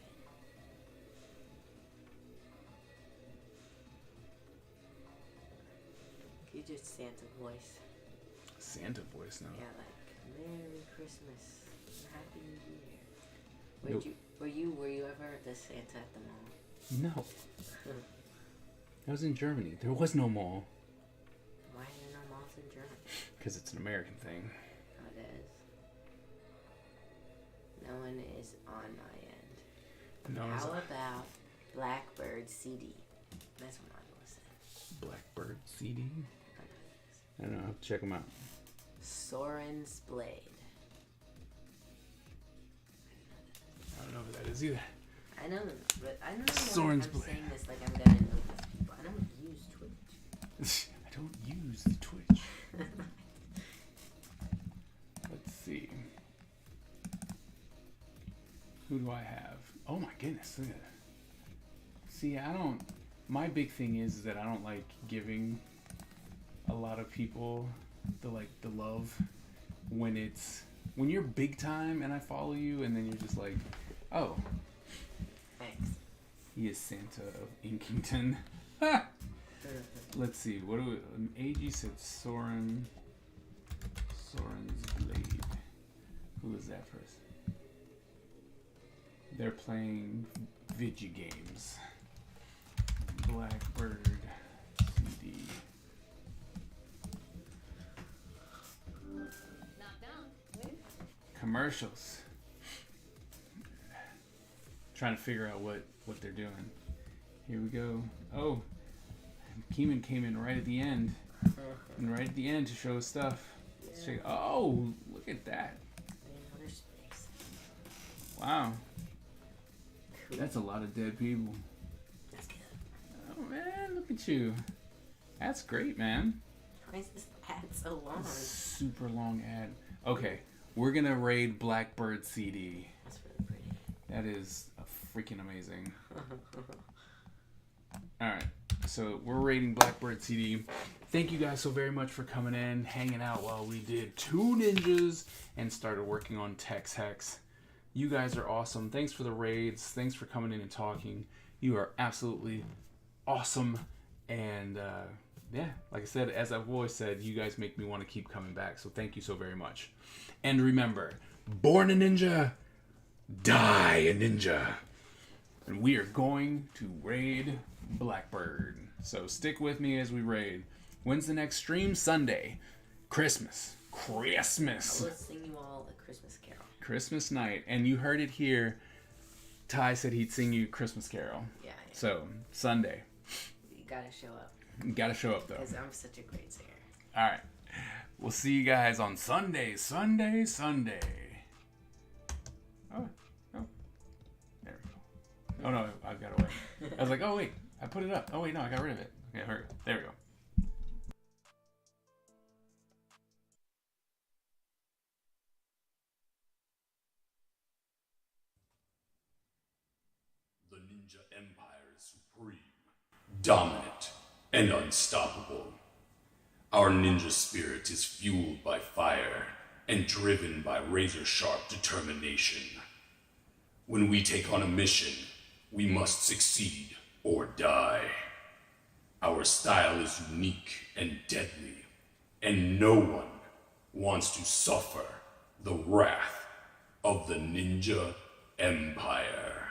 You just Santa voice. Santa voice now. Yeah, like Merry Christmas, Happy New Year. Were you ever the Santa at the mall? No. I was in Germany. There was no mall. Why are there no malls in Germany? Because it's an American thing. Oh, it is. No one is on my end. No. How about Blackbird CD? That's what I was saying. Blackbird CD? I don't know. I'll have to check them out. Soren's Blade. I don't know who that is either. I know them, but I don't know Soren's I'm Blade. saying this like I'm gonna know these people. I don't use Twitch. I don't use the Twitch. Let's see. Who do I have? Oh my goodness. Look at that. See, my big thing is that I don't like giving a lot of people the love when you're big time and I follow you and then you're just like, oh, Thanks. he is Santa of Inkington. Let's see. What do we? AG said Soren's Blade. Who is that person? They're playing video games. Blackbird CD. Not down. Commercials. Trying to figure out what they're doing. Here we go. Oh, Keeman came in right at the end. And right at the end to show us stuff. Let's check. Oh, look at that. In outer space. Wow. Cool. That's a lot of dead people. That's good. Oh man, look at you. That's great, man. Why is this ad so long? Super long ad. Okay, we're gonna raid Blackbird CD. That's really pretty. That is freaking amazing. Alright, so we're rating Blackbird CD. Thank you guys so very much for coming in, hanging out while we did 2 ninjas and started working on Tex Hex. You guys are awesome. Thanks for the raids. Thanks for coming in and talking. You are absolutely awesome. And yeah, like I said, as I've always said, you guys make me want to keep coming back. So thank you so very much. And remember, Born a ninja, die a ninja. And we are going to raid Blackbird. So stick with me as we raid. When's the next stream? Sunday. Christmas. Christmas. Let's sing you all a Christmas carol. Christmas night. And you heard it here. Ty said he'd sing you Christmas Carol. Yeah. So, Sunday. You gotta show up. You gotta show up, though. Because I'm such a great singer. All right. We'll see you guys on Sunday. Oh. There we go. Oh, no, I've got to wait. I was like, oh, wait. I put it up. Oh, wait, no, I got rid of it. Okay, there we go. The Ninja Empire is supreme, dominant, and unstoppable. Our ninja spirit is fueled by fire and driven by razor-sharp determination. When we take on a mission, we must succeed or die. Our style is unique and deadly, and no one wants to suffer the wrath of the Ninja Empire.